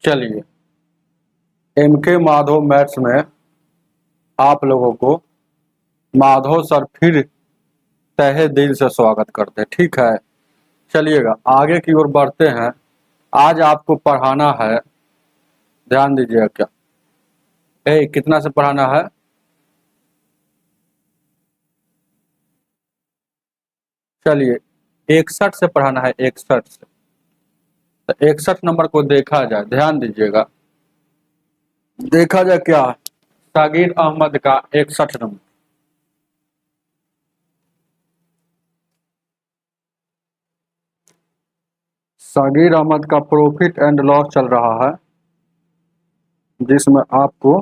चलिए, MK Madhav maths में आप लोगों को माधव सर फिर तहे दिल से स्वागत करते हैं। ठीक है, चलिएगा आगे की ओर बढ़ते हैं। आज आपको पढ़ाना है, ध्यान दीजिएगा। क्या कितना से पढ़ाना है? चलिए 61 से पढ़ाना है, 61 से। तो 61 नंबर को देखा जाए, ध्यान दीजिएगा। देखा जाए क्या सागिर अहमद का 61 नंबर। सागिर अहमद का प्रॉफिट एंड लॉस चल रहा है, जिसमें आपको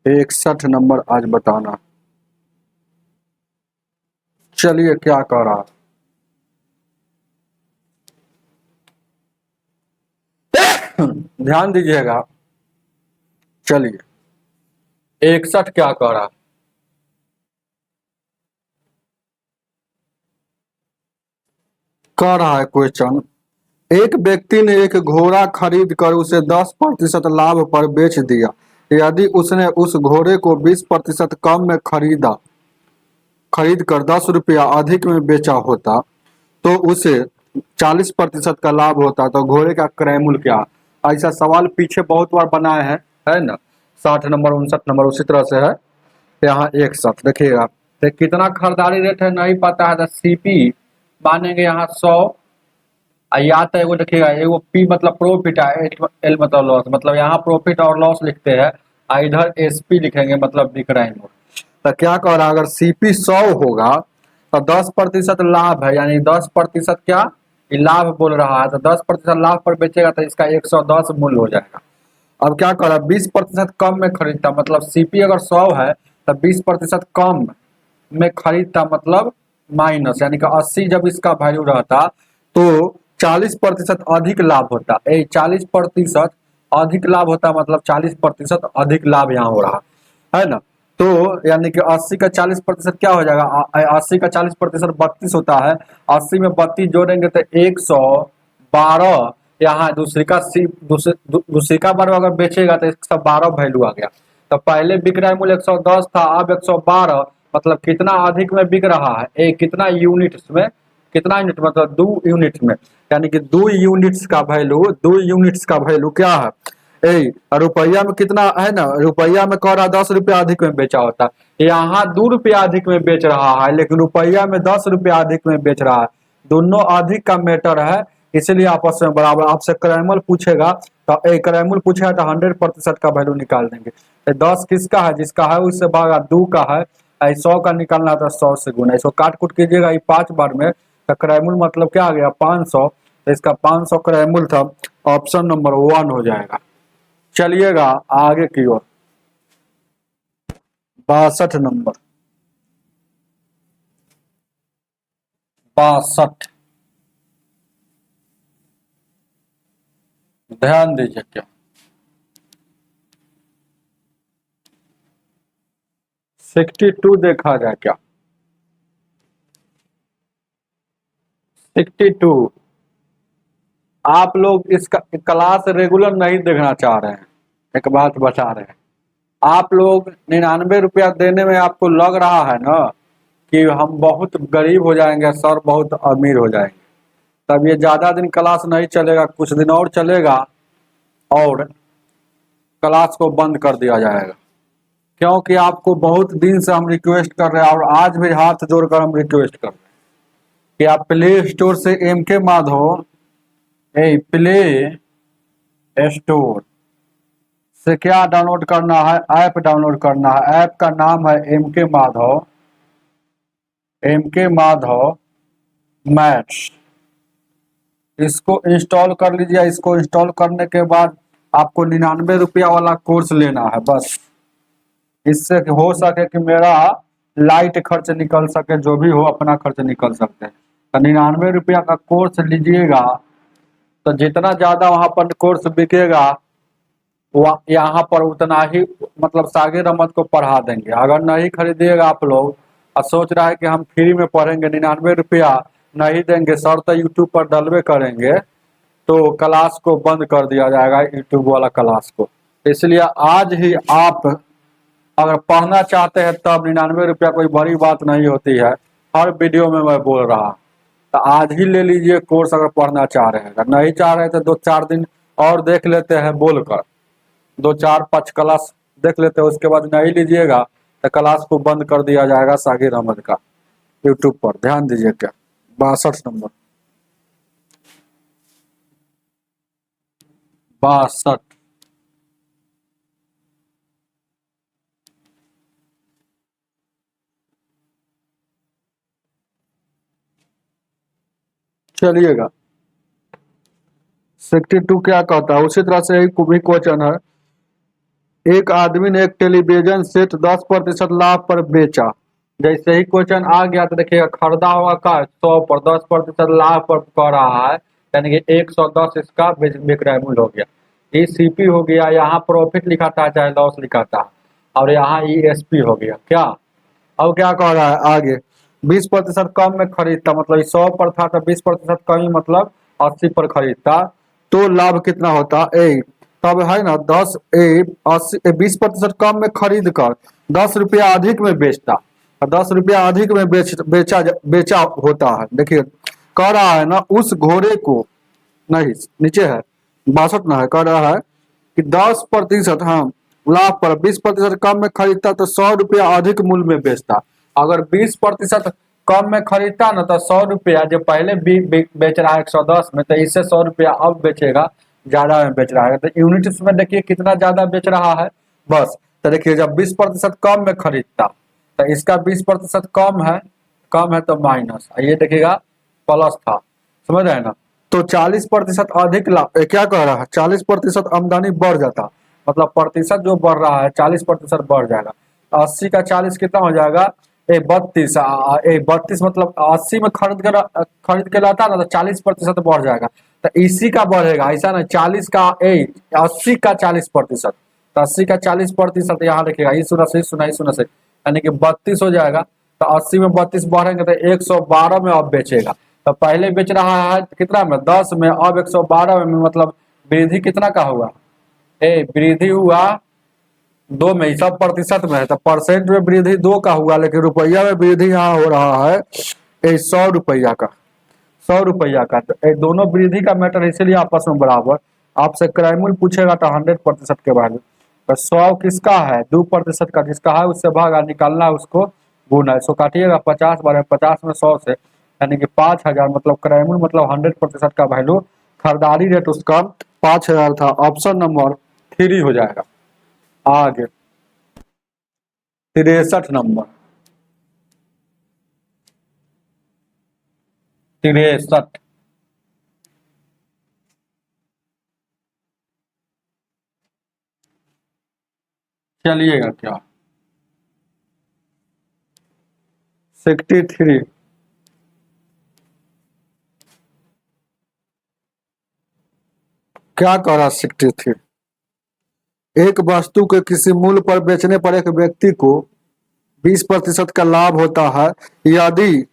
61 नंबर आज बताना। चलिए क्या कह रहा है, ध्यान दीजिएगा। चलिए 61 क्या कह रहा है? कह रहा है क्वेश्चन, एक व्यक्ति ने एक घोड़ा खरीद कर उसे 10% लाभ पर बेच दिया। यदि उसने उस घोड़े को 20% कम में खरीद कर 10 रुपया अधिक में बेचा होता तो उसे 40% का लाभ होता, तो घोड़े का क्रय मूल्य क्या? ऐसा सवाल पीछे बहुत बार बनाए हैं, है ना। 60 नंबर 59 नंबर उसी तरह से है। यहाँ 61 देखिएगा। तो कितना खरीदारी रेट है नहीं पता है तो सीपी मानेंगे यहाँ 100। या तो एगो देखिएगा, एगो पी मतलब प्रॉफिट है, एल मतलब लॉस, मतलब यहाँ प्रॉफिट और लॉस लिखते हैं, इधर एसपी लिखेंगे मतलब बिक्राइम। तो क्या कह रहा है, अगर सीपी 100 होगा तो 10% लाभ है, यानी 10% क्या लाभ बोल रहा है, तो 10% लाभ पर बेचेगा तो इसका 110 मूल्य हो जाएगा। अब क्या कर रहा है, 20% कम में खरीदता, मतलब सीपी अगर 100 है तो 20% कम में खरीदता मतलब माइनस, यानी कि 80 जब इसका वैल्यू रहता तो 40% अधिक लाभ होता। 40% अधिक लाभ होता मतलब 40% अधिक लाभ यहाँ हो रहा है ना। तो यानी कि 80 का 40% क्या हो जाएगा, 80 का 40% 32 होता है। 80 में 32 जोड़ेंगे तो 112। यहाँ दूसरी का बार अगर बेचेगा तो 112 वैल्यू आ गया। तो पहले बिक रहा है मूल्य 110 था, अब 112, मतलब कितना अधिक में बिक रहा है, कितना यूनिट में, कितना यूनिट मतलब 2 यूनिट में, यानी कि 2 यूनिट्स का वैल्यू, 2 यूनिट्स का वैल्यू क्या है, रुपया में कितना है ना, रुपया में कह रहा 10 रुपया अधिक में बेचा होता, यहाँ 2 रुपया अधिक में बेच रहा है, लेकिन रुपया में 10 रुपया अधिक में बेच रहा है। दोनों अधिक का मैटर है, इसलिए आपस में बराबर। आपसे क्रैमल पूछेगा तो क्रैमल पूछेगा तो 100% का वैल्यू निकाल देंगे। 10 किसका है, जिसका है उससे भागा 2 का है, 100 का निकालना था 100 से गुना। इसको काट कुट कीजिएगा 5 बार में, तो क्रैमल मतलब क्या आ गया 500, तो इसका 500 क्रैमल था, ऑप्शन नंबर 1 हो जाएगा। चलिएगा आगे की ओर, 62 नंबर, 62 ध्यान दीजिए। क्या 62 देखा जाए, क्या 62 आप लोग इसका क्लास रेगुलर नहीं देखना चाह रहे हैं, एक बात बता रहे हैं। आप लोग 99 रुपया देने में आपको लग रहा है ना कि हम बहुत गरीब हो जाएंगे, सर बहुत अमीर हो जाएंगे, तब ये ज़्यादा दिन क्लास नहीं चलेगा, कुछ दिन और चलेगा और क्लास को बंद कर दिया जाएगा। क्योंकि आपको बहुत दिन से हम रिक्वेस्ट कर रहे हैं और आज भी हाथ जोड़कर हम रिक्वेस्ट कर रहे हैं कि आप प्ले स्टोर से एमके माधव, प्ले स्टोर से क्या डाउनलोड करना है, ऐप डाउनलोड करना है। ऐप का नाम है M K Madhav, M K Madhav maths. इसको इंस्टॉल कर लीजिए। इसको इंस्टॉल करने के बाद आपको 99 रुपया वाला कोर्स लेना है बस। इससे हो सके कि मेरा लाइट खर्च निकल सके, जो भी हो अपना खर्च निकल सकते हैं। तो 99 रुपया का कोर्स लीजिएगा तो जितना ज़्यादा वहाँ पर कोर्स बिकेगा यहाँ पर उतना ही मतलब सागिर अहमद को पढ़ा देंगे। अगर नहीं खरीदिएगा आप लोग और सोच रहा है कि हम फ्री में पढ़ेंगे, 99 रुपया नहीं देंगे, सर तो यूट्यूब पर डलवे करेंगे, तो क्लास को बंद कर दिया जाएगा, यूट्यूब वाला क्लास को। इसलिए आज ही आप अगर पढ़ना चाहते हैं तब 99 रुपया कोई बड़ी बात नहीं होती है, हर वीडियो में मैं बोल रहा। तो आज ही ले लीजिए कोर्स अगर पढ़ना चाह रहे हैं। अगर नहीं चाह रहे तो 2-4 दिन और देख लेते हैं बोलकर, 2-4-5 क्लास देख लेते हैं, उसके बाद नहीं लीजिएगा तो क्लास को बंद कर दिया जाएगा सागिर अहमद का यूट्यूब पर। ध्यान दीजिए क्या 62 नंबर 62। चलिएगा 62 क्या कहता है, उसी तरह से एक भी क्वेश्चन है। एक आदमी ने एक टेलीविजन सेट 10% लाभ पर बेचा। जैसे ही क्वेश्चन आ गया तो देखिएगा खरीदा हुआ का 100 पर 10% लाभ पर कह रहा है, यानी कि 110 इसका विक्रय मूल्य हो गया। ये सीपी हो गया, यहाँ प्रॉफिट लिखा था चाहे लॉस लिखा था, और यहाँ ईएसपी हो गया। क्या अब क्या कह रहा है आगे, 20% कम में खरीदता, मतलब 100 पर था तो 20% कम, मतलब 80 पर खरीदता तो लाभ कितना होता ए, तब है ना 20% कम में खरीद कर 10 रुपया अधिक में बेचता, 10 रुपया अधिक में बेचा होता है। देखिए कह रहा है ना उस घोड़े को, नहीं नीचे है 62 ना है, कह रहा है कि 10% हाँ लाभ पर 20% कम में खरीदता तो 100 रुपया अधिक मूल्य में बेचता। अगर 20% कम में खरीदता ना तो 100 रुपया जो पहले बेच रहा है 110 में, तो इससे 100 रुपया अब बेचेगा, ज्यादा में बेच रहा है। तो यूनिट्स में देखिए कितना ज्यादा बेच रहा है बस। तो देखिए जब 20% कम में खरीदता तो इसका 20% कम है तो माइनस, ये देखिएगा प्लस था, समझ रहे हैं ना। तो 40% अधिक लाभ, क्या कह रहा है 40% आमदनी बढ़ जाता, मतलब प्रतिशत जो बढ़ रहा है 40% बढ़ जाएगा। 80 का 40 कितना हो जाएगा 32, मतलब 80 में खरीद के लाता ना तो 40% बढ़ जाएगा। तो इसी का बढ़ेगा ऐसा ना, 40 का 80 का 40%, तो 80 का 40% यहाँ देखिएगा इस सुना से यानी कि 32 हो जाएगा। तो 80 में 32 बढ़ेंगे तो 112 में अब बेचेगा। तो पहले बेच रहा है कितना में 10 में, अब 112 में, मतलब वृद्धि कितना का हुआ वृद्धि हुआ 2 में, सब प्रतिशत में है तो परसेंट में वृद्धि 2 का हुआ, लेकिन रुपया में वृद्धि यहाँ हो रहा है 100 रुपया का, 100 रुपया का। तो दोनों वृद्धि का मैटर, इसीलिए आपस में बराबर। आपसे क्रय मूल्य पूछेगा तो 100% के वैल्यू, तो 100 किसका है 2% का, जिसका है उससे भागा निकालना है, उसको गुना, इसको काटिएगा 50 बार 50 में 100 से, यानी कि 5000, मतलब क्रय मूल्य मतलब 100% का वैल्यू, खरीदारी रेट उसका 5000 था। ऑप्शन नंबर 3 हो जाएगा। आगे 63 नंबर 63, चलिएगा क्या 63 क्या कह रहा 63, एक वस्तु के किसी मूल्य पर बेचने पर एक व्यक्ति को 20% का लाभ होता है, यदि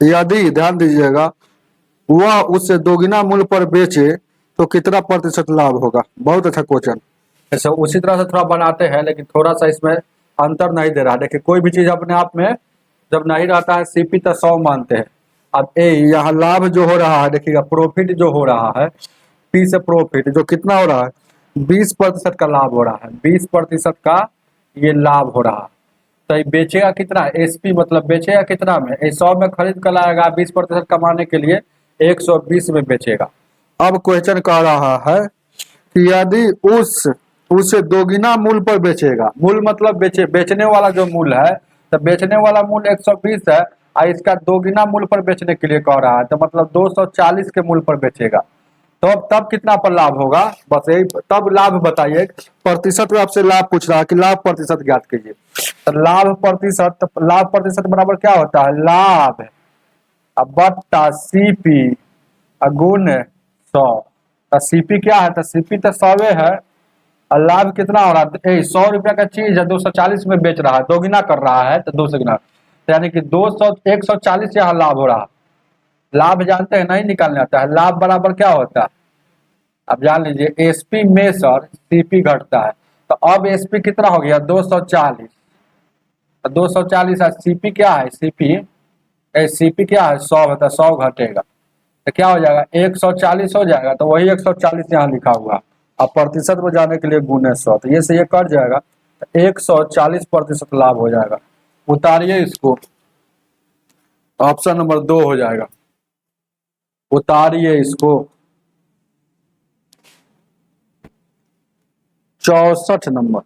यदि ध्यान दीजिएगा वह उससे दोगुना मूल्य पर बेचे तो कितना प्रतिशत लाभ होगा। बहुत अच्छा क्वेश्चन। ऐसा उसी तरह से थोड़ा बनाते हैं, लेकिन थोड़ा सा इसमें अंतर नहीं दे रहा है। देखिए कोई भी चीज अपने आप में जब नहीं रहता है सीपी तो 100 मानते हैं। अब यहाँ लाभ जो हो रहा है देखिएगा, प्रॉफिट जो हो रहा है, पी से प्रॉफिट जो कितना हो रहा है 20% का लाभ हो रहा है, 20% का ये लाभ हो रहा है। तो ये बेचेगा कितना, एसपी मतलब बेचेगा कितना में, 100 में खरीद कर लाएगा, 20% कमाने के लिए 120 में बेचेगा। अब क्वेश्चन कह रहा है कि यदि उसे दोगुना मूल्य पर बेचेगा, मूल्य मतलब बेचने वाला जो मूल्य है, तो बेचने वाला मूल्य 120 है और इसका दोगुना मूल्य पर बेचने के लिए कह रहा है, तो मतलब 240 के मूल्य पर बेचेगा। तो तब कितना पर लाभ होगा, बस यही तब लाभ बताइए। प्रतिशत में आपसे लाभ पूछ रहा है कि लाभ प्रतिशत ज्ञात कीजिए। तो लाभ प्रतिशत बराबर क्या होता है, लाभ बट्टा सीपी गुण 100। तो सीपी क्या है, तो सीपी तो 100 है और लाभ कितना हो रहा है 100 रुपया का चीज है 240 में बेच रहा है, दोगुना कर रहा है तो 200 गुना, तो यानी कि 140 यहाँ लाभ हो रहा है। लाभ जानते हैं नहीं निकालने आता है, लाभ बराबर क्या होता है अब जान लीजिए एसपी में सर सीपी घटता है, तो अब एसपी कितना हो गया 240, तो 240 है, सीपी क्या है, सीपी क्या है 100 है, तो 100 घटेगा तो क्या हो जाएगा 140 हो जाएगा, तो वही 140 यहाँ लिखा हुआ। अब प्रतिशत में जाने के लिए गुने 100, तो ये से ये कट जाएगा, तो 140% लाभ हो जाएगा। उतारिए इसको, ऑप्शन नंबर 2 हो जाएगा। उतारिए इसको, 64 नंबर।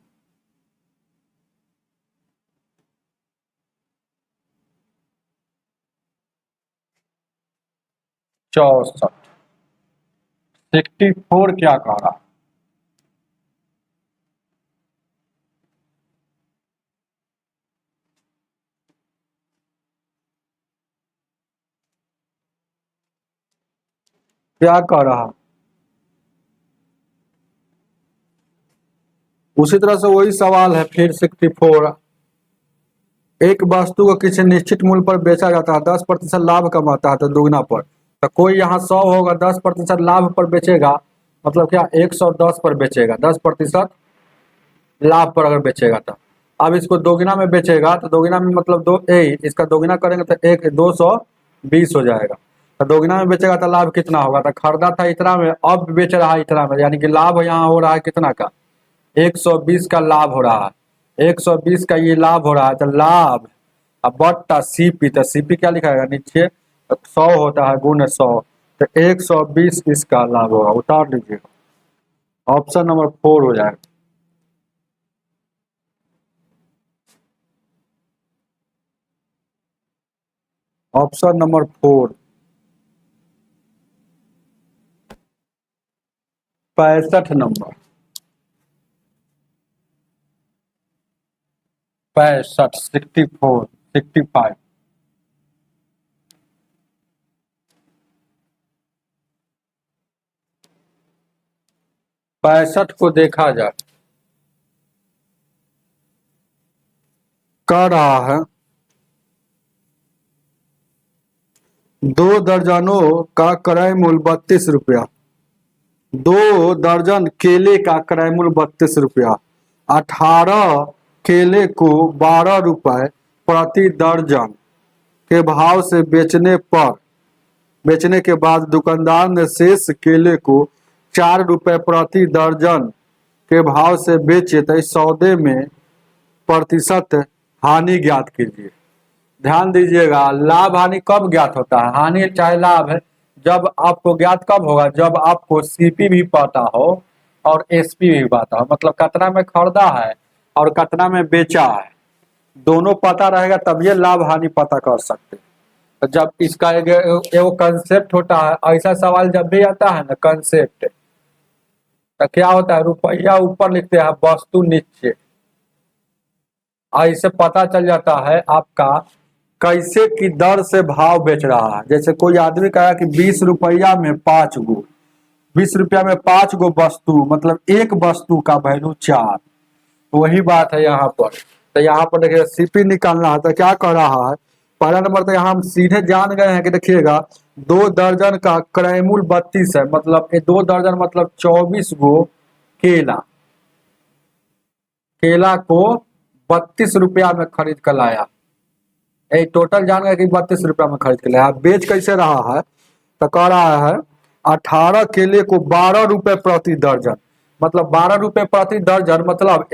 चौसठ 64 क्या कह रहा, क्या कह रहा, उसी तरह से वही सवाल है फिर 64। एक वस्तु को किसी निश्चित मूल्य पर बेचा जाता है, 10% लाभ कमाता है तो दुगना पर, तो कोई यहाँ 100 होगा, 10% लाभ पर बेचेगा, मतलब क्या 110 पर बेचेगा, 10% लाभ पर अगर बेचेगा तो। अब इसको दोगुना में बेचेगा तो दोगुना में मतलब इसका दोगुना करेंगे तो 220 हो जाएगा, तो दोगुना में बेचेगा तो लाभ कितना होगा, तो खरीदा था इतना में, अब बेच रहा है इतना में, यानी कि लाभ यहाँ हो रहा है कितना का 120 का लाभ हो रहा है, 120 का ये लाभ हो रहा है, तो लाभ अब बट्टा सीपी, तो सीपी क्या लिखा है नीचे 100 होता है गुण 100, तो 120 इसका लाभ होगा। उतार लीजिएगा, ऑप्शन नंबर 4 हो जाएगा। Option number 4 65 number, 65 64 65। 65 को देखा जाए, कह रहा है 2 दर्जनों का क्रय मूल्य 32 रुपया, 2 दर्जन केले का क्रय मूल्य 32 रुपया, 18 केले को 12 रुपए प्रति दर्जन के भाव से बेचने के बाद दुकानदार ने शेष केले को 4 रुपए प्रति दर्जन के भाव से बेचे, तो इस सौदे में प्रतिशत हानि ज्ञात कीजिए। ध्यान दीजिएगा, लाभ हानि कब ज्ञात होता है, हानि चाहे लाभ है, जब आपको ज्ञात कब होगा, जब आपको सीपी भी पता हो और एसपी भी पता हो, मतलब कितना में खरीदा है और कितना में बेचा है, दोनों पता रहेगा तब ये लाभ हानि पता कर सकते। तो जब इसका एगो कंसेप्ट होता है, ऐसा सवाल जब भी आता है ना कंसेप्ट, तो क्या होता है रुपया ऊपर लिखते हैं वस्तु नीचे, ऐसे पता चल जाता है आपका कैसे की दर से भाव बेच रहा है। जैसे कोई आदमी कहा कि 20 रुपया में 5 गो, 20 रुपया में 5 गो वस्तु, मतलब एक वस्तु का वैल्यू 4, वही बात है यहाँ पर। तो यहाँ पर देखिए सीपी निकालना है, तो क्या कर रहा है, पहला नंबर तो यहाँ हम सीधे जान गए हैं कि देखिएगा 2 दर्जन का क्रय मूल्य 32 है, मतलब 2 दर्जन मतलब 24 गो केला, केला को 32 रुपया में खरीद कर लाया, टोटल जान गए कि 32 रुपया में खरीद के लाया। बेच कैसे रहा है, तो कह रहा है 18 केले को 12 रुपए प्रति दर्जन, मतलब 12 रुपए प्रति दर्जन, मतलब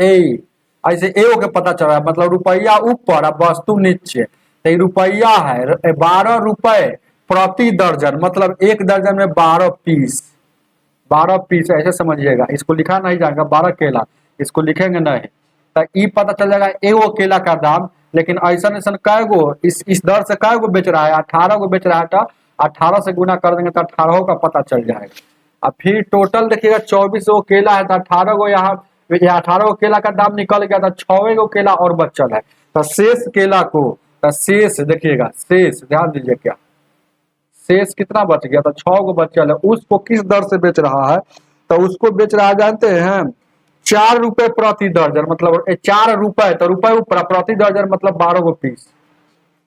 ऐसे के पता चल रहा है, मतलब रुपया ऊपर और वस्तु नीचे, तो रुपया है 12 रुपए प्रति दर्जन, मतलब एक दर्जन में 12 पीस, 12 पीस ऐसे समझिएगा, इसको लिखा नहीं जाएगा 12 केला, इसको लिखेंगे नहीं, तो ये पता चल जाएगा एगो केला का दाम। लेकिन ऐसा ऐसा कै गो इस दर से कै गो बेच रहा है, 18 गो बेच रहा है, तो 18 से गुना कर देंगे तो 18 का पता चल जाएगा। अब फिर टोटल देखिएगा 24 गो केला है, तो 18 गो यहाँ 18 गो केला का दाम निकल गया, तो 6 गो केला और बचल है, तो शेष केला को, तो शेष देखिएगा, शेष ध्यान दीजिए क्या शेष कितना बच गया, तो 6 गो बचल है, उसको किस दर से बेच रहा है, तो उसको बेच रहा है जानते हैं 4 रुपए प्रति दर्जन, मतलब 4 रुपए, तो रुपए ऊपर प्रति दर्जन मतलब 12 गो पीस,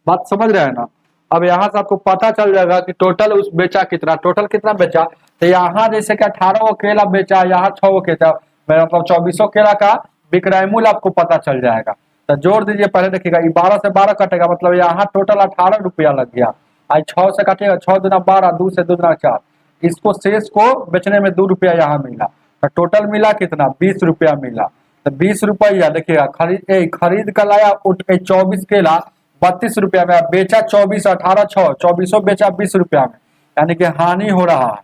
बात समझ रहे हैं ना। अब यहाँ से आपको पता चल जाएगा कि टोटल उस बेचा कितना, टोटल कितना बेचा, तो यहाँ जैसे कि 18 केला बेचा, यहाँ 6 केला, मतलब 24 केला का विक्रय मूल्य आपको पता चल जाएगा। तो जोड़ दीजिए, पहले देखिएगा 12 से 12 कटेगा, मतलब यहाँ टोटल 18 रुपया लग गया। आज 6 से काटिएगा, 6 दूना 12, 2 से 2 दूना 4, इसको शेष को बेचने में 2 रुपया यहाँ मिला, तो टोटल मिला कितना, 20 रुपया मिला। तो 20 रुपया देखिएगा, खरीद कर लाया 24 केला 32 रुपया में, बेचा 24, 18 6, 24 बेचा 20 रुपया में, यानी कि हानि हो रहा है।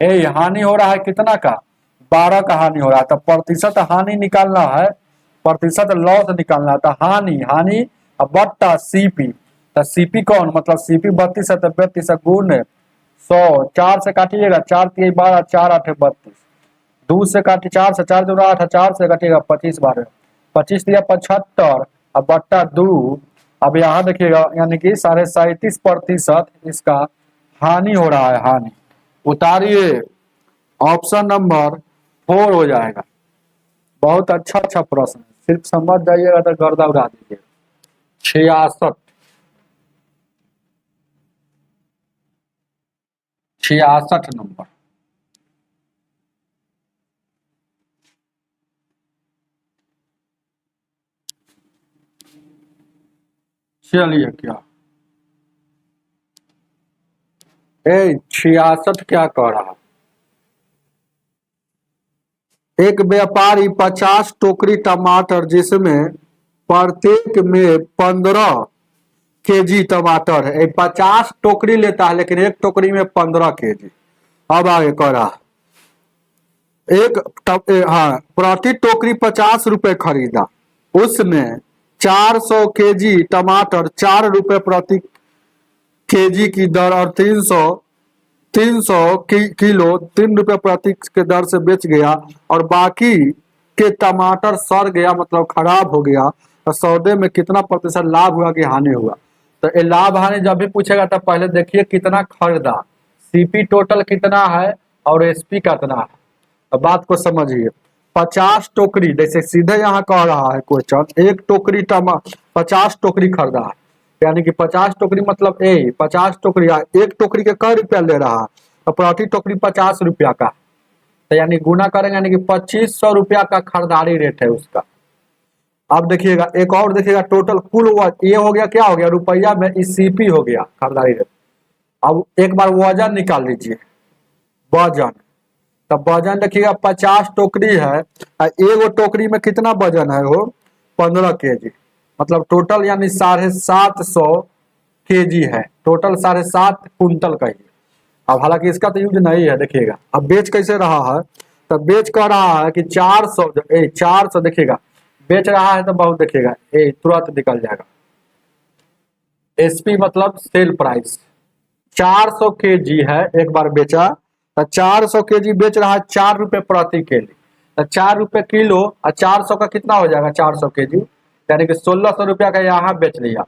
हानि हो रहा है कितना का, 12 का हानि हो रहा है। तो प्रतिशत हानि निकालना है, प्रतिशत लॉस निकालना है। तो हानि बट्टा सीपी, तो सीपी कौन, मतलब सीपी 32 है, तो 32 गुण 100, 4 से काटिएगा, 4 3 12, 4 8 32, 2 से काटिए, 4 से 4 दूना 8, 4 से काटिएगा 25 12, 25 दिया 75, अब बट्टा 2। अब यहाँ देखिएगा, यानी कि 37.5% इसका हानि हो रहा है, हानि। उतारिए, ऑप्शन नंबर 4 हो जाएगा। बहुत अच्छा प्रश्न है, सिर्फ समझ जाइएगा तो गर्दा उड़ा दीजिए। 66 नंबर। चलिए, क्या 66 क्या कह रहा, एक व्यापारी 50 टोकरी टमाटर, जिसमें प्रत्येक में 15 केजी टमाटर है, 50 टोकरी लेता है, लेकिन एक टोकरी में 15 केजी। अब आगे कह रहा, हाँ, प्रति टोकरी 50 रुपए खरीदा, उसने 400 केजी टमाटर 4 रुपए प्रति केजी की दर और 300 किलो 3 रुपए प्रति के दर से बेच गया, और बाकी के टमाटर सड़ गया, मतलब खराब हो गया। और सौदे में कितना प्रतिशत लाभ हुआ कि हानि हुआ। तो ये लाभ हानि जब भी पूछेगा तो पहले देखिए कितना खरीदा, सीपी टोटल कितना है और एसपी कितना है। अब बात को समझिए, 50 टोकरी, जैसे सीधे यहाँ कह रहा है क्वेश्चन, एक टोकरी 50 टोकरी खरीदा है, यानी कि 50 टोकरी मतलब 50 टोकरी, एक टोकरी के कै रुपया ले रहा है, तो प्रति टोकरी 50 रुपया का, तो यानी गुना करेंगे, यानी कि 2500 रुपया का खरीदारी रेट है उसका। अब देखिएगा, एक और देखिएगा, टोटल कुल ये हो गया, क्या हो गया रुपया में, सीपी हो गया खरीदारी रेट। अब एक बार वजन निकाल लीजिए, वजन, तब वजन देखिएगा 50 टोकरी है, एगो टोकरी में कितना वजन है, वो 15 केजी, मतलब टोटल यानी 750 केजी है, टोटल 7.5 कुंटल का ही। अब हालांकि इसका तो यूज नहीं है, देखिएगा अब बेच कैसे रहा है, तो बेच कह रहा है कि 400 देखिएगा, बेच रहा है तो बहुत देखिएगा, तुरंत निकल जाएगा। एसपी मतलब सेल प्राइस, 400 केजी है, एक बार बेचा, तो 400 केजी बेच रहा है 4 रुपए प्रति केजी, तो 4 रुपए किलो, और 400 का कितना हो जाएगा 400 केजी, यानी कि 1600 रुपया का यहाँ बेच लिया।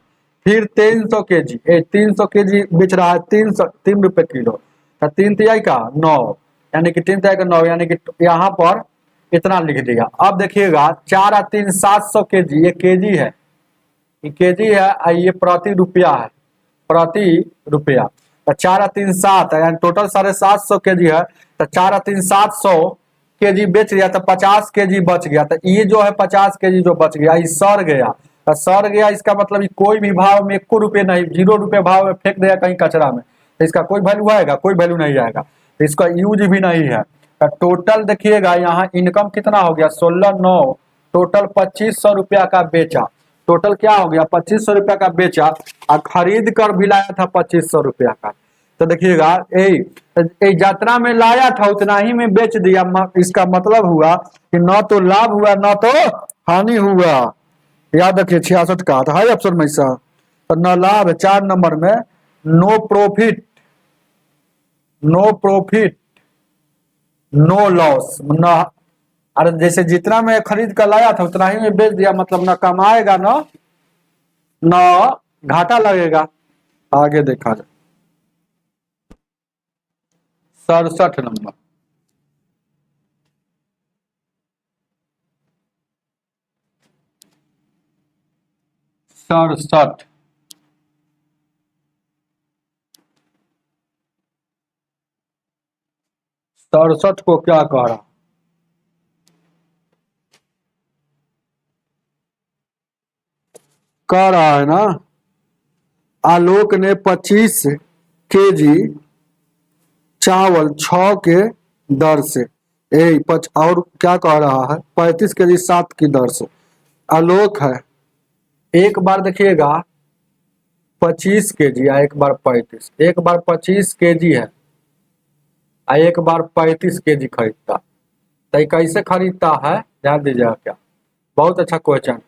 फिर 300 केजी, 300 केजी बेच रहा है 3 रुपए किलो, तो 3 तिहाई का 9, यानी कि 3 तिहाई का 9, यानी कि यहाँ पर इतना लिख दिया। अब देखिएगा 4 और 3 700 केजी, ये केजी है, ये केजी है, और ये प्रति रुपया है, प्रति रुपया। तो 4 और 3 7, यानी टोटल 750 केजी है, तो 4 और 3 700 केजी बेच लिया, तो 50 केजी बच गया। तो ये जो है 50 केजी जो बच गया, ये सड़ गया, तो सड़ गया इसका मतलब कोई भी भाव में 1 रुपये नहीं, 0 रुपये भाव में फेंक देगा कहीं कचरा में, तो इसका कोई वैल्यू आएगा, कोई वैल्यू नहीं आएगा, तो इसका यूज भी नहीं है। तो टोटल देखिएगा यहाँ इनकम कितना हो गया, 16,9, टोटल 2500 रुपया का बेचा, टोटल क्या हो गया 2500 रुपया का बेचा, और खरीद कर भी लाया था 2500 रुपया का। तो देखिएगा यात्रा में लाया था उतना ही में बेच दिया, इसका मतलब हुआ कि न तो लाभ हुआ न तो हानि हुआ। याद रखिए 66 का था ऑप्शन में सा, तो न लाभ, 4 नंबर में no profit, no profit no loss, न, अरे जैसे जितना मैं खरीद कर लाया था उतना ही में बेच दिया, मतलब न कमाएगा न घाटा लगेगा। आगे देखा जाए 67 नंबर, 67, 67 को क्या कह रहा है ना, आलोक ने 25 केजी चावल 6 के दर से, और क्या कह रहा है, 35 केजी 7 की दर से। आलोक है, एक बार देखिएगा 25 केजी या एक बार 35, एक बार 25 केजी है एक बार 35 केजी खरीदता, तो ये कैसे खरीदता है ध्यान दीजिएगा। क्या बहुत अच्छा क्वेश्चन।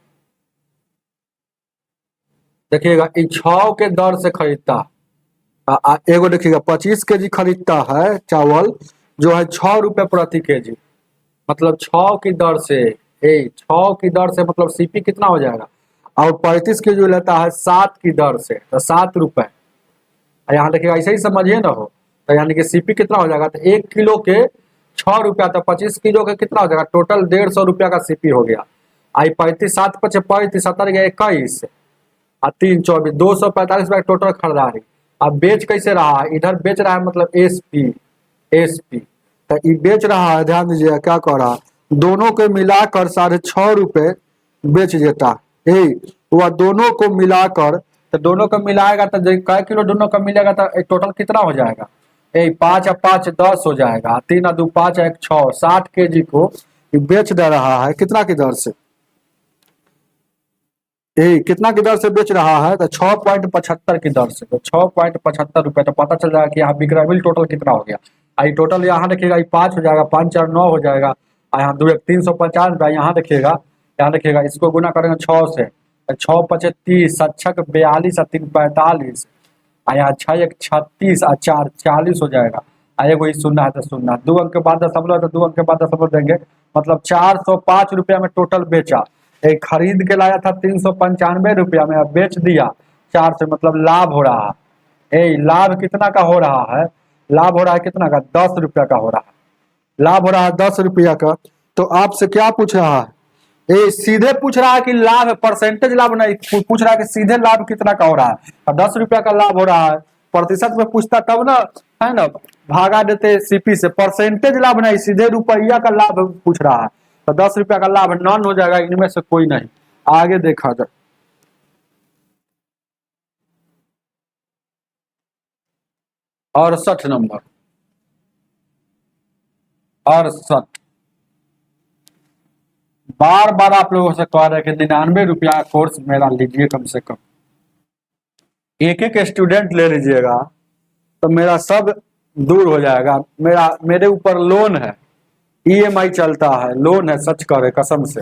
देखिएगा 6 के दर से खरीदता एगो देखिएगा 25 केजी खरीदता है चावल जो है 6 रुपये प्रति केजी, मतलब 6 की दर से 6 की दर से मतलब सीपी कितना हो जाएगा, और 35 के जो लेता है 7 की दर से, तो 7 रुपए। यहाँ देखिएगा ऐसे ही समझिए ना हो, तो यानी कि सीपी कितना हो जाएगा, तो 1 किलो के 6 रुपया, तो 25 किलो के कितना हो जाएगा, टोटल 150 रुपया का सीपी हो गया। आई 35 7 पचे 35 70 गया 21 और 3 24 245 रुपया टोटल खरीदारी। अब बेच कैसे रहा है, इधर बेच रहा है मतलब एसपी तो ये बेच रहा है, ध्यान दीजिएगा क्या कह रहा है, दोनों को मिलाकर 6.5 रुपये बेच देता है। वह दोनों को मिलाकर, तो दोनों को मिलाएगा तो कै किलो दोनों का मिलेगा, तो टोटल कितना हो जाएगा, 5 और 5 10 हो जाएगा, 3 और 2 5 1 6 60 केजी को बेच दे रहा है। कितना की दर से, कितना की दर से बेच रहा है, तो 6.75 की दर से, तो 6.75 रुपये। तो पता चल जाएगा कि यहाँ बिक्रा बिल टोटल कितना हो गया। आई टोटल यहाँ देखिएगा 5 हो जाएगा, 5 4 9 हो जाएगा, यहाँ 2 1 350 रुपया। यहाँ देखिएगा इसको गुना करेंगे 6 से, 6 पचे 30 7 42 और 3 45, यहाँ 6 1 36 और 4 40 हो जाएगा। एगो ही शून्य है तो शून्य, 2 अंक के बाद दशमलव है तो 2 अंक के बाद दशमलव देंगे, मतलब 405 रुपया में टोटल बेचा। एक खरीद के लाया था 395 रुपया में, अब बेच दिया 4 से, मतलब लाभ हो रहा है। लाभ कितना का हो रहा है, लाभ हो रहा है कितना का, 10 रुपया का हो रहा है, लाभ हो रहा है 10 रुपया का। तो आपसे क्या पूछ रहा है, सीधे पूछ रहा है कि लाभ, परसेंटेज लाभ नहीं पूछ रहा है कि सीधे लाभ कितना का हो रहा है, 10 रुपया का लाभ हो रहा है। प्रतिशत में पूछता तब ना, है ना, भागा देते सीपी से। परसेंटेज लाभ नहीं, सीधे रुपया का लाभ पूछ रहा है, तो 10 रुपया का लाभ नॉन हो जाएगा, इनमें से कोई नहीं। आगे देखा जाए, 68 नंबर, 68 बार बार आप लोगों से कह रहे हैं कि 99 रुपया कोर्स मेरा लीजिए, कम से कम एक एक स्टूडेंट ले लीजिएगा तो मेरा सब दूर हो जाएगा। मेरे ऊपर लोन है, ईएमआई चलता है, लोन है, सच करे कसम से।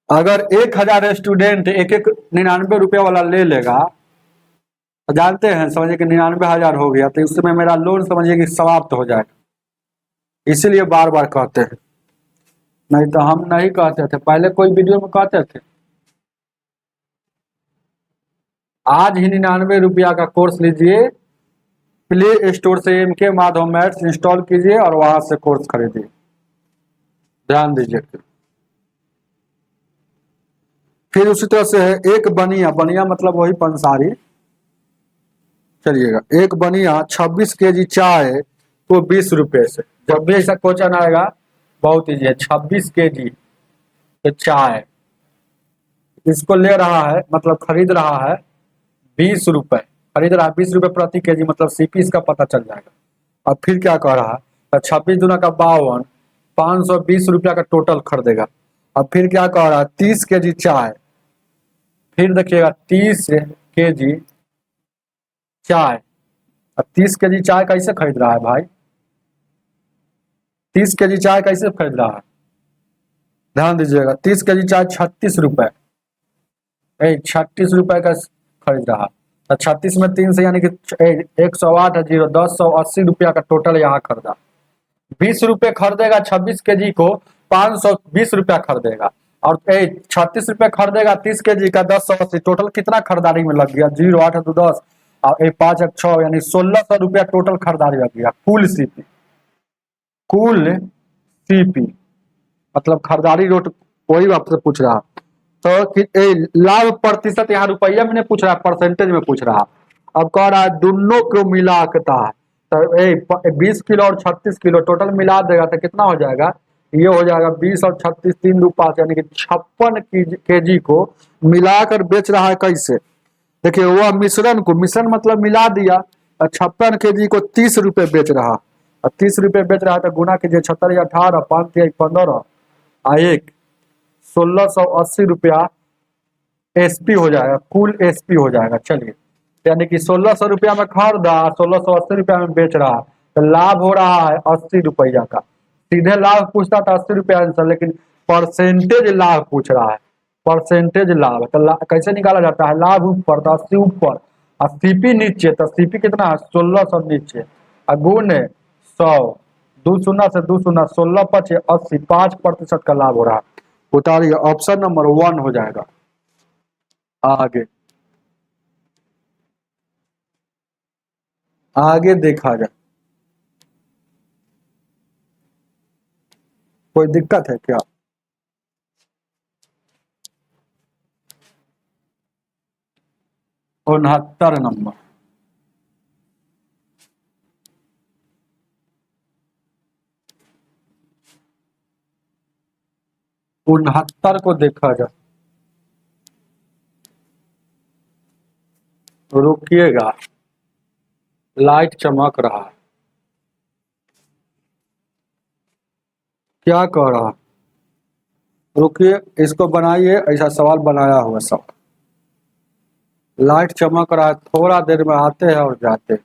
अगर 1000 स्टूडेंट एक एक 99 रुपया वाला ले लेगा, तो जानते हैं, समझिए कि 99,000 हो गया, तो उसमें मेरा लोन समझिए कि समाप्त हो जाएगा। इसीलिए बार बार कहते हैं, नहीं तो हम नहीं कहते थे, पहले कोई वीडियो में कहते थे। आज ही 99 रुपया का कोर्स लीजिए, प्ले स्टोर से MK माधव मैथ्स इंस्टॉल कीजिए और वहां से कोर्स खरीदिए। ध्यान दीजिए। फिर उसी तरह से है एक बनिया, बनिया मतलब वही पंसारी। चलिएगा, एक बनिया 26 केजी चाय तो 20 रुपये से। जब भी ऐसा क्वेश्चन आएगा बहुत ईजी है, 26 केजी तो चाय, इसको ले रहा है मतलब खरीद रहा है 20 रुपए, खरीद रहा है 20 रुपए प्रति केजी, मतलब सीपी इसका पता चल जाएगा। अब फिर क्या कह रहा है, तो 26 दूना का 52, 520 रुपया का टोटल खरीदेगा। अब फिर क्या कह रहा है, 30 केजी चाय, फिर देखिएगा 30 केजी चाय। अब 30 केजी चाय कैसे खरीद रहा है भाई, 30 केजी चाय कैसे खरीद रहा है, ध्यान दीजिएगा। 30 केजी चाय 36 रुपए, 36 रुपए का खरीद रहा, तो 36 में 3 से यानी कि 108 0 1080 रुपया का टोटल यहाँ खरीदा। 20 रुपये खरीदेगा 26 केजी को, 520 रुपया खरीदेगा, और 36 रुपये खरीदेगा 30 केजी का, 1080, टोटल कितना खरीदारी में लग गया, 0 8 2 10 और 5 1 6 यानी 1600 रुपया टोटल खरीदारी लग गया। कुल सीपी मतलब खरीदारी रेट, वही आपसे पूछ रहा। तो लाभ प्रतिशत यहाँ रुपया में नहीं पूछ रहा, परसेंटेज में पूछ रहा। अब कह रहा है दोनों को मिलाकता है, तो 20 किलो और 36 किलो टोटल मिला देगा तो कितना हो जाएगा? ये हो जाएगा 20 और 36, 3 दू 5, यानी कि 56 केजी को मिलाकर बेच रहा है। कैसे? देखिए, वह मिश्रण को, मिश्रण मतलब मिला दिया, और 56 केजी को 30 रुपये बेच रहा, और 30 रुपये बेच रहा है तो गुना कीजिए, 76 18, 5 15, आ एक 1680 रुपया एसपी हो जाएगा, कुल एसपी हो जाएगा। चलिए, यानी कि 1600 रुपया में खरीदा, 1680 रुपया में बेच रहा है, तो लाभ हो रहा है 80 रुपया का। सीधे लाभ पूछता था 80 रुपया आंसर, लेकिन परसेंटेज लाभ पूछ रहा है। परसेंटेज लाभ तो कैसे निकाला जाता है? लाभ ऊपर तो 80 ऊपर, और सीपी नीचे, तो सीपी कितना है? 1600 नीचे, और गुण 100, दो शून्य से दो शून्य, 16 5 80, 5% का लाभ हो रहा है। उतारिए, ऑप्शन नंबर 1 हो जाएगा। आगे आगे देखा जाए, कोई दिक्कत है क्या? 69 नंबर। 69 को देखा जाए, रुकिएगा, लाइट चमक रहा है, क्या कह रहा है? रुकिए, इसको बनाइए, ऐसा सवाल बनाया हुआ सब। लाइट चमक रहा है, थोड़ा देर में आते हैं और जाते हैं।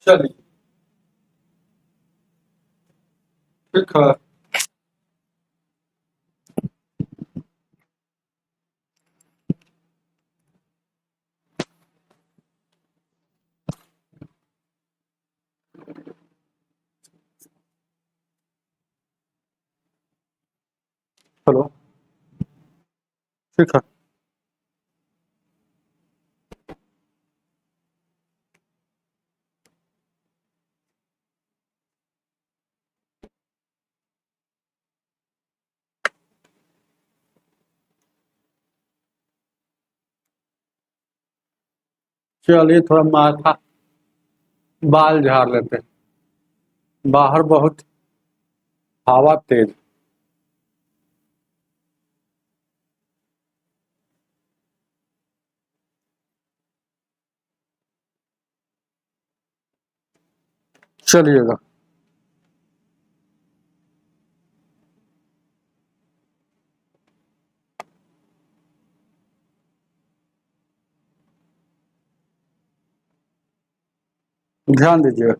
चलिए, ठीक है। चलो, ठीक है। चलिए, थोड़ा माथा, बाल झाड़ लेते हैं। बाहर बहुत हवा तेज। चलिएगा। ध्यान दीजिए,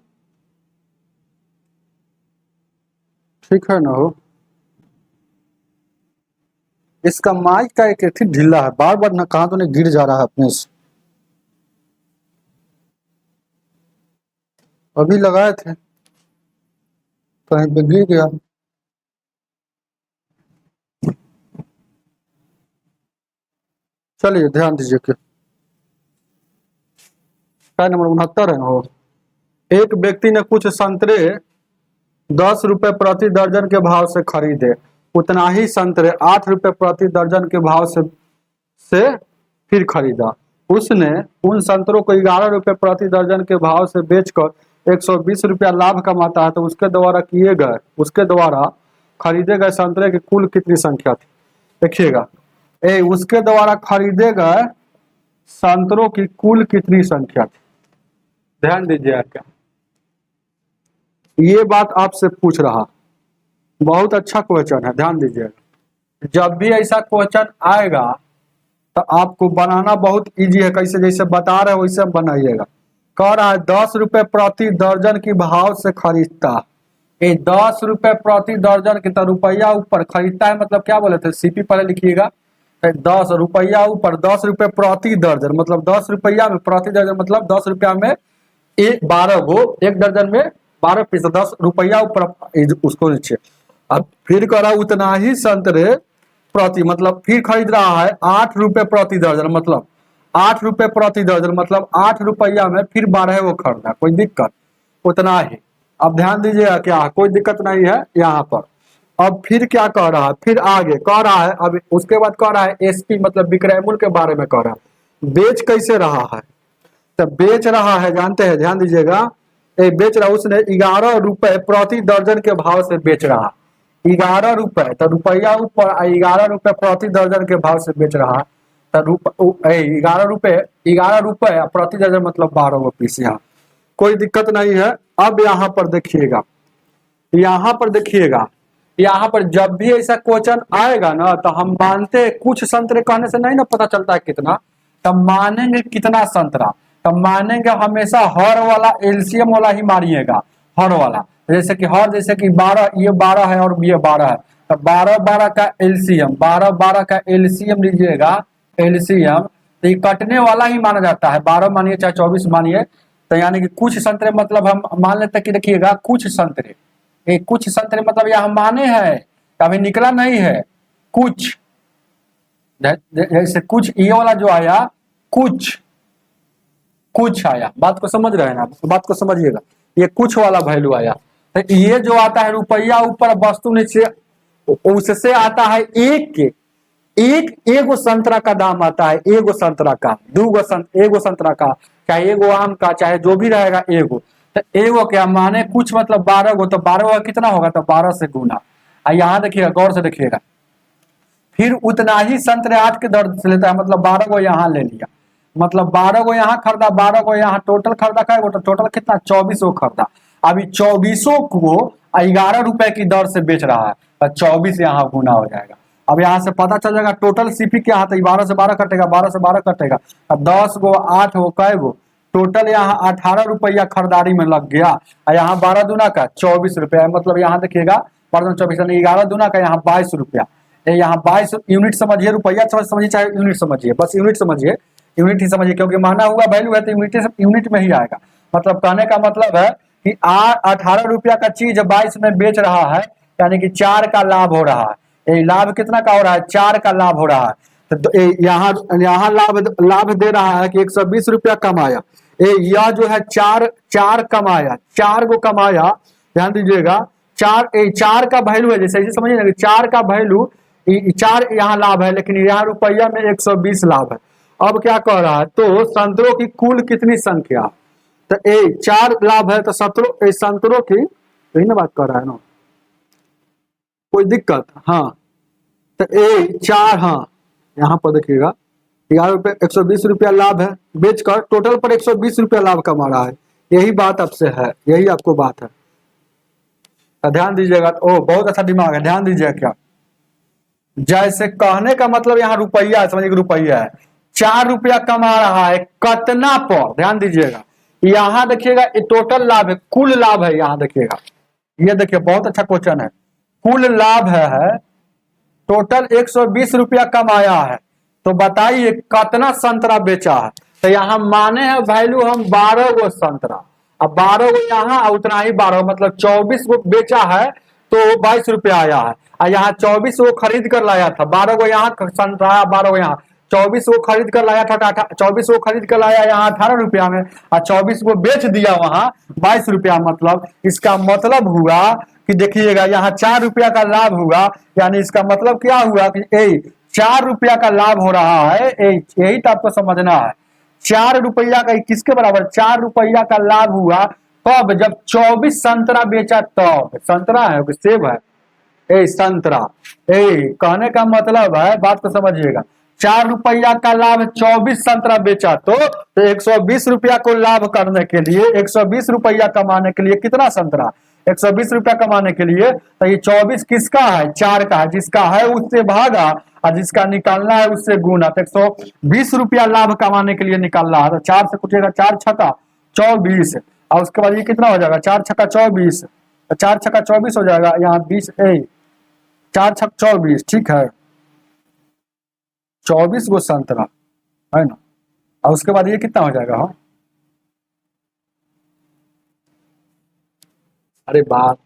ठीक है ना हो। इसका माइक का एक ठीक ढीला है, बार बार ना कहाँ तो नहीं गिर जा रहा है अपने से। अभी लगाए थे कहीं पे गिर गया। चलिए ध्यान दीजिए कि क्या नंबर 69 है हो। एक व्यक्ति ने कुछ संतरे 10 रुपए प्रति दर्जन के भाव से खरीदे, उतना ही संतरे 8 रुपए प्रति दर्जन के भाव से फिर खरीदा। उसने उन संतरों को 11 रुपए प्रति दर्जन के भाव से बेचकर 120 रुपया लाभ कमाता है, तो उसके द्वारा खरीदे गए संतरे की कुल कितनी संख्या थी? देखिएगा, उसके द्वारा खरीदे गए संतरों की कुल कितनी संख्या थी? ध्यान दीजिए, क्या ये बात आपसे पूछ रहा। बहुत अच्छा क्वेश्चन है, ध्यान दीजिएगा। जब भी ऐसा क्वेश्चन आएगा तो आपको बनाना बहुत इजी है, कैसे जैसे बता रहे हो वैसे बनाइएगा। कह रहा है 10 रुपए प्रति दर्जन की भाव से खरीदता है। 10 रुपए प्रति दर्जन की, तो रुपया ऊपर खरीदता है मतलब क्या बोले थे, सीपी पहले लिखिएगा। 10 रुपया ऊपर 10 रुपए प्रति दर्जन मतलब 10 रुपया में प्रति दर्जन मतलब 10 रुपया में 12 गो, एक दर्जन में 12 पीस, 10 रुपया ऊपर उसको नीचे। अब फिर करा उतना ही संतरे प्रति मतलब फिर खरीद रहा है 8 रुपए प्रति दर्जन मतलब 8 रुपए प्रति दर्जन मतलब 8 रुपया में फिर 12 वो खरीदा, कोई दिक्कत? उतना ही। अब ध्यान दीजिएगा, क्या कोई दिक्कत नहीं है यहाँ पर। अब फिर क्या कह रहा है, फिर आगे कह रहा है, अब उसके बाद कह रहा है एसपी मतलब विक्रय मूल्य के बारे में कह रहा है। बेच कैसे रहा है, तो बेच रहा है जानते हैं, ध्यान दीजिएगा। बेच रहा, उसने 11 रुपए प्रति दर्जन के भाव से बेच रहा। 11 रुपए, तो रुपया ऊपर 11 रुपए प्रति दर्जन के भाव से बेच रहा। तो 11 रुपए प्रति दर्जन मतलब 12 गो पीस। यहाँ कोई दिक्कत नहीं है। अब यहाँ पर देखिएगा, यहाँ पर जब भी ऐसा क्वेश्चन आएगा ना, तो हम मानते हैं कुछ संतरे कहने से नहीं ना पता चलता है कितना, तब मानेंगे कितना संतरा, तब मानेंगे हमेशा हर वाला एलसीएम वाला ही मारिएगा, हर वाला। जैसे कि 12, ये 12 है और ये 12 है, तो 12 का एलसीएम, 12 का एलसीएम लीजिएगा, एलसीएम तो ये कटने वाला ही माना जाता है। 12 मानिए चाहे 24 मानिए, तो यानी कि कुछ संतरे मतलब हम मान लेते कि देखिएगा कुछ संतरे, कुछ संतरे मतलब यह माने हैं, कभी निकला नहीं है कुछ। जैसे कुछ ये वाला जो आया कुछ आया, बात को समझ रहे हैं ना, बात को समझिएगा। ये कुछ वाला वैल्यू आया, तो ये जो आता है रुपया ऊपर वस्तु नीचे, उससे आता है एगो संतरा का दाम आता है, एगो संतरा का, एगो संतरा का, चाहे एगो आम का, चाहे जो भी रहेगा एगो। तो एगो क्या माने कुछ मतलब 12 गो, तो 12 गो कितना होगा, तो 12 से गुना। यहाँ देखिएगा, गौर से देखिएगा, फिर उतना ही संतरे 8 के दर से लेता है मतलब 12 गो यहाँ ले लिया, मतलब 12 गो यहाँ खरीदा, 12 गो यहाँ टोटल खरीदा, क्या गो, तो टोटल कितना 24 गो खरीदा। अभी 24 को 11 रुपए की दर से बेच रहा है, तो 24 यहाँ गुना हो जाएगा। अब यहाँ से पता चल जाएगा टोटल सीपी क्या आता है, 12 से 12 कटेगा, 12 से 12 कटेगा, अब 10 गो 8 गो कै गो, टोटल यहाँ 18 रुपया खरीदारी में लग गया। और यहाँ 12 दूना का 24 रुपया, मतलब यहाँ देखिएगा 24 11 दूना का यहाँ 22 रुपया, यहाँ 22 यूनिट समझिए, रुपया समझिए चाहे यूनिट समझिए, बस यूनिट समझिए, यूनिट ही समझिए, क्योंकि माना हुआ वैल्यू है तो यूनिट में ही आएगा। मतलब कहने का मतलब है कि 18 रुपया का चीज 22 में बेच रहा है, यानी कि 4 का लाभ हो रहा है। लाभ कितना का हो रहा है, 4 का लाभ हो रहा है। तो यहाँ लाभ दे रहा है कि 120 रुपया कमाया। यह जो है चार कमाया, 4 गो कमाया, ध्यान दीजिएगा। 4 का वैल्यू है, जैसे समझिए ना कि 4 का वैल्यू, 4 यहाँ लाभ है, लेकिन यहाँ रुपया में 120 लाभ है। अब क्या कह रहा है, तो संतरों की कुल कितनी संख्या, तो 4 लाभ है, तो संतरों की, यही ना बात कर रहा है ना, कोई दिक्कत? हाँ, तो 4, हाँ यहाँ पर देखिएगा 11 रुपये 120 रुपया लाभ है, बेचकर टोटल पर 120 रुपया लाभ कमा रहा है। यही बात आपसे है, यही आपको बात है, ध्यान दीजिएगा। ओ बहुत अच्छा दिमाग है, ध्यान दीजिएगा। क्या जैसे कहने का मतलब यहाँ रुपया है, समझिए रुपया है, 4 रुपया कमा रहा है, कितना पर, ध्यान दीजिएगा, यहाँ देखिएगा ये टोटल लाभ है, कुल लाभ है। यहाँ देखिएगा, ये देखिए बहुत अच्छा क्वेश्चन है। कुल लाभ है टोटल 120 रुपया कमाया है, तो बताइए कितना संतरा बेचा है। तो यहाँ माने हैं वैल्यू हम 12 गो संतरा, अब 12 गो यहाँ उतना ही 12 मतलब 24 गो बेचा है तो 22 रुपया आया है। और यहाँ 24 गो खरीद कर लाया था, 12 गो यहाँ संतरा, 12 गो यहाँ 24 गो खरीद कर लाया था, 24 गो खरीद कर लाया यहाँ 18 रुपया में, और 24 गो बेच दिया वहां 22 रुपया। मतलब इसका मतलब हुआ कि देखिएगा यहाँ 4 रुपया का लाभ हुआ, यानी इसका मतलब क्या हुआ कि 4 रुपया का लाभ हो रहा है। यही तो आपको समझना है। 4 रुपया का किसके बराबर, 4 रुपया का लाभ हुआ कब, जब 24 संतरा बेचा तब। संतरा है कि सेब है, संतरा। कहने का मतलब है, बात को समझिएगा, 4 रुपया का लाभ 24 संतरा बेचा तो 120 रुपया को लाभ करने के लिए, 120 रुपया कमाने के लिए कितना संतरा, 120 रुपया कमाने के लिए, तो ये 24 किसका है, 4 का है। जिसका है उससे भागा और जिसका निकालना है उससे गुना। तो 120 रुपया लाभ कमाने के लिए निकालना है, तो 4 से कुछेगा, 4 छक्का 24, और उसके बाद ये कितना हो जाएगा, 4 छक्का 24, 4 छक्का 24 हो जाएगा। यहाँ 20, 4 छक्का 24, ठीक है, 24 गो संतरा है ना। और उसके बाद ये कितना हो जाएगा, हाँ अरे बात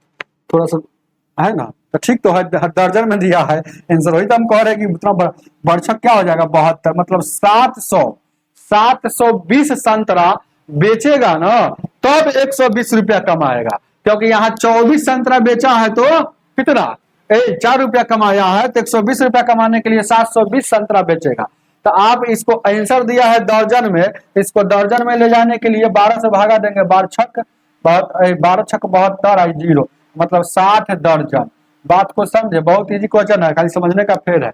थोड़ा सा है ना, तो ठीक तो है, दर्जन में दिया है आंसर। वही तो हम कह रहे हैं कि उतना बढ़छक क्या हो जाएगा 72, मतलब 720 संतरा बेचेगा ना तब 120 रुपया कमाएगा, क्योंकि यहाँ 24 संतरा बेचा है तो कितना 4 रुपया कमाया है, तो 120 रुपया कमाने के लिए 720 संतरा बेचेगा। तो आप इसको आंसर दिया है दर्जन में, इसको दर्जन में ले जाने के लिए 12 से भागा देंगे, 12 छक 72 आई 0, मतलब 60 दर्जन। बात को समझे, बहुत इजी क्वेश्चन है, खाली समझने का फेर है।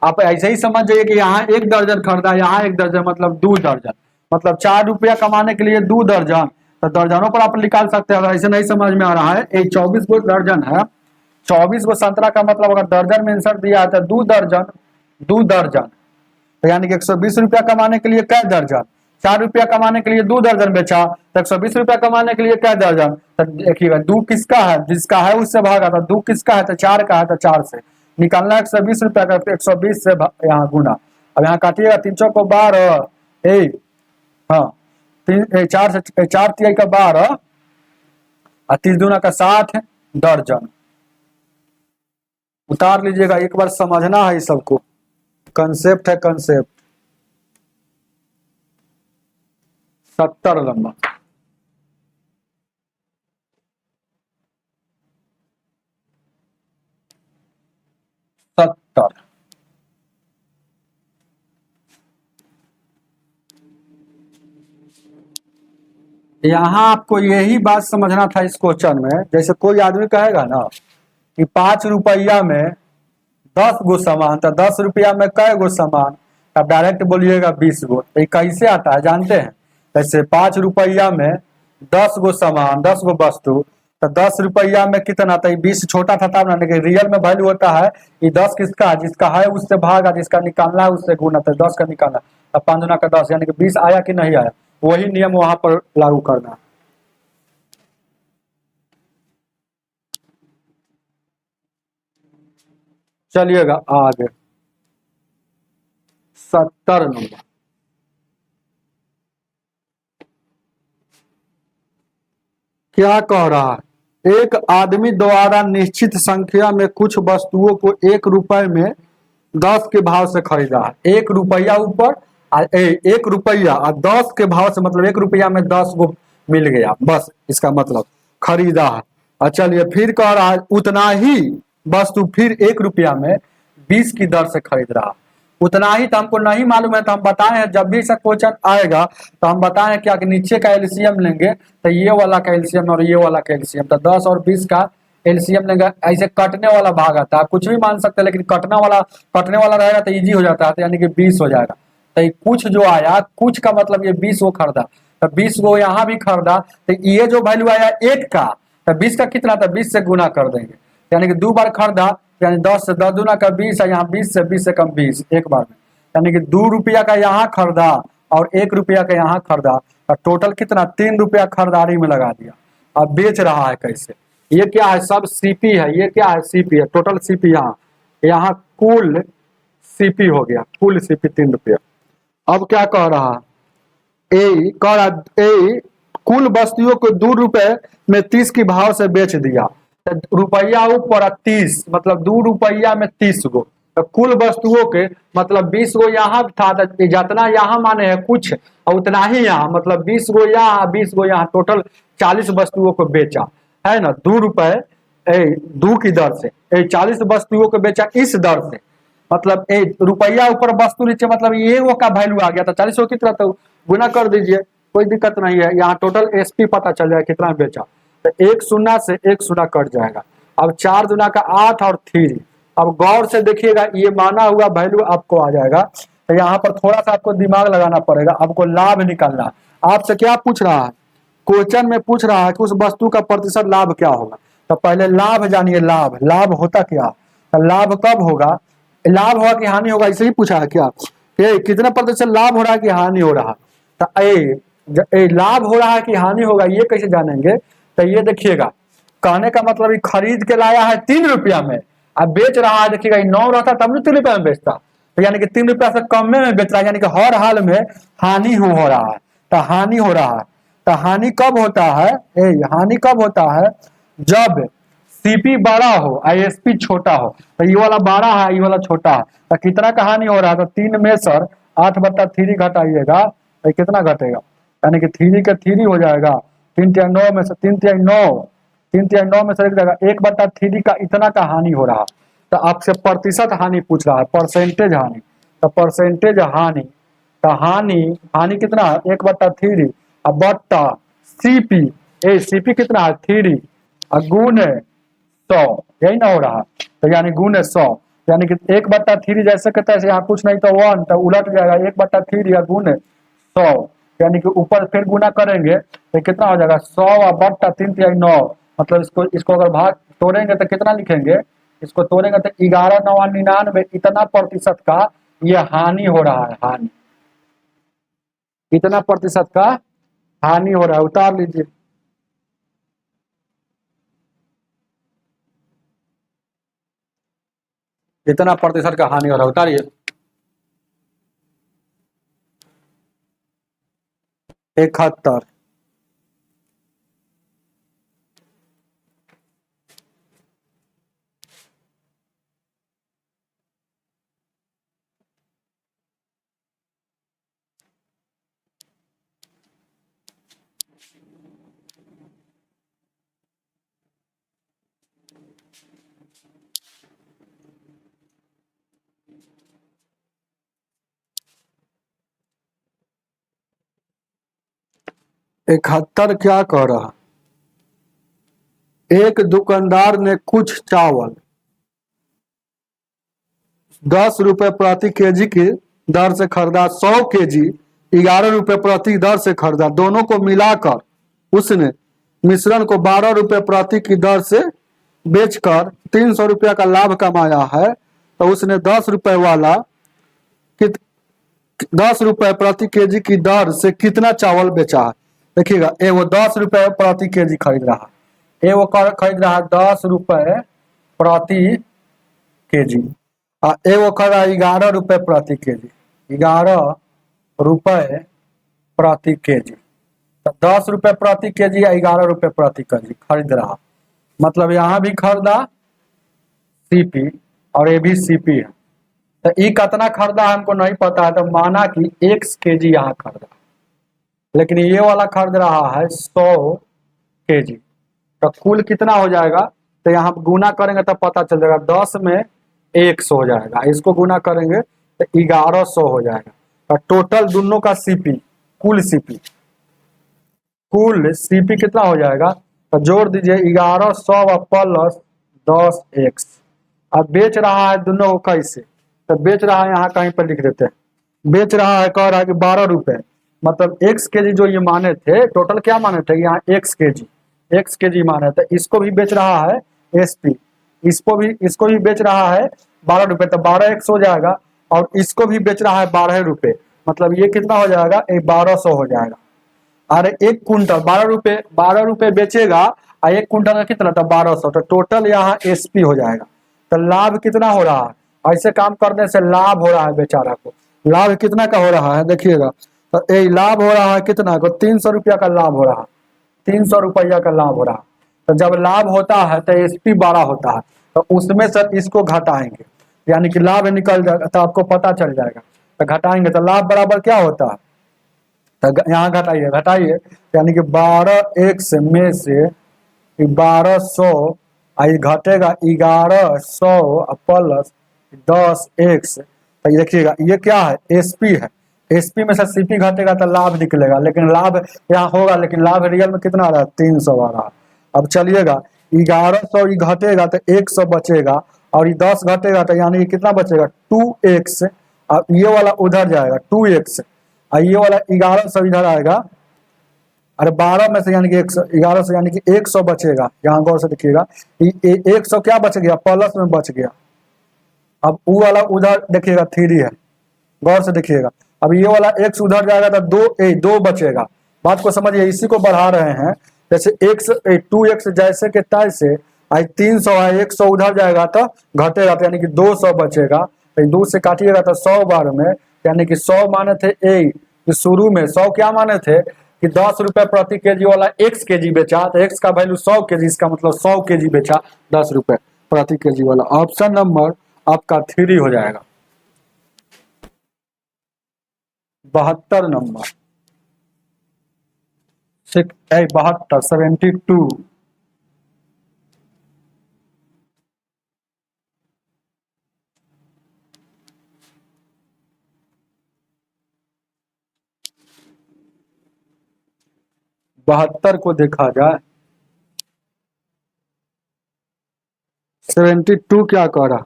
आप ऐसे ही समझ जाइए कि यहाँ 1 दर्जन खरीदा, यहाँ 1 दर्जन मतलब 2 दर्जन, मतलब 4 रुपया कमाने के लिए 2 दर्जन। तो दर्जनों पर आप निकाल सकते हैं। अगर ऐसे नहीं समझ में आ रहा है, 24 गो दर्जन है, 24 गो संतरा का मतलब अगर दर्जन में आंसर दिया है तो 2 दर्जन, 2 दर्जन, तो यानी कि 120 रुपया कमाने के लिए कै दर्जन, 4 रुपया कमाने के लिए 2 दर्जन बेचा, तो 120 रुपया कमाने के लिए क्या दर्जन। तो देखिएगा 2 किसका है, जिसका है उससे भागा, था 2 किसका है, तो 4 का है, तो 4 से निकालना 120 रुपया का, 120 से यहाँ गुना। अब यहाँ काटिएगा 3 चौको 12, हाँ 4 से 4 तिहाई का 12 और 30 दूना का 60 दर्जन। उतार लीजिएगा, एक बार समझना है इस सबको, कंसेप्ट है कंसेप्ट। 70 लंबा, यहाँ आपको यही बात समझना था इस क्वेश्चन में। जैसे कोई आदमी कहेगा ना कि 5 रुपया में 10 गो सामान, तो 10 रुपया में कै गो सामान, अब डायरेक्ट बोलिएगा 20 गो। तो ये कैसे आता है जानते हैं, जैसे 5 रुपया में 10 गो सामान, 10 गो वस्तु, तो 10 रुपया में कितना आता है, 20 छोटा था तब ना, लेकिन रियल में वैल्यू होता है ये 10 किसका है, जिसका है उससे भागा, जिसका निकालना है उससे गुना, तो 10 का निकालना, अब 5 दूना का 10, यानी कि 20 आया कि नहीं आया, वही नियम वहां पर लागू करना। चलिएगा आगे, 70 नंबर। क्या कह रहा है, एक आदमी द्वारा निश्चित संख्या में कुछ वस्तुओं को 1 रुपए में 10 के भाव से खरीदा है। 1 रुपया ऊपर 1 रुपया और 10 के भाव से, मतलब 1 रुपया में 10 गो मिल गया, बस इसका मतलब खरीदा है। और चलिए फिर कह रहा है उतना ही वस्तु फिर 1 रुपया में 20 की दर से खरीद रहा। उतना ही तो हमको नहीं मालूम है, तो हम बताए हैं जब भी ऐसा क्वेश्चन आएगा तो हम बताए क्या कि नीचे का एलसीएम लेंगे, तो ये वाला का एलसीएम और ये वाला का एलसीएम, तो 10 और 20 का एलसीएम लेंगे। ऐसे कटने वाला भाग आता है, कुछ भी मान सकते हैं, लेकिन कटने वाला रहेगा तो इजी हो जाता है, तो यानी कि 20 हो जाएगा। तो कुछ जो आया, कुछ का मतलब ये 20 को खरीदा, तो 20 को यहाँ भी खरीदा, तो ये जो वैल्यू आया 1 का, तो 20 का कितना था, 20 से गुना कर देंगे, यानी कि 2 बार खरीदा, यानी 10 से 10 दूना का 20 है, यहाँ 20 से कम 20 एक बार में, यानी कि 2 रुपया का यहाँ खरीदा और 1 रुपया का यहाँ खरीदा, तो टोटल कितना 3 रुपया खरीदारी में लगा दिया। अब बेच रहा है कैसे, ये क्या है, सब सीपी है, ये क्या है सीपी है, टोटल सीपी यहाँ यहाँ कुल सीपी हो गया, कुल सीपी 3 रुपया। अब क्या कह रहा है, कह रहा ए कुल वस्तुओं को 2 रुपए में 30 की भाव से बेच दिया। तो रुपया ऊपर 30 मतलब 2 रुपया में 30 गो, तो कुल वस्तुओं के मतलब 20 गो यहाँ था, तो जितना यहाँ माने है कुछ और उतना ही यहाँ, मतलब 20 गो यहाँ 20 गो यहाँ, टोटल 40 वस्तुओं को बेचा है ना, 2 रुपए 2 की दर से 40 वस्तुओं को बेचा इस दर से, मतलब रुपया ऊपर वस्तु नीचे, मतलब ये वो का वैल्यू आ गया था 40 को कितना, तो गुना कर दीजिए, कोई दिक्कत नहीं है। यहाँ टोटल एसपी पता चल जाएगा कितना बेचा, तो 1 शून्य से 1 शून्य कट जाएगा। अब 4 दूना का 8 और 3, अब गौर से देखिएगा ये माना हुआ वैल्यू आपको आ जाएगा। तो यहाँ पर थोड़ा सा आपको दिमाग लगाना पड़ेगा, आपको लाभ निकालना। आपसे क्या पूछ रहा है, क्वेश्चन में पूछ रहा है कि उस वस्तु का प्रतिशत लाभ क्या होगा। तो पहले लाभ जानिए, लाभ लाभ होता क्या, तो लाभ कब होगा, लाभ होगा कि हानि होगा, इसलिए पूछा है क्या, कितने प्रतिशत लाभ हो रहा है कि हानि हो रहा है। तो लाभ हो रहा है कि हानि होगा ये कैसे जानेंगे, तो ये देखिएगा, कहने का मतलब खरीद के लाया है 3 रुपया में, अब बेच रहा है, देखिएगा 9 रहता तब न 3 रुपया में बेचता, तो यानी कि 3 रुपया से कम में बेच रहा है, यानी कि हर हाल में हानि हो रहा है। तो हानि हो रहा है, तो हानि कब होता है, हानि कब होता है, जब सीपी बड़ा हो आईएसपी छोटा हो। तो ये वाला बड़ा है, ये वाला छोटा है, तो कितना का हानि हो रहा है, तो 3 में सर 8/3 घटाइएगा तो कितना घटेगा, यानी कि 3 का 3 हो जाएगा, 3 तिया 9 में से 3 तिया 9, 3 तिया 9 में से एक जाएगा 1/3 का इतना का हानि हो रहा। तो आपसे प्रतिशत हानि पूछ रहा है, परसेंटेज हानि, तो परसेंटेज हानि, तो हानि कितना है 1/3 अब बट्टा सीपी, सीपी कितना है 3 और गुने 100, यही ना हो रहा, तो यानी गुने 100, यानी कि 1/3 जैसे कहते हैं यहाँ कुछ नहीं तो 1, तो उलट जाएगा 1/3 या गुने 100, यानी कि ऊपर फिर गुना करेंगे तो कितना हो जाएगा 100 और बट्टा 3 तिया 9, मतलब इसको अगर भाग तोड़ेंगे तो कितना लिखेंगे, इसको तोड़ेंगे तो 11,999 इतना प्रतिशत का ये हानि हो रहा है, हानि इतना प्रतिशत का हानि हो रहा है, उतार लीजिए। इतना प्रतिशत का हानि हो रहा है, उतारिए। 71, इकहत्तर क्या कह रहा, एक दुकानदार ने कुछ चावल 10 रुपए प्रति केजी की दर से खरीदा, 100 केजी 11 रुपए प्रति दर से खरीदा, दोनों को मिलाकर उसने मिश्रण को 12 रुपए प्रति की दर से बेचकर 300 रुपया का लाभ कमाया है। तो उसने 10 रुपए वाला 10 रुपए प्रति केजी की दर से कितना चावल बेचा है। देखिएगा वो 10 रुपए प्रति केजी खरीद रहा है, वो खरीद रहा है 10 रुपए प्रति केजी, वो खरीद रहा है 11 रुपए प्रति केजी, 11 रुपए प्रति केजी, तो 10 रुपए प्रति केजी या 11 रुपए प्रति केजी खरीद रहा, मतलब यहाँ भी खरीदा सीपी और ये भी सीपी है। तो ये कितना खरीदा हमको नहीं पता है, तो माना कि x केजी यहाँ खरीदा, लेकिन ये वाला खरीद रहा है 100 केजी, तो कुल कितना हो जाएगा, तो यहाँ गुना करेंगे तो पता चल जाएगा 10 में 100 हो जाएगा, इसको गुना करेंगे तो 1100 हो जाएगा। तो टोटल दोनों का सीपी कुल सीपी कितना हो जाएगा, तो जोड़ दीजिए 1100 प्लस 10x। अब बेच रहा है दोनों को कैसे, तो बेच रहा है यहाँ कहीं पर लिख देते हैं, बेच रहा है कह रहा है कि 12 रुपए, मतलब x केजी जो ये माने थे, टोटल क्या माने थे यहाँ x केजी माने थे, इसको भी बेच रहा है एसपी, इसको भी बेच रहा है 12 रुपए, तो 12x हो जाएगा, और इसको भी बेच रहा है 12 रुपए, मतलब ये कितना हो जाएगा 1200 हो जाएगा। अरे 1 कुंटल 12 रुपए, 12 रुपए बेचेगा और 1 कुंटल का कितना, तो 1200, तो टोटल यहाँ एसपी हो जाएगा। तो लाभ कितना हो रहा है, ऐसे काम करने से लाभ हो रहा है बेचारा को। लाभ कितना का हो रहा है देखिएगा, तो ये लाभ हो रहा है कितना को, 300 रुपया का लाभ हो रहा है, 300 रुपया का लाभ हो रहा है। तो जब लाभ होता है तो एसपी 12 होता है, तो उसमें से इसको घटाएंगे, यानी कि लाभ निकल जाएगा, तो आपको पता चल जाएगा। तो घटाएंगे तो लाभ बराबर क्या होता है, तो यहाँ घटाइए घटाइए, यानी कि 12x में से 1200 आई घटेगा 1100 प्लस 10x। तो ये देखिएगा ये क्या है, एसपी है, एसपी में से सीपी घटेगा तो लाभ निकलेगा, लेकिन लाभ यहाँ होगा, लेकिन लाभ रियल में कितना आ रहा है, 300 आ रहा है। अब चलिएगा 1100 घटेगा तो 100 बचेगा, और ये 10 घटेगा तो यानी कितना बचेगा, 2x। अब ये वाला उधर जाएगा 2x, और ये वाला 1100 इधर आएगा, अरे 12 में से यानी कि 11 से यानी कि 100 बचेगा। यहाँ गौर से देखिएगा 100 क्या बच गया, प्लस में बच गया। अब वो वाला उधर देखिएगा 3 है, गौर से देखिएगा। अब ये वाला x उधर जाएगा तो 2 बचेगा। बात को समझिए, इसी को बढ़ा रहे हैं, जैसे 2x जैसे के तैसे आई 300 है, 100 उधर जाएगा तो घटेगा, तो यानी कि 200 बचेगा। तो 2 से काटिएगा तो 100 बार में, यानी कि 100 माने थे शुरू में 100 क्या माने थे कि 10 रुपए प्रति केजी वाला x केजी बेचा, तो x का वैल्यू 100 केजी, इसका मतलब 100 केजी बेचा 10 रुपए प्रति केजी वाला। ऑप्शन नंबर आपका 3 हो जाएगा। 72 नंबर 72 72 को देखा जाए, 72 क्या कह रहा,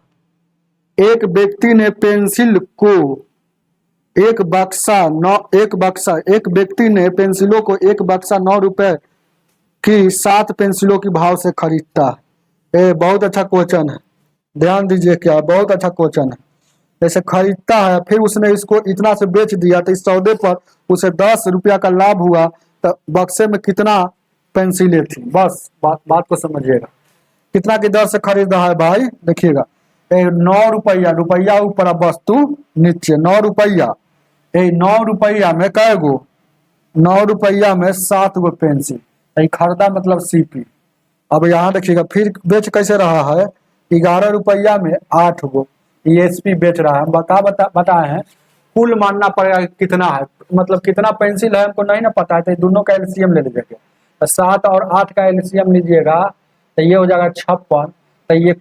एक व्यक्ति ने पेंसिल को एक व्यक्ति ने पेंसिलों को एक बक्सा 9 रुपए की 7 पेंसिलों की भाव से खरीदता है। बहुत अच्छा क्वेश्चन है, ध्यान दीजिए, क्या बहुत अच्छा क्वेश्चन है। जैसे खरीदता है, फिर उसने इसको इतना से बेच दिया, तो इस सौदे पर उसे 10 रुपया का लाभ हुआ, तो बक्से में कितना पेंसिलें थी, बस बात को समझिएगा। कितना की दर से खरीद रहा है भाई, देखिएगा 9 रुपया, रुपया ऊपर वस्तु नीचे, 9 रुपया, 9 रुपया में कै गो, 9 रुपया में 7 गो पेंसिल, खरीदा मतलब सीपी। अब यहाँ देखिएगा फिर बेच कैसे रहा है, 11 रुपया में 8 गो एसपी बेच रहा है। बताए हैं, कुल मानना पड़ेगा कितना है, मतलब कितना पेंसिल है हमको नहीं ना पता है, तो दोनों का एलसीएम ले लीजिएगा। तो 7 और 8 का एलसीएम लीजिएगा तो ये हो जाएगा 56। तो ये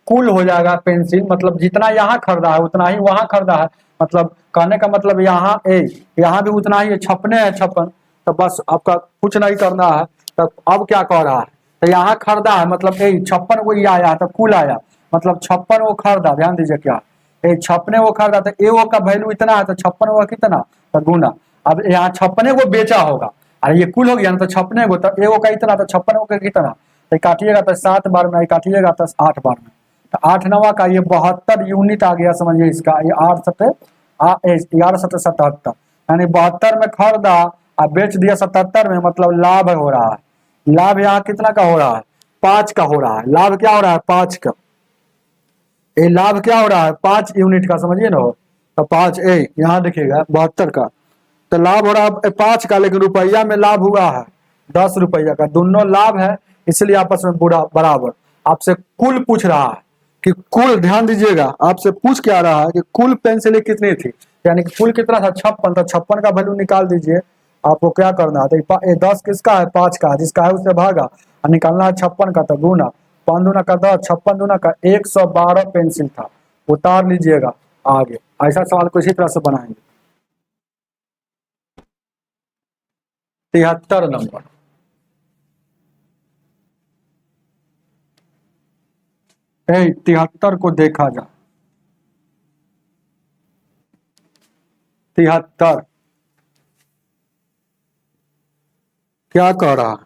कुल हो जाएगा पेंसिल, मतलब जितना यहाँ खरीदा है उतना ही वहां खरीदा है, मतलब कहने का मतलब यहाँ यहाँ भी उतना ही 56 है, 56। तो बस आपका कुछ नहीं करना है। तो अब क्या कह रहा है, तो यहाँ खरीदा है मतलब 56 वो ये आया, तो कुल आया मतलब 56 वो खरीदा। ध्यान दीजिए क्या, 56 वो खरीदा, तो ए का वैल्यू इतना है, तो 56 वो कितना, तो गुना। अब यहाँ 56 वो बेचा होगा, अरे ये कुल हो गया ना, तो 56 वो, तो ए का इतना, तो 56 वो का कितना, तो काटिएगा तो 7 बार में, काटिएगा तो 8 बार में, तो 8 9 का ये 72 यूनिट आ गया। समझिए इसका, ये 8 7 11 7 77, यानी 72 में खरीदा और बेच दिया 77 में, मतलब लाभ हो रहा है। लाभ यहाँ कितना का हो रहा है, 5 का हो रहा है। लाभ क्या हो रहा है, 5 का, ये लाभ क्या हो रहा है, 5 यूनिट का, समझिए ना। तो 5 यहाँ देखिएगा 72 का, तो लाभ हो रहा है 5 का, लेकिन रुपया में लाभ हुआ है 10 रुपया का, दोनों लाभ है, इसलिए आपस में बुरा बराबर। आपसे कुल पूछ रहा है कि कुल, ध्यान दीजिएगा, आपसे पूछ क्या रहा है कि कुल पेंसिलें कितनी थी, यानी कि कुल कितना था 56, तो 56 का वैल्यू निकाल दीजिए। आपको क्या करना है, तो 10 किसका है, 5 का, जिसका है उससे भागा, और निकालना है 56 का, तो गुना 5 दूना का 10, 56 दूना का 112 पेंसिल था। उतार लीजिएगा आगे, ऐसा सवाल को इसी तरह से बनाएंगे। 73 नंबर, ए 73 को देखा जा, 73 क्या कह रहा है,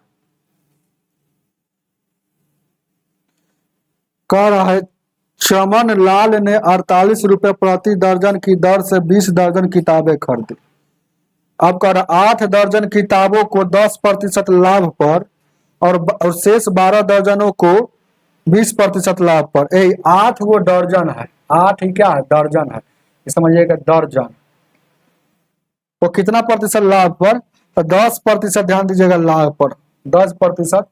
कह रहा है चमन लाल ने 48 रुपए प्रति दर्जन की दर से 20 दर्जन किताबें खरीदी। अब कह रहा 8 दर्जन किताबों को 10% लाभ पर और शेष 12 दर्जनों को 20% लाभ पर। 8 वो दर्जन है, 8 ही क्या है, दर्जन है, समझिएगा दर्जन। तो कितना प्रतिशत लाभ पर, तो 10%, ध्यान दीजिएगा लाभ पर 10%,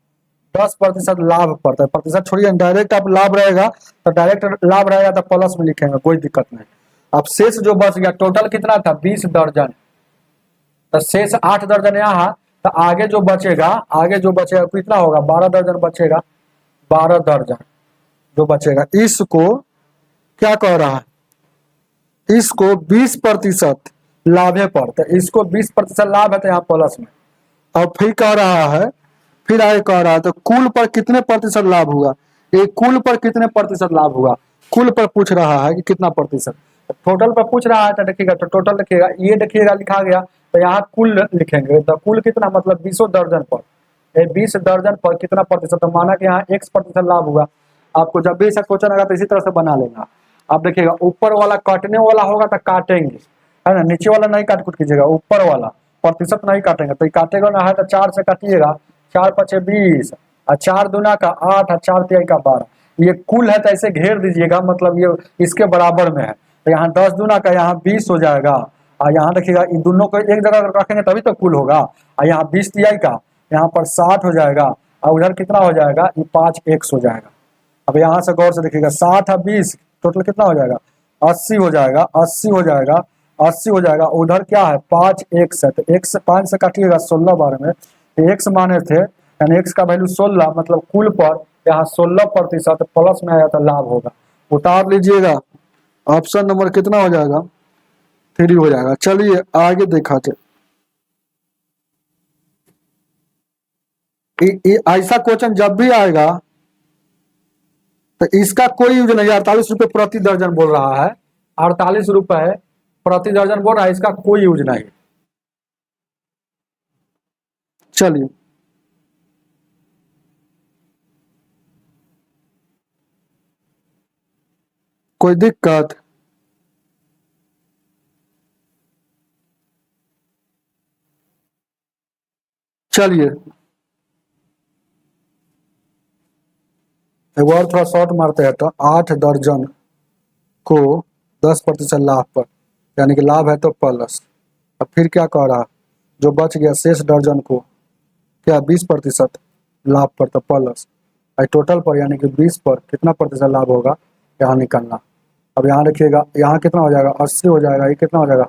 10% लाभ पर, तो प्रतिशत छोड़िए, डायरेक्ट आप लाभ रहेगा तो डायरेक्ट लाभ रहेगा तो प्लस में लिखेंगे, कोई दिक्कत नहीं। अब शेष जो बच गया, टोटल कितना था 20 दर्जन, तो शेष 8 दर्जन यहाँ, तो आगे जो बचेगा, आगे जो बचेगा कितना होगा, 12 दर्जन बचेगा, 12 दर्जन जो बचेगा, इसको क्या कह रहा है, इसको 20% लाभ है पर, तो इसको 20% लाभ है तो यहाँ प्लस में। और फिर कह रहा है, फिर आगे कह रहा है तो कुल पर कितने प्रतिशत लाभ हुआ, ये कुल पर कितने प्रतिशत लाभ हुआ, कुल पर पूछ रहा है कि कितना प्रतिशत, टोटल पर पूछ रहा है तो देखिएगा, तो टोटल लिखिएगा, ये देखिएगा लिखा गया तो यहाँ कुल लिखेंगे, तो कुल कितना मतलब 20 दर्जन पर, 20 दर्जन पर कितना प्रतिशत, तो माना कि यहाँ X% लाभ हुआ। आपको जब भी ऐसा क्वेश्चन आएगा तो इसी तरह से बना लेना। आप देखिएगा ऊपर वाला काटने वाला होगा तो काटेंगे, है ना, नीचे वाला नहीं काट कुट कीजिएगा, ऊपर वाला प्रतिशत नहीं काटेंगे, तो काटेगा ना है तो 4 से काटिएगा, 4 5 20, और 4 दूना का 8, और 4 तिहाई का 12, ये कुल है तो ऐसे घेर दीजिएगा, मतलब ये इसके बराबर में है, तो यहाँ 10 दूना का यहाँ 20 हो जाएगा, और यहाँ देखिएगा इन दोनों को एक जगह रखेंगे तभी तो कुल होगा, और यहाँ 20 तिहाई का यहाँ पर 60 हो जाएगा, और उधर कितना हो जाएगा, ये 5x हो जाएगा। अब यहाँ से गौर से देखिएगा 60 और 20 टोटल कितना हो जाएगा, 80 हो जाएगा, 80 हो जाएगा, 80 हो जाएगा, उधर क्या है 5x है, तो x 5 से काटिएगा 16 बार में, x माने थे यानी x का वैल्यू 16, मतलब कुल पर यहाँ 16% प्लस में आया तो लाभ होगा, उतार लीजिएगा, ऑप्शन नंबर कितना हो जाएगा, 3 हो जाएगा। चलिए आगे देखा जाए, ऐसा क्वेश्चन जब भी आएगा तो इसका कोई यूज नहीं, 48 रुपये प्रति दर्जन बोल रहा है, 48 रुपये प्रति दर्जन बोल रहा है, इसका कोई यूज नहीं। चलिए कोई दिक्कत, चलिए एक और थोड़ा शॉर्ट मारते हैं, तो 8 दर्जन को 10% लाभ पर, यानी कि लाभ है तो प्लस, अब फिर क्या कह रहा, जो बच गया शेष दर्जन को क्या 20% लाभ पर तो प्लस, टोटल पर यानी कि 20 पर कितना प्रतिशत लाभ होगा यहाँ निकलना। अब यहाँ देखिएगा, यहाँ कितना हो जाएगा 80 हो जाएगा, ये कितना हो जाएगा,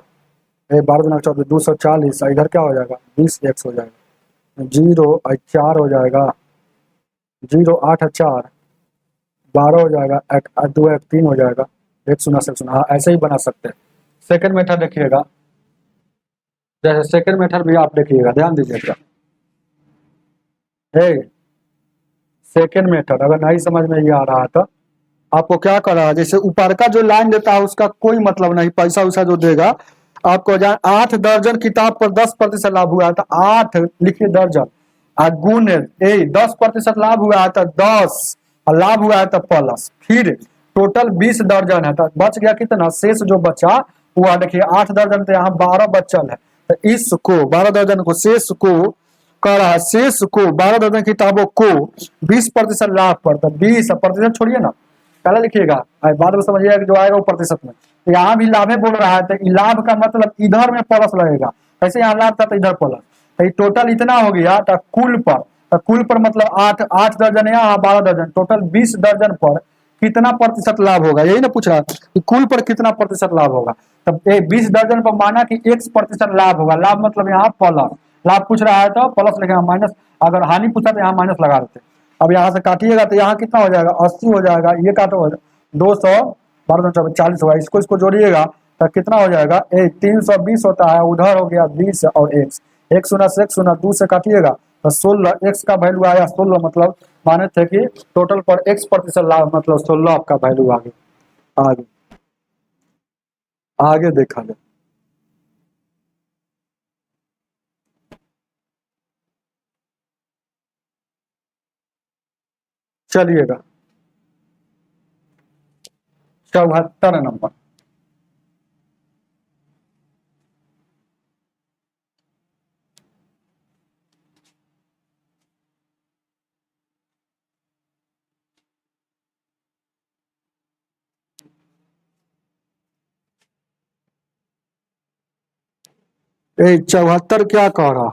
12 दूना 24, 240, इधर क्या हो जाएगा 20x हो जाएगा, 0 और 4 हो जाएगा, 0 8 और 4 12 हो जाएगा, 2 1 3 हो जाएगा, 1 शून्य से शून्य, हाँ ऐसे ही बना सकते हैं। सेकंड मेथड देखिएगा, जैसे सेकंड मेथड भी आप देखिएगा, ध्यान दीजिएगा, सेकंड मेथड अगर नहीं समझ में ये आ रहा है तो आपको क्या कर रहा है, जैसे ऊपर का जो लाइन देता है उसका कोई मतलब नहीं, पैसा वैसा जो देगा आपको, जाए 8 दर्जन किताब पर 10% लाभ हुआ है तो 8 लिखिए दर्जन, और गुण 10% लाभ हुआ है तो 10, और लाभ हुआ है तो प्लस, फिर टोटल 20 दर्जन है तो बच गया कितना, शेष जो बचा हुआ देखिए 8 दर्जन, तो यहाँ 12 बचल है, तो इसको 12 दर्जन को शेष को कह रहा है, शेष को 12 दर्जन किताबों को 20% लाभ पर, तो 20% छोड़िए ना, पहले लिखिएगा, बाद में समझिएगा कि जो आएगा वो प्रतिशत में, यहाँ भी लाभे बोल रहा है तो लाभ का मतलब इधर में प्लस लगेगा, ऐसे यहाँ लाभ था तो इधर प्लस, तो टोटल इतना हो गया, तो कुल पर, तो कुल पर मतलब 8 दर्जन यहाँ 12 दर्जन, टोटल 20 दर्जन पर कितना प्रतिशत लाभ होगा, यही ना पूछ रहा है कि कुल पर कितना प्रतिशत लाभ होगा, तब 20 दर्जन पर माना कि X% लाभ होगा, लाभ मतलब यहाँ प्लस, लाभ पूछ रहा है तो प्लस लिखेगा, माइनस अगर हानि पूछा तो यहाँ माइनस लगा देते। अब यहाँ से काटिएगा तो यहाँ कितना हो जाएगा 80 हो जाएगा, ये काटो 200, 12 40 होगा, इसको इसको जोड़िएगा तो कितना हो जाएगा 320 होता है, उधर हो गया 20 और x, एक शून्य से 1 शून्य 2 से काटिएगा तो 16, x का वैल्यू आया 16, मतलब माने थे कि टोटल पर X% लाभ मतलब 16 आपका वैल्यू आगे आगे आगे देखा जाए। चलिएगा 74 नंबर, 74 क्या कह रहा,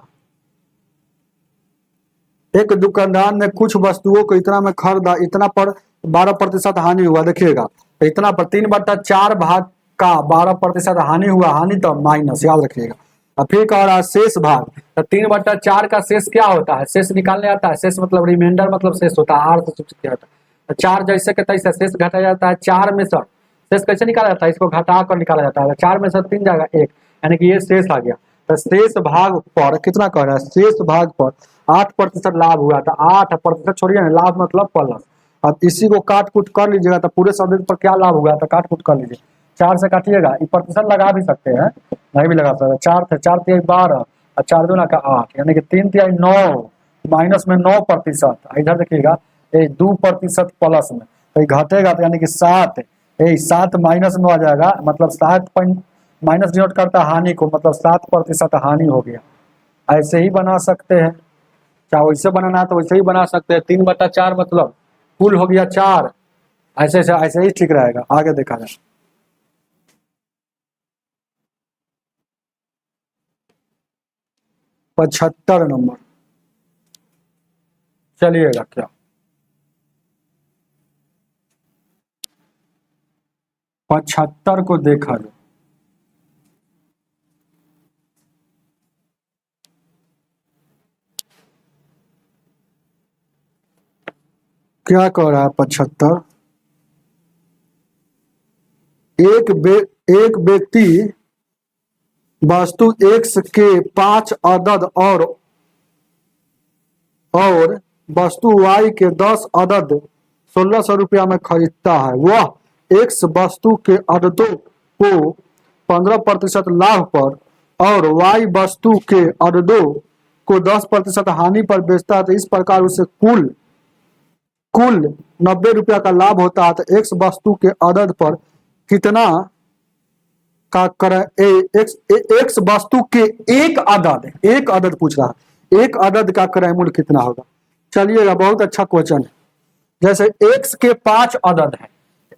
एक दुकानदार ने कुछ वस्तुओं को इतना में खरीदा, इतना पर 12% हानि हुआ। देखिएगा इतना पर 3/4 भाग का 12% हानि हुआ, हानि तो माइनस, याद रखिएगा। और फिर कह रहा है शेष भाग, तो 3/4 का शेष क्या होता है, शेष निकालने आता है। शेष मतलब रिमाइंडर मतलब शेष होता है, आर से सूचित किया जाता है। तो 4 जैसे के तैसे शेष घटा जाता है 4 में से। शेष कैसे निकाला जाता है, इसको घटा कर निकाला जाता है। 4 में से 3 जाएगा 1, यानी कि ये शेष आ गया। तो शेष भाग पर कितना कह रहा है, शेष भाग पर 8% लाभ हुआ था। 8% छोड़िए ना, लाभ मतलब प्लस। अब इसी को काट कूट कर लीजिएगा तो पूरे शब्द पर क्या लाभ हुआ था, काट कूट कर लीजिए। 4 से काटिएगा, ये प्रतिशत लगा भी सकते हैं, नहीं भी लगा सकते। 4 थे 4 तिहाई 12 और 4 दूना का 8, यानी कि 3 तिहाई 9, माइनस में 9%। इधर देखिएगा 2% प्लस में, तो ये घटेगा तो यानी कि 7, 7 माइनस में आ जाएगा, मतलब 7 माइनस डिनोट करता है हानि को, मतलब 7% हानि हो गया। ऐसे ही बना सकते हैं, चाहे वैसे बनाना है तो वैसे ही बना सकते हैं। 3/4 मतलब कुल हो गया 4, ऐसे ऐसे ही ठीक रहेगा। आगे देखा जाए, पचहत्तर नंबर, चलिएगा क्या 75 को देखा जाए। क्या कह रहा है 75, एक व्यक्ति वस्तु x के 5 अदद और वस्तु y के 10 अदद 1600 रुपया में खरीदता है। वह x वस्तु के अददों को 15% लाभ पर और y वस्तु के अददों को 10% हानि पर बेचता है। तो इस प्रकार उसे कुल 90 रुपया का लाभ होता है। तो x वस्तु के अदद पर कितना का एक्स वस्तु के एक अदद पूछ रहा है, एक अदद का क्रय मूल्य कितना होगा। चलिएगा, बहुत अच्छा क्वेश्चन है। जैसे x के 5 अदद है,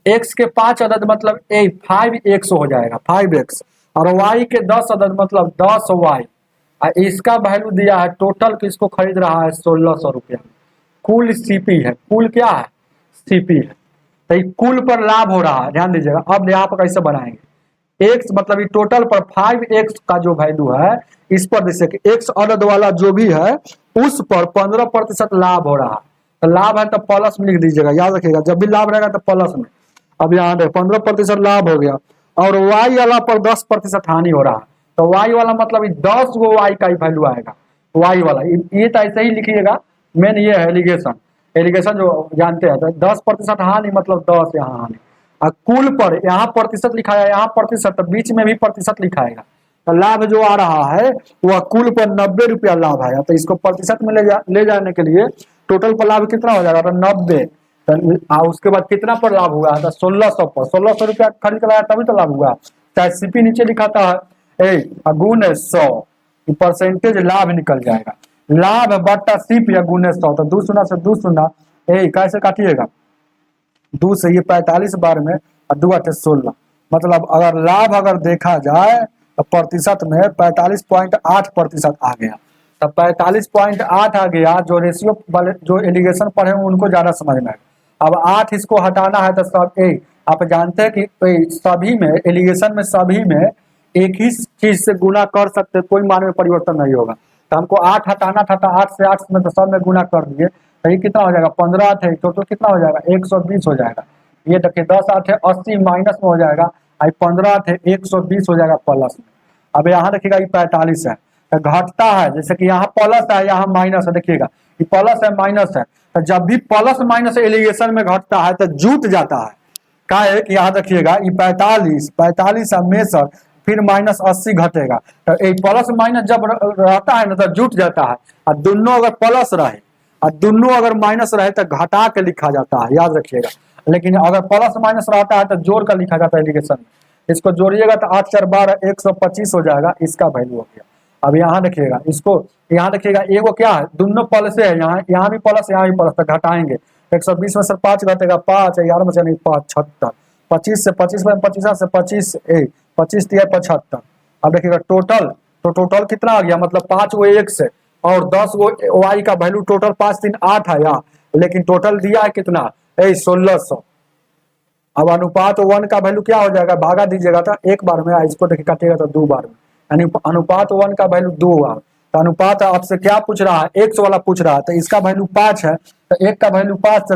x के 5 अदद मतलब 5x हो जाएगा, 5x, और y के 10 अदद मतलब 10y। इसका वैल्यू दिया है टोटल, किसको खरीद रहा है 1600 रुपया। कुल सीपी है, कुल क्या है सीपी है, तो कुल पर लाभ हो रहा है, ध्यान दीजिएगा। अब यहाँ पर कैसे बनाएंगे, x मतलब ये टोटल पर 5x का जो वैल्यू है, इस पर जैसे कि x अदद वाला जो भी है उस पर 15% लाभ हो रहा है। तो लाभ है तो प्लस में लिख दीजिएगा, याद रखिएगा, जब भी लाभ रहेगा तो प्लस में। अब यहाँ देखो 15% लाभ हो गया, और y वाला पर 10% हानि हो रहा है। तो y वाला मतलब 10 गो y का ही वैल्यू आएगा, y वाला। ये तो ऐसे ही लिखिएगा, मेन ये है एलिगेशन जो जानते हैं। तो 10% हानि मतलब 10 यहाँ हानि, और कुल पर यहाँ प्रतिशत लिखा है, यहाँ प्रतिशत, बीच में भी प्रतिशत लिखाएगा। तो लाभ जो आ रहा है वह कुल पर 90 रुपया लाभ आया। तो इसको प्रतिशत में ले जाने के लिए टोटल पर लाभ कितना हो जाएगा, तो 90। तो उसके बाद कितना पर लाभ हुआ था 1600 पर, 1600 रुपया खरीद कर लाया तभी तो लाभ हुआ। चाहे सीपी नीचे लिखाता है गुण 100, परसेंटेज लाभ निकल जाएगा, लाभ बट्टा सीप या गुने 100। तो 2 शून्य से 2 शून्य, कैसे काटिएगा, 2 से ये 45 बार में, और 2 8 16, मतलब अगर लाभ अगर देखा जाए तो प्रतिशत में 45.8% आ गया। तब 45.8 आ गया। जो रेशियो वाले जो एलिगेशन पढ़े उनको ज्यादा समझ में आएगा। अब 8 इसको हटाना है तो सब आप जानते हैं कि सभी में एलिगेशन में सभी में एक ही चीज से गुना कर सकते, कोई मान में परिवर्तन नहीं होगा। तो हमको 8 हटाना था, तो 8 से 8 में तो सब में गुना कर दिए। तो ये कितना हो जाएगा 15 थे, टोटल कितना हो जाएगा 120 हो जाएगा। ये देखिए 10 8 है 80 माइनस में हो जाएगा, 15 थे 120 हो जाएगा प्लस में। अब यहाँ देखिएगा ये 45 है, तो घटता है, जैसे कि यहाँ प्लस है यहाँ माइनस है, देखिएगा ये प्लस है माइनस है। तो जब भी प्लस माइनस एलिगेशन में घटता है तो जुट जाता है। क्या है कि यहाँ देखिएगा ये 45 हमेशा फिर माइनस 80 घटेगा। तो प्लस माइनस जब रहता है ना तो जुट जाता है, और दोनों अगर प्लस रहे और दोनों अगर माइनस रहे तो घटा के लिखा जाता है, याद रखिएगा। लेकिन अगर प्लस माइनस रहता है तो जोड़ कर लिखा जाता है एलिगेशन में। इसको जोड़िएगा तो 8 4 12 125 हो जाएगा, इसका वैल्यू हो गया। अब यहाँ देखिएगा, इसको यहाँ देखिएगा एगो क्या है, दोनों प्लस है, यहाँ भी प्लस यहाँ भी प्लस, तो घटाएंगे 120 में से 5 घटेगा 5, 11 में से नहीं 75, 25 से 25 में 25 से 25 25 दिया 75। अब देखिएगा तो टोटल कितना आ गया, मतलब 5 वो एक्स है और 10 वो वाई का वैल्यू, टोटल 5 3 8 आया, लेकिन टोटल दिया है कितना, 1600। अब अनुपात 1 का वैल्यू क्या हो जाएगा, भागा दीजिएगा तो एक बार में, इसको देखिए काटिएगा तो 2 बार में, यानी अनुपात 1 का वैल्यू 2 हुआ। तो अनुपात आपसे क्या पूछ रहा है, एक्स वाला पूछ रहा है, तो इसका वैल्यू 5 है, तो 1 का वैल्यू 5,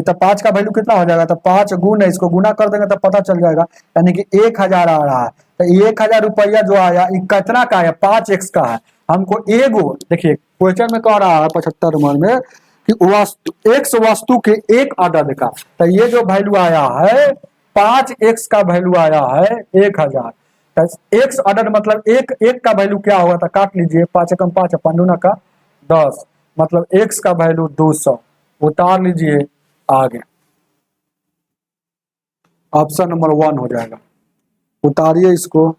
तो 5 का वैल्यू कितना हो जाएगा, तो 5 गुण है, इसको गुना कर देंगे तो पता चल जाएगा, यानी कि 1000 आ रहा है। तो 1000 रुपया जो आया ये कितना का है, 5x का है। हमको एगो देखिए क्वेश्चन में कह रहा है 75 नंबर में कि वस्तु एक्स वस्तु के एक अदद का, तो ये जो वैल्यू आया है 5x का वैल्यू आया है 1000। एक्स अदद मतलब एक एक का वैल्यू क्या होगा, तो काट लीजिए, 5 एकम 5 5 दूना का 10, मतलब एक्स का वैल्यू 200, उतार लीजिए आगे, ऑप्शन नंबर 1 हो जाएगा। उतारिए इसको,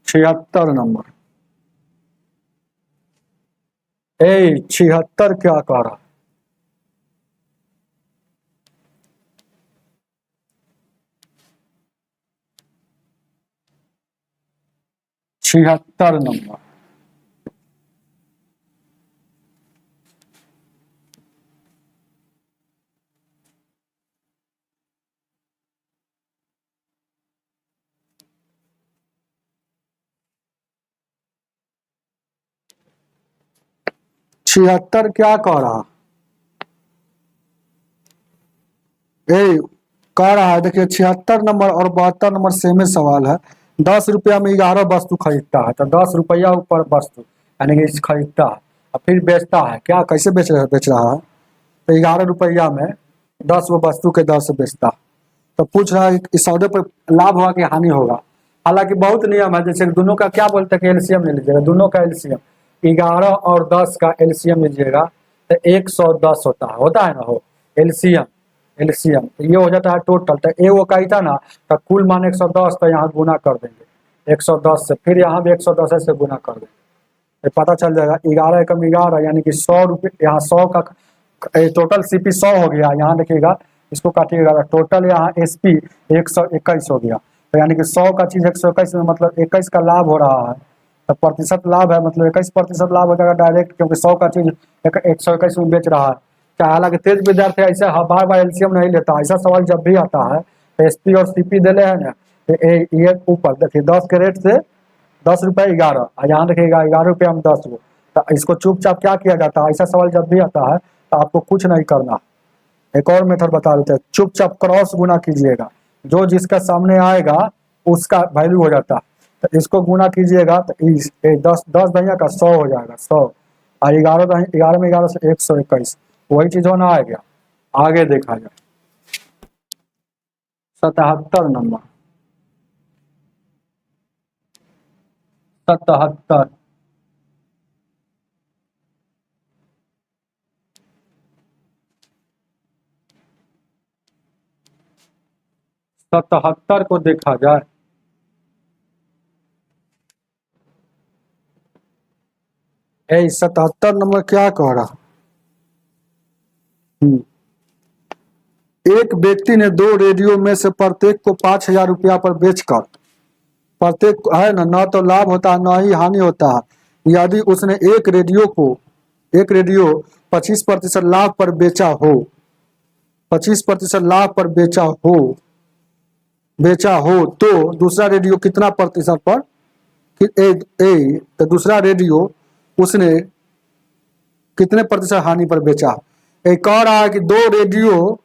76 नंबर। 76 क्या कह रहा, 76 नंबर। छिहत्तर क्या कह रहा, कह रहा है देखिए 76 नंबर और 72 नंबर सेम सवाल है। 10 रुपया में 11 वस्तु खरीदता है, तो 10 रुपया ऊपर वस्तु यानी कि खरीदता है और फिर बेचता है, क्या कैसे बेच रहा है, तो 11 रुपया में 10 वो वस्तु के दर से बेचता है। तो पूछ रहा है इस सौदे पर लाभ होगा कि हानि होगा। हालांकि बहुत नियम है, जैसे दोनों का क्या बोलते हैं कि एलसीएम ले लीजिएगा, दोनों का एलसीएम 11 और 10 का एलसीएम लीजिएगा तो 110 होता है ना, हो एलसीएम एलसीएम ये हो जाता है टोटल। तो ए वो कही था ना, तो कुल मान 110, तो यहाँ गुना कर देंगे 110 से, फिर यहाँ भी 110 से गुना कर देंगे, तो पता चल जाएगा 11 एकम 11 यानी कि 100 रुपये, यहाँ 100 का टोटल सीपी 100 हो गया, यहाँ देखिएगा इसको काटिएगा, टोटल यहाँ एसपी 121 हो गया, तो यानी कि 100 का चीज 121 में मतलब 21 का लाभ हो रहा है, तो प्रतिशत लाभ है, मतलब 21% लाभ हो जाएगा डायरेक्ट, क्योंकि 100 का चीज 121 में बेच रहा है। हालांकि तेज विद्यार्थी ऐसे बार बार एलसीएम नहीं लेता, ऐसा सवाल जब भी आता है तो एसपी और सीपी दिले है ना, ये ऊपर देखिए 10 के रेट से 10 रुपये 11, यहाँ देखिएगा 11 रुपये में 10 वो, तो इसको चुपचाप क्या किया जाता है, ऐसा सवाल जब भी आता है तो आपको कुछ नहीं करना। एक और मेथड बता देते हैं, चुपचाप क्रॉस गुना कीजिएगा, जो जिसका सामने आएगा उसका वैल्यू हो जाता है, तो इसको गुना कीजिएगा तो 10 दहिया का 100 हो जाएगा 100, और 11 में 11 से 121, वही चीज होना आ गया। आगे देखा जाए 77 नंबर, 77 77 को देखा जाए, ए 77 नंबर क्या कह रहा, एक व्यक्ति ने 2 रेडियो में से प्रत्येक को 5000 रुपया पर बेचकर, प्रत्येक है ना, न तो लाभ होता है न ही हानि होता है, यदि उसने एक रेडियो 25% लाभ पर बेचा हो, 25% लाभ पर बेचा हो तो दूसरा रेडियो कितना प्रतिशत पर, तो दूसरा रेडियो उसने कितने प्रतिशत हानि पर बेचा। एक कह रहा है कि 2 रेडियो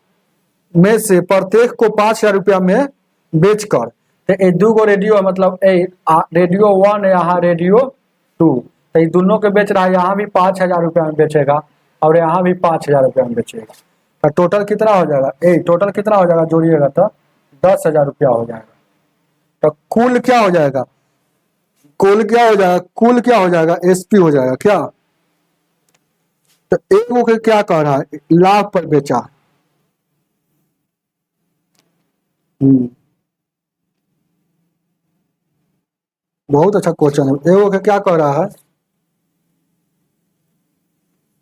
में से प्रत्येक को 5000 रुपया में बेचकर, तो 2 रेडियो है, मतलब रेडियो 1 यहाँ रेडियो 2, तो ये दोनों के बेच रहा है, यहाँ भी 5000 रुपया में बेचेगा और यहाँ भी 5000 रुपया में बेचेगा, तो टोटल कितना हो जाएगा, टोटल कितना हो जाएगा जोड़िएगा तो 10,000 रुपया हो जाएगा। तो कुल क्या हो जाएगा, कुल क्या हो जाएगा एसपी हो जाएगा क्या। तो एक वो क्या कह रहा है, लाभ पर बेचा, बहुत अच्छा क्वेश्चन है। एगो क्या कह रहा है,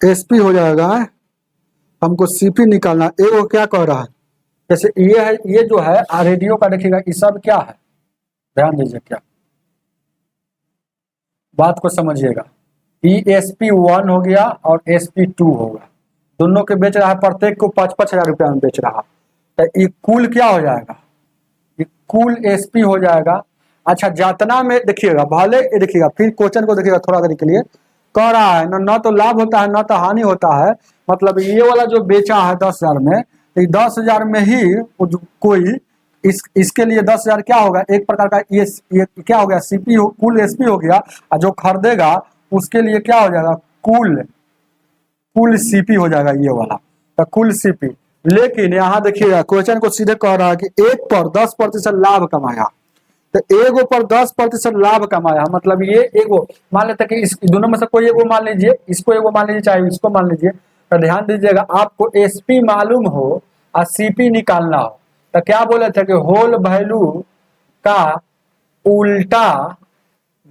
एसपी हो जाएगा, हमको सीपी निकालना। एगो क्या कह रहा है, जैसे ये है, ये जो है रेडियो का देखिएगा, ये सब क्या है, ध्यान दीजिए, क्या बात को समझिएगा। ESP1 हो गया और SP2 होगा, दोनों के बेच रहा है, प्रत्येक को 5-5 हजार रुपया में बेच रहा है। तो ये कुल क्या हो जाएगा, ये कुल SP हो जाएगा। अच्छा, जातना में देखिएगा, भले ये देखिएगा, फिर क्वेश्चन को देखिएगा थोड़ा देर के लिए, कह रहा है न तो लाभ होता है न तो हानि होता है। मतलब ये वाला जो बेचा है 10,000 में, तो 10,000 में ही कोई इसके लिए 10,000 क्या होगा, एक प्रकार का ये क्या हो गया, CP कुल SP हो गया, और जो खरीदेगा उसके लिए क्या हो जाएगा, कुल CP हो जाएगा ये वाला, तो कुल CP। लेकिन यहाँ देखिएगा क्वेश्चन को सीधे कह रहा है कि एक पर 10% लाभ कमाया, तो एगो पर 10% लाभ कमाया, मतलब ये एगो मान लेते कि इस दोनों में से कोई एगो मान लीजिए, इसको एगो मान लीजिए, चाहे इसको मान लीजिए। तो ध्यान दीजिएगा, आपको SP मालूम हो और CP निकालना हो, तो क्या बोले थे कि होल वैल्यू का उल्टा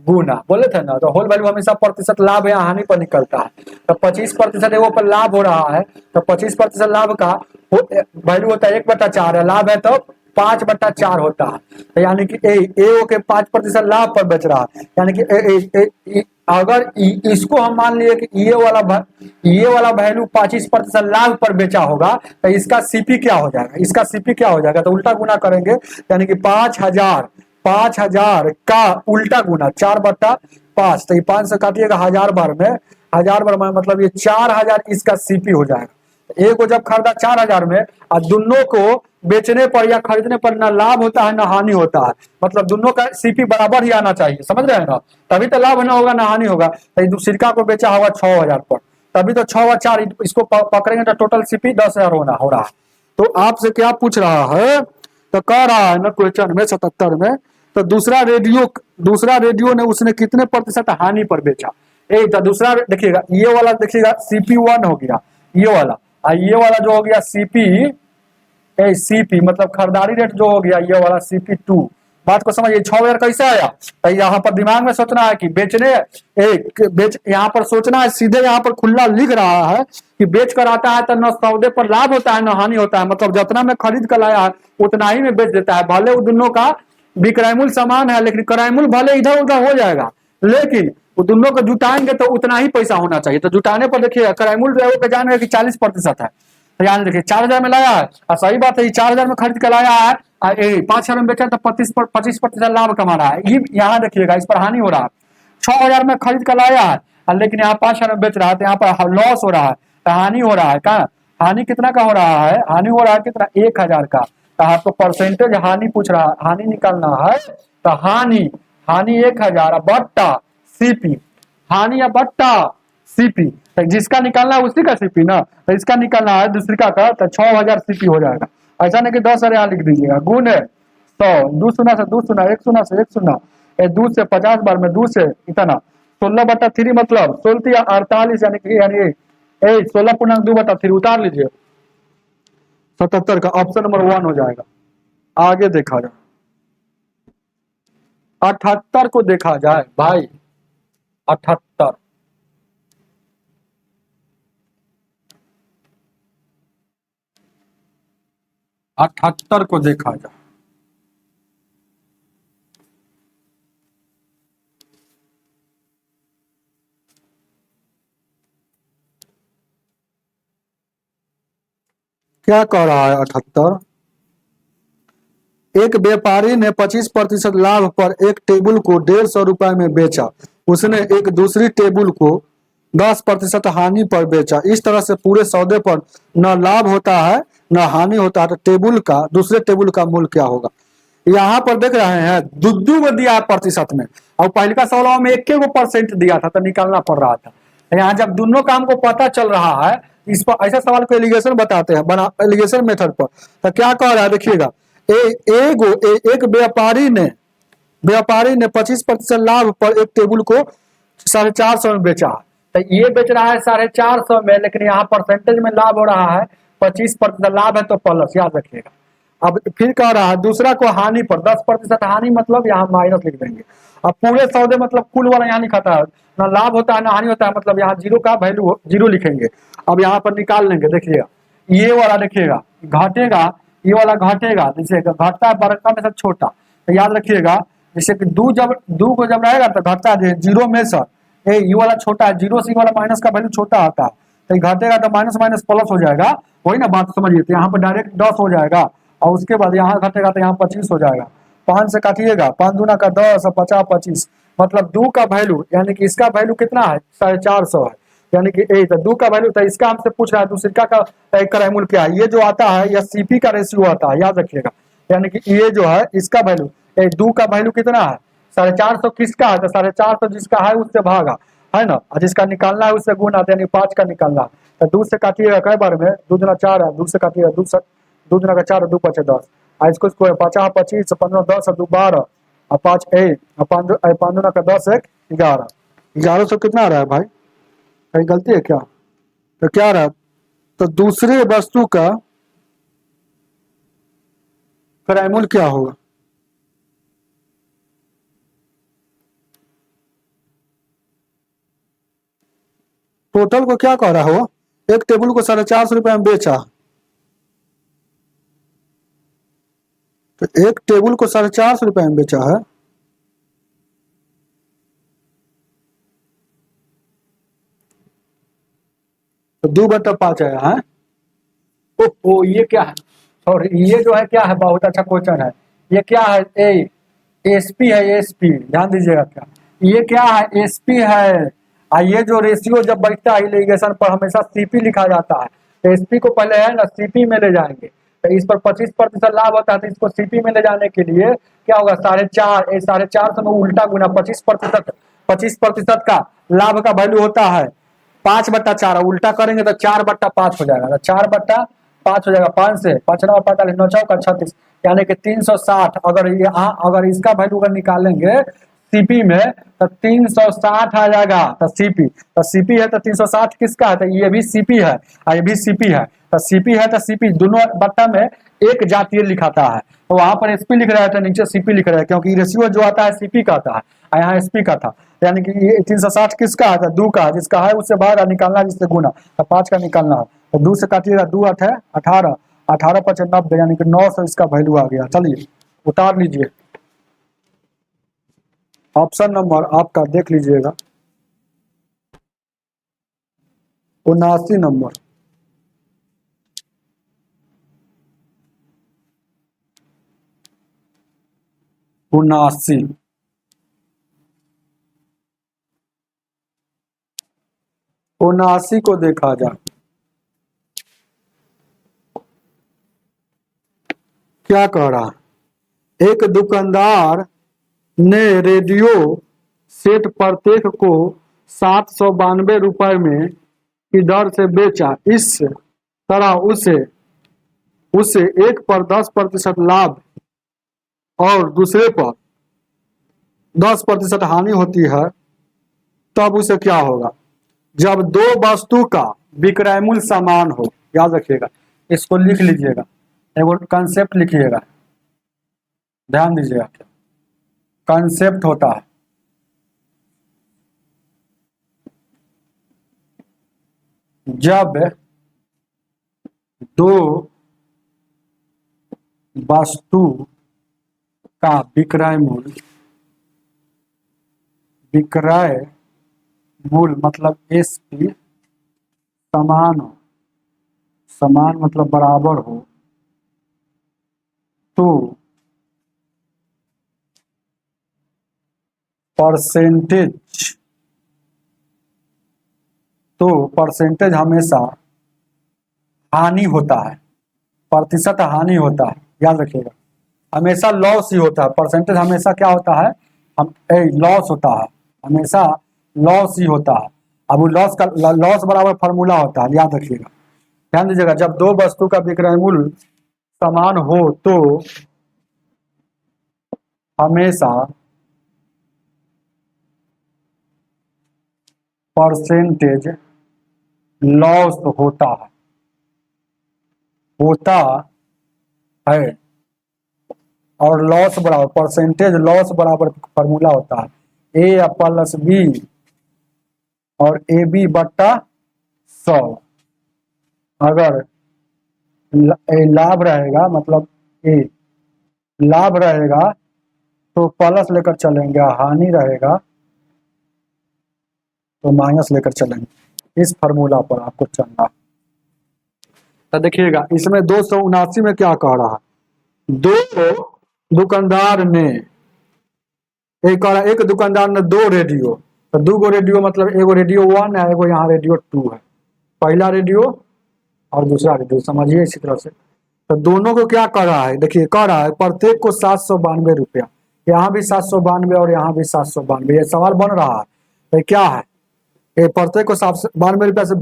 गुना बोले थे ना। तो होल वैल्यू हमेशा प्रतिशत लाभ या हानि पर निकलता है। तो 25% एगो पर लाभ हो रहा है, तो 25% लाभ का वैल्यू होता है 1/4 है, लाभ है तो 5/4 होता है। तो यानी कि एगो के 5% लाभ पर बेच रहा है, यानी कि अगर इसको हम मान लिए कि ये वाला वैल्यू 25% लाभ पर बेचा होगा, तो इसका CP क्या हो जाएगा, इसका CP क्या हो जाएगा, तो उल्टा गुना करेंगे, यानी कि 5,000 का उल्टा गुना 4/5, तो ये 5 से काटिएगा 1000 बार में, 1000 बार में मतलब ये 4000 इसका CP हो जाएगा। एक को जब खरीदा 4000 में, और दोनों को बेचने पर या खरीदने पर ना लाभ होता है ना हानि होता है, मतलब दोनों का CP बराबर ही आना चाहिए, समझ रहे हैं ना, तभी तो लाभ ना होगा ना हानि होगा। तो दूसरिका को बेचा होगा 6000 पर, तभी तो 6 और 4 इसको पकड़ेंगे तो टोटल CP 10,000 हो रहा है। तो आपसे क्या पूछ रहा है, तो कह रहा है ना क्वेश्चन में 77 में, तो दूसरा रेडियो ने उसने कितने प्रतिशत हानि पर बेचा। तो दूसरा देखिएगा, ये वाला देखिएगा CP1 हो गया ये वाला, और ये वाला जो हो गया CP मतलब खरीदारी रेट जो हो गया ये वाला CP2। बात को समझिए, 6,000 कैसे आया, तो यहाँ पर दिमाग में सोचना है कि यहाँ पर सोचना है, सीधे यहाँ पर खुला लिख रहा है कि बेच कर आता है तो न सौदे पर लाभ होता है न हानि होता है, मतलब जितना में खरीद कर लाया है उतना ही में बेच देता है। भले वो दोनों का विक्रय मूल्य समान है, लेकिन क्रय मूल्य भले इधर उधर हो जाएगा, लेकिन वो दोनों को जुटाएंगे तो उतना ही पैसा होना चाहिए। तो जुटाने पर देखिए क्रय मूल्य जान कि 40% है, तो यानी देखिए 4,000 में लाया है, और सही बात है 4,000 में खरीद कर लाया है, 5,000 में बेचा तो 25% लाभ कमा रहा है। ये यहाँ देखिएगा इस पर हानि हो रहा है, 6,000 में खरीद कर लाया है, लेकिन यहाँ 5,000 में बेच रहा है, तो यहाँ पर लॉस हो रहा है, तो हानि हो रहा है। कहा हानि कितना का हो रहा है, हानि हो रहा है कितना, 1,000 का। तो आपको परसेंटेज हानि पूछ रहा है, हानि निकालना है, तो हानि 1,000 बट्टा CP, हानि या बट्टा CP, तो जिसका निकालना है उसी का CP ना, तो इसका निकालना है दूसरी का, तो 6,000 CP हो जाएगा। ऐसा नहीं कि 10,000 यहाँ लिख दीजिएगा, गुण है 100, 2 शून्य से 2 शून्य, 1 शून्य से 1 शून्य, 2 से 50 बार में 2 से इतना, 16/3 मतलब 16 या 48, यानी 16 पूर्णांक 2/3 उतार लीजिए, 77 का ऑप्शन नंबर 1 हो जाएगा। आगे देखा जाए 78 को देखा जाए भाई, 78 को देखा जाए। क्या कह रहा है 78, एक व्यापारी ने 25% लाभ पर एक टेबल को 150 रुपए में बेचा, उसने एक दूसरी टेबल को 10% हानि पर बेचा, इस तरह से पूरे सौदे पर न लाभ होता है न हानि होता है, तो दूसरे टेबल का मूल्य क्या होगा। यहाँ पर देख रहे हैं दो को दिया है प्रतिशत में, और पहले का सवाल में 1% दिया था, तो निकालना पड़ रहा था। यहाँ जब दोनों काम को पता चल रहा है, इस पर ऐसा सवाल को एलिगेशन बताते हैं, एलिगेशन मेथड पर। तो क्या कह रहा है देखिएगा, एक व्यापारी ने 25% लाभ पर एक टेबल को 450 में बेचा, तो ये बेच रहा है 450 में, लेकिन यहाँ परसेंटेज में लाभ हो रहा है 25% लाभ है, तो प्लस याद रखिएगा। अब फिर कह रहा है दूसरा को हानि पर 10% हानि, मतलब यहाँ माइनस लिख देंगे। अब पूरे सौदे मतलब कुल वाला यहाँ लिखा था, ना लाभ होता है ना हानि होता है, मतलब यहाँ 0 का वैल्यू 0 लिखेंगे। अब यहाँ पर निकाल लेंगे, देखिएगा ये वाला देखिएगा घटेगा ये वाला घटेगा, जैसे घटता है बड़का में से छोटा, तो याद रखिएगा जैसे कि दो को जब रहेगा तो घटता है जीरो में से ये वाला छोटा है, जीरो से ये वाला माइनस का वैल्यू छोटा आता है, तो ये घटेगा तो माइनस माइनस प्लस हो जाएगा, वही ना बात समझिए। तो यहाँ पर डायरेक्ट 10 हो जाएगा और उसके बाद यहाँ घटेगा तो यहाँ 25 हो जाएगा। 5 से काटिएगा, 5 दूना का 10 और 50 25, मतलब 2 का वैल्यू यानी कि इसका वैल्यू कितना है 450 है, यानी कि 2 का वैल्यू था, इसका हमसे पूछ रहा है दूसरे का क्राइमूल क्या है, ये जो आता है यह सीपी का रेशियो आता है, याद रखिएगा। यानी कि ये जो है इसका वैल्यू 2 का वैल्यू कितना है 450, किसका है तो 450 जिसका है उससे भागा है ना, और जिसका निकालना है उससे गुना, यानी 5 का निकालना है। तो 2 से काटिएगा कई बार में, 2 दूना 4 है, 2 से काटिएगा 2 दूना का 4 2 5 10, और इसको 50 25 15 10 2 12 और 5 1 और 5 दूना का 10 1 11, 1100 कितना आ रहा है भाई, कहीं गलती है क्या, तो क्या रहा, तो दूसरे वस्तु का क्राइमूल क्या होगा, टोटल को क्या कह रहा हो, एक टेबल को 450 रुपए में बेचा, तो एक टेबल को 450 रुपए में बेचा है, तो 2/5 आया है। ओ ये क्या है, और ये जो है क्या है, बहुत अच्छा क्वेश्चन है, ये क्या है, एसपी है, एसपी ध्यान दीजिएगा, क्या ये क्या है, एसपी है। ये जो रेशियो जब बैठता है इलीगेशन पर हमेशा सीपी लिखा जाता है, तो एसपी को पहले है ना सीपी में ले जाएंगे, तो इस पर 25% लाभ होता है, तो इसको सीपी में ले जाने के लिए क्या होगा 4.5, 4.5 में उल्टा गुना 25% का लाभ का वैल्यू होता है 5/4, उल्टा करेंगे तो 4/5 हो जाएगा, तो 4/5 हो जाएगा, 5 से 5 9 45 9 चौका 36, यानी कि 360। अगर इसका वैल्यू अगर निकालेंगे सीपी में तो 360 आ जाएगा, तो सीपी है तो 360 किसका है, तो ये भी सीपी है और ये भी सीपी है, तो सीपी है तो सीपी दोनों बट्टा में एक जातीय लिखाता है, तो वहां पर एसपी लिख रहा है तो नीचे सीपी लिख रहा है, क्योंकि रेशियो जो आता है सीपी का आता है और यहाँ एसपी का था, यानी कि ये 360 किसका है, तो 2 का, जिसका है उससे भागा निकालना, जिससे गुना, तो 5 का निकालना है, तो 2 से काटिएगा 2 8 है 18, 18 5 90, यानी कि 900 इसका वैल्यू आ गया। चलिए उतार लीजिए, ऑप्शन नंबर आपका देख लीजिएगा 79 नंबर, 79, 79 को देखा जाए, क्या कह रहा, एक दुकानदार ने रेडियो सेट प्रत्येक को 792 रुपए में की दर से बेचा, इस तरह उसे उसे एक पर 10% लाभ और दूसरे पर 10% हानि होती है, तब उसे क्या होगा, जब दो वस्तु का विक्रय मूल्य समान हो। याद रखिएगा, इसको लिख लीजिएगा, एक कंसेप्ट लिखिएगा, ध्यान दीजिएगा, कंसेप्ट होता है जब दो वस्तु का विक्रय मूल्य मतलब एसपी समान मतलब बराबर हो, तो परसेंटेज हमेशा हानि होता है, प्रतिशत हानि होता है, याद रखिएगा, हमेशा लॉस ही होता है, परसेंटेज हमेशा क्या होता है, हम लॉस होता है, हमेशा लॉस ही होता है। अब वो लॉस बराबर फार्मूला होता है, याद रखिएगा, ध्यान दीजिएगा, जब दो वस्तु का विक्रय मूल्य समान हो तो हमेशा परसेंटेज लॉस होता है, और लॉस बराबर परसेंटेज लॉस बराबर फॉर्मूला होता है ए प्लस बी और ए बी बट्टा 100। अगर लाभ रहेगा, मतलब ए लाभ रहेगा तो प्लस लेकर चलेंगे, हानि रहेगा तो माइनस लेकर चलेंगे। इस फार्मूला पर आपको चलना है। तो देखिएगा इसमें 279 में क्या कह रहा है, दो दुकानदार ने एक दुकानदार ने दो रेडियो, तो दो गो रेडियो मतलब एगो रेडियो 1 है, एगो यहाँ रेडियो 2 है, पहला रेडियो और दूसरा रेडियो, समझिए इसी तरह से। तो दोनों को क्या कर रहा है, देखिए कह रहा है प्रत्येक को 792 रुपया, यहाँ भी 792 और यहाँ भी 792, ये सवाल बन रहा है। तो क्या है, ये प्रत्येक को 792 रुपया से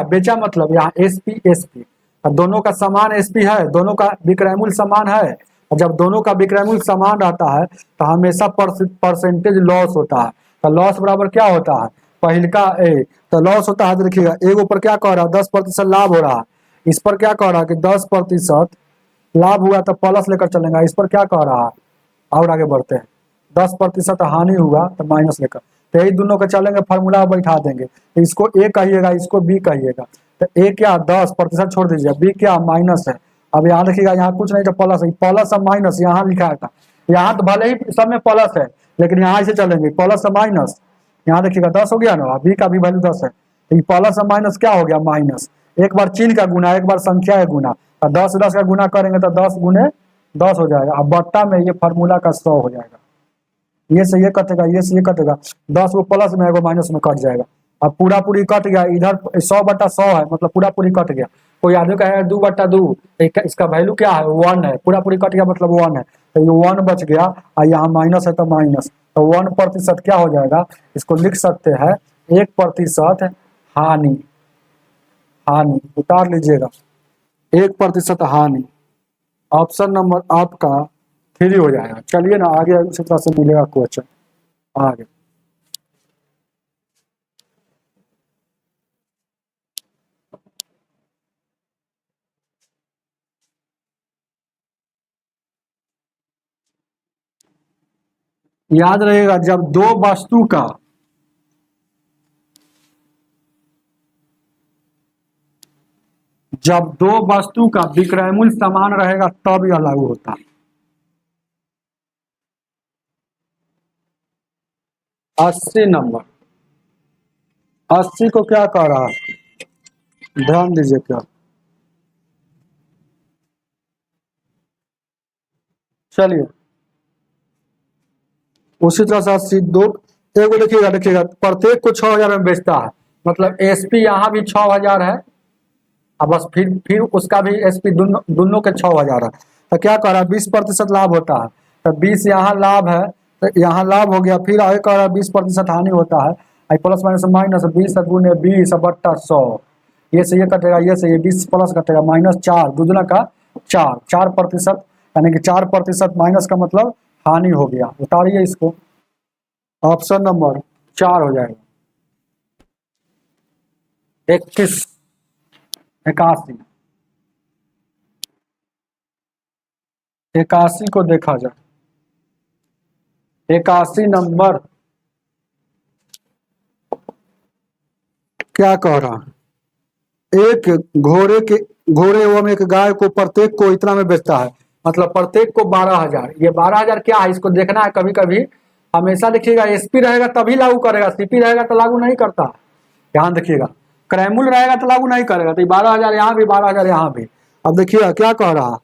बेचा मतलब यहाँ एसपी, अब दोनों का समान एसपी है, दोनों का विक्रय मूल्य समान है, और जब दोनों का विक्रय मूल्य समान रहता है तो हमेशा परसेंटेज लॉस होता है। तो लॉस बराबर क्या होता है, पहिलका ए, तो लॉस होता है, देखिएगा एक ऊपर क्या कह रहा है 10% लाभ हो रहा है, इस पर क्या कह रहा है कि 10% लाभ हुआ तो प्लस लेकर चलेंगे, इस पर क्या कह रहा है, और आगे बढ़ते हैं, 10% हानि हुआ तो माइनस लेकर, तो यही दोनों के चलेंगे, फार्मूला बैठा देंगे, तो इसको ए कहिएगा, इसको बी कहिएगा। तो ए क्या 10% छोड़ दीजिए, बी क्या माइनस है। अब यहाँ देखिएगा यहाँ कुछ नहीं तो प्लस है, प्लस और माइनस यहाँ लिखा था, यहाँ तो भले ही सब में प्लस है लेकिन यहाँ से चलेंगे प्लस और माइनस, यहाँ देखिएगा 10 हो गया ना, बी का भी वैल्यू 10 है, तो ये प्लस और माइनस क्या हो गया माइनस, एक बार चिन्ह का गुना, एक बार संख्या का गुना, और 10 का गुना करेंगे तो 10 गुने 10 हो जाएगा, अब बट्टा में ये फार्मूला का 100 हो जाएगा, ये से ये कटेगा, ये से ये कटेगा, 10 वो प्लस में एगो माइनस में कट जाएगा, अब पूरा पूरी कट गया, इधर 100/100 है मतलब पूरा पूरी कट गया, कोई आदमी कहेगा 2/2, इसका वैल्यू क्या है 1 है, पूरा पूरी कट गया मतलब 1 है, तो ये 1 बच गया, और यहाँ माइनस है तो माइनस, तो 1% क्या हो जाएगा, इसको लिख सकते हैं 1% हानि, हानि उतार लीजिएगा, 1% हानि, ऑप्शन नंबर आपका 3 हो जाएगा। चलिए ना आगे उसी तरह से मिलेगा क्वेश्चन आगे। याद रहेगा जब दो वस्तु का विक्रय मूल्य समान रहेगा तब यह लागू होता है। 80 नंबर, 80 को क्या कह रहा है, ध्यान दीजिए क्या, चलिए उसी तरह से 80 दो, एगो देखिएगा प्रत्येक को 6000 में बेचता है, मतलब एसपी यहाँ भी 6000 है, अब बस फिर उसका भी एसपी दोनों के 6000 है, तो क्या कह रहा है 20% लाभ होता है, तो 20 यहाँ लाभ है, तो यहाँ लाभ हो गया, फिर आगे कह रहा है 20% हानि होता है, प्लस माइनस माइनस 20 गुने 20/100, ये से ये कटेगा, ये से ये 20 प्लस कटेगा -4, दूसरा का 4%, यानी कि 4% माइनस का मतलब हानि हो गया, उतारिए इसको, ऑप्शन नंबर 4 हो जाएगा। 81 81 को देखा जाए, 81 नंबर क्या कह रहा है, एक घोड़े एवं एक गाय को प्रत्येक को इतना में बेचता है, मतलब प्रत्येक को 12000, ये 12000 क्या है इसको देखना है, कभी कभी हमेशा देखिएगा एसपी रहेगा तभी लागू करेगा, सीपी रहेगा तो लागू नहीं करता, ध्यान देखिएगा, क्रैमुल रहेगा तो लागू नहीं करेगा, तो 12000 यहाँ भी 12000 यहाँ भी। अब देखिएगा क्या कह रहा है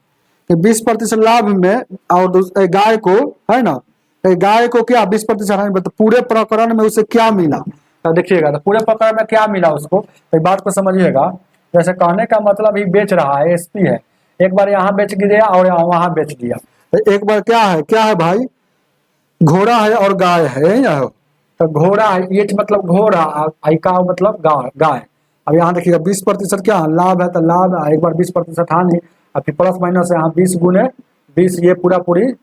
कि 20% लाभ में, और गाय को है ना, गाय को क्या 20% तो पूरे प्रकरण में उसे क्या मिला, तो देखिएगा तो पूरे प्रकरण में क्या मिला उसको, तो बात को समझिएगा, जैसे कहने का मतलब ही बेच रहा है एसपी है, एक बार यहाँ बेच दिया और वहां बेच दिया, तो एक बार क्या है भाई, घोड़ा है और गाय है, तो घोड़ा है, ये मतलब घोड़ा, आई का मतलब गाय। अब यहाँ देखिएगा 20% क्या लाभ है, तो लाभ एक बार 20% हानि, और फिर प्लस माइनस यहाँ 20 गुने 20, ये पूरा पूरी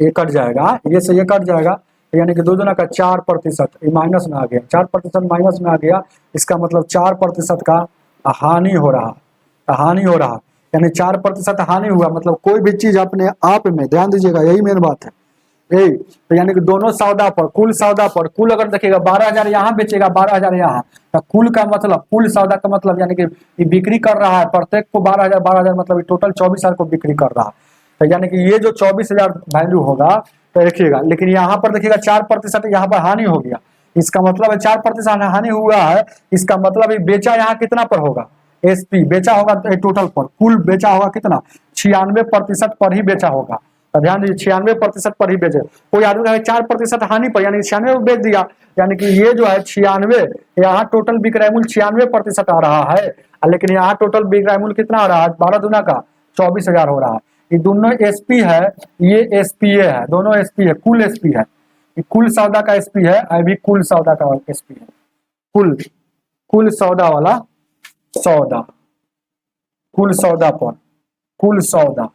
ये कट जाएगा, ये से ये कट जाएगा, यानी कि दो का 4%, ये माइनस में आ गया, 4% माइनस में आ गया, इसका मतलब 4% का हानि हो रहा, यानी 4% हानि हुआ, मतलब कोई भी चीज अपने आप में, ध्यान दीजिएगा यही मेन बात है, तो यानी कि दोनों सौदा पर, कुल सौदा पर, कुल अगर देखिएगा 12,000 यहाँ बेचेगा, 12,000 यहाँ, तो कुल का मतलब, कुल सौदा का मतलब यानी कि ये बिक्री कर रहा है प्रत्येक को 12,000 12,000, मतलब टोटल 24,000 को बिक्री कर रहा है। तो यानी कि ये जो 24,000 वैल्यू होगा, तो देखिएगा, लेकिन यहाँ पर देखिएगा 4% यहाँ पर हानि हो गया। इसका मतलब है 4% हानि हुआ है, इसका मतलब है बेचा यहाँ कितना पर होगा, एसपी बेचा होगा टोटल पर, कुल बेचा होगा कितना, 96% पर ही बेचा होगा। तो ध्यान दीजिए 96% पर ही बेचे। कोई आदमी है 4% हानि पर, यानी 96 बेच दिया, यानी कि ये जो है 96, यहाँ टोटल विक्रय मूल्य 96% आ रहा है, लेकिन यहाँ टोटल विक्रय मूल्य कितना आ रहा है, 12 दूना का 24,000 हो रहा है। ये दोनों एसपी है, ये एसपीए है, दोनों एसपी है, कुल एसपी है, ये कुल सौदा का एसपी है, अभी कुल सौदा का एसपी है, कुल सौदा वाला सौदा, कुल सौदा पर, कुल सौदा,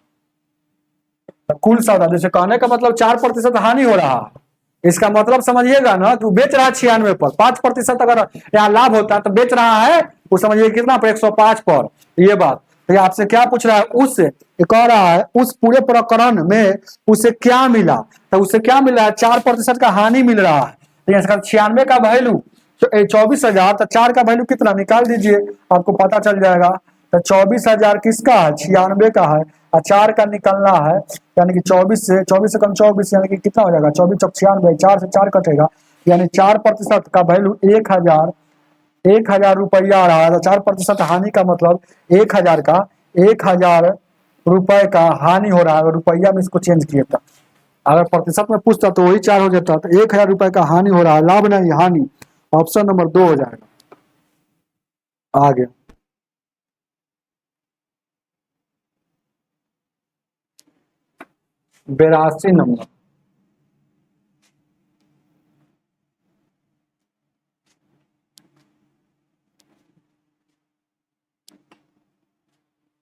कुल सौदा, जैसे कहने का मतलब 4% हानि हो रहा है, इसका मतलब समझिएगा ना, तो बेच रहा है 96 पर, 5% अगर यहाँ लाभ होता है तो बेच रहा है वो समझिए कितना पर, 105 पर। ये बात तो ये आपसे क्या पूछ रहा है, उससे कह रहा है उस पूरे प्रकरण में उसे क्या मिला, तो उसे क्या मिला है, 4% का हानि मिल रहा है। तो इसका 96 का वैल्यू तो 24,000, तो 4 का वैल्यू कितना निकाल दीजिए, आपको पता चल जाएगा। तो 24,000 किसका है, 96 का है, और 4 का निकलना है, यानी कि 24 से कम 24, यानी कि कितना हो जाएगा, 24 चौक 96, 4 से 4 कटेगा, यानी 4% का वैल्यू 1,000 रुपया आ रहा है। 4% हानि का मतलब 1,000 रुपए का हानि हो रहा है। अगर रुपया में इसको चेंज किए था, अगर प्रतिशत में पूछता तो वही 4 हो जाता, तो 1,000 रुपए का हानि हो रहा है, लाभ नहीं हानि। ऑप्शन नंबर 2 हो जाएगा। आगे 82 नंबर,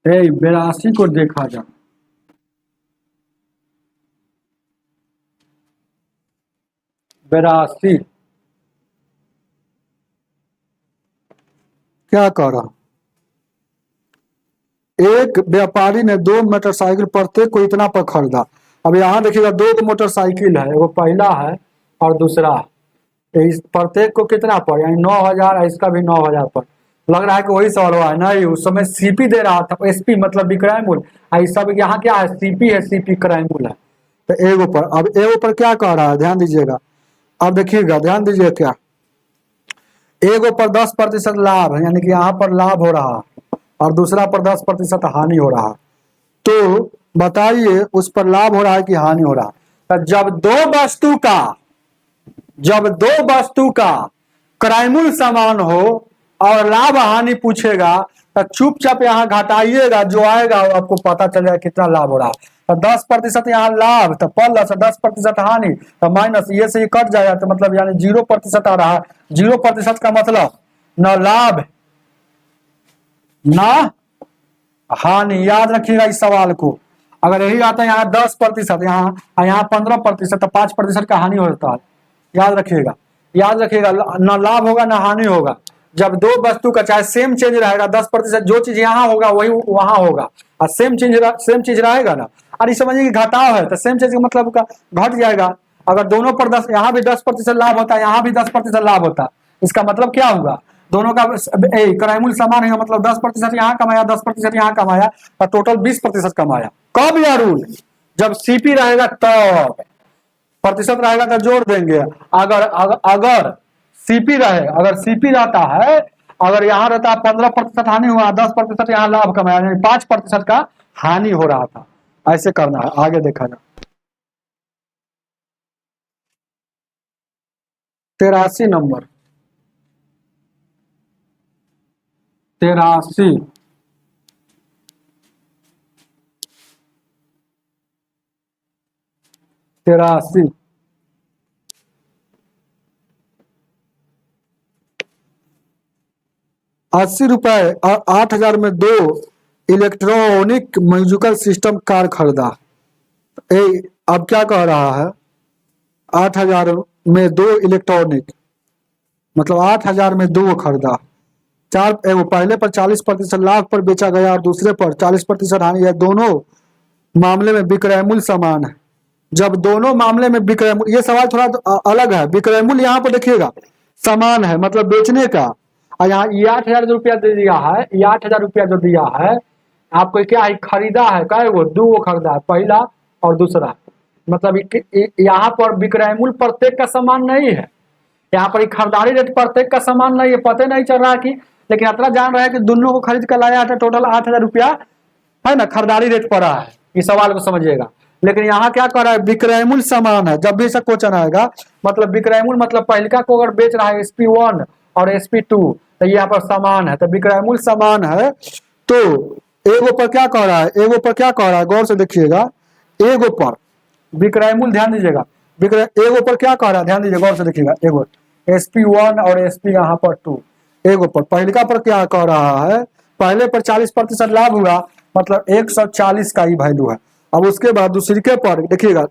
ए 82 को देखा जा, 82 क्या कर रहा, एक व्यापारी ने 2 मोटरसाइकिल प्रत्येक को इतना पर खरीदा। अब यहाँ देखिएगा 2 मोटरसाइकिल है, वो पहला है और दूसरा है, इस प्रत्येक को कितना पर, यानी 9,000, इसका भी 9,000 पर। लग रहा है कि वही सवाल हुआ है, नहीं उस समय सीपी दे रहा था, एसपी मतलब विक्रय मूल्य, इस सब यहाँ क्या है, सीपी है, सीपी क्रय मूल्य है। तो एगो पर, अब एगो पर क्या कह रहा है, ध्यान दीजिएगा, अब देखिएगा ध्यान दीजिए, क्या एगो पर 10% लाभ है, यानी कि यहाँ पर लाभ हो रहा है, और दूसरा पर 10% हानि हो रहा है। तो बताइए उस पर लाभ हो रहा है कि हानि हो रहा है। तो जब दो वस्तु का क्रय मूल्य समान हो और लाभ हानि पूछेगा, तो चुपचाप यहाँ घटाइएगा, जो आएगा वो आपको पता चल जाएगा कितना लाभ हो रहा है। तो 10% यहाँ लाभ, तो प्लस 10% हानि, तो माइनस ये से ही कट जाएगा, तो मतलब यानी 0% आ रहा है। 0% का मतलब न लाभ न हानि, याद रखिएगा इस सवाल को। अगर यही आता है यहाँ 10%, यहाँ 15%, तो 5% का हानि होता है। याद रखिएगा न लाभ होगा न हानि होगा। जब दो वस्तु का चाहे सेम चेंज रहेगा 10%, जो चीज यहाँ होगा वही वहां होगा, और सेम चीज रहेगा ना। और इस समझिए कि घटाव है, तो सेम चीज का मतलब का घट जाएगा। अगर दोनों पर 10, यहाँ भी 10% लाभ होता है, यहाँ भी 10% लाभ होता है, इसका मतलब क्या होगा, दोनों का क्रय मूल्य समान है, मतलब 10% यहाँ कमाया, 10% यहाँ कमाया, और टोटल 20% कमाया। कब यह रूल, जब सीपी रहेगा तब, प्रतिशत रहेगा तो जोड़ देंगे। अगर सीपी रहे, अगर सीपी रहता है, अगर यहाँ रहता है 15% हानि हुआ, 10% यहाँ लाभ कमाया, यानी 5% का हानि हो रहा था। ऐसे करना है, आगे देखा जाए। 83 नंबर, 83 ₹80 और 8,000 में 2 इलेक्ट्रॉनिक म्यूजिकल सिस्टम कार खरीदा। अब क्या कह रहा है, 8,000 में 2 इलेक्ट्रॉनिक, मतलब 8,000 में 2 खरीदा। पहले पर 40% लाभ पर बेचा गया और दूसरे पर 40% हानि है। दोनों मामले में विक्रय मूल्य समान है। जब दोनों मामले में विक्रय मूल्य, ये सवाल थोड़ा अलग है। विक्रय मूल्य यहाँ पर देखिएगा समान है, मतलब बेचने का, और यहाँ ये 8,000 रुपया दे दिया है, ये 8,000 रुपया जो दिया है आपको, क्या है, खरीदा है, क्या वो 2 खरीदा है, पहला और दूसरा। मतलब यहाँ पर विक्रय मूल्य प्रत्येक का समान नहीं है, यहाँ पर खरीदारी रेट प्रत्येक का समान नहीं है। पता नहीं चल रहा है कि, लेकिन इतना जान रहा है कि दोनों को खरीद कर लाया था, टोटल 8,000 रुपया है ना, खरीदारी रेट पड़ा है। इस सवाल को समझिएगा। लेकिन यहाँ क्या कर रहा है, विक्रय मूल्य समान है। जब भी ऐसा क्वेश्चन आएगा, मतलब विक्रय मूल्य मतलब पहलिका को अगर बेच रहा है SP1 और SP2, तो यहाँ पर समान है, तो विक्रय मूल्य समान है। तो एगो पर क्या कह रहा है, एगो पर क्या कह रहा है, गौर से देखिएगा। एगो पर विक्रय मूल्य, ध्यान दीजिएगा, विक्रय एगो पर क्या कह रहा है, ध्यान दीजिए, गौर से देखिएगा। एगो SP1 और SP यहाँ पर 2, एगो पर पहलिका पर क्या कह रहा है, पहले पर 40% लाभ हुआ, मतलब 140 का ही वैल्यू है। अब उसके बाद दूसरे के पर देखिएगा,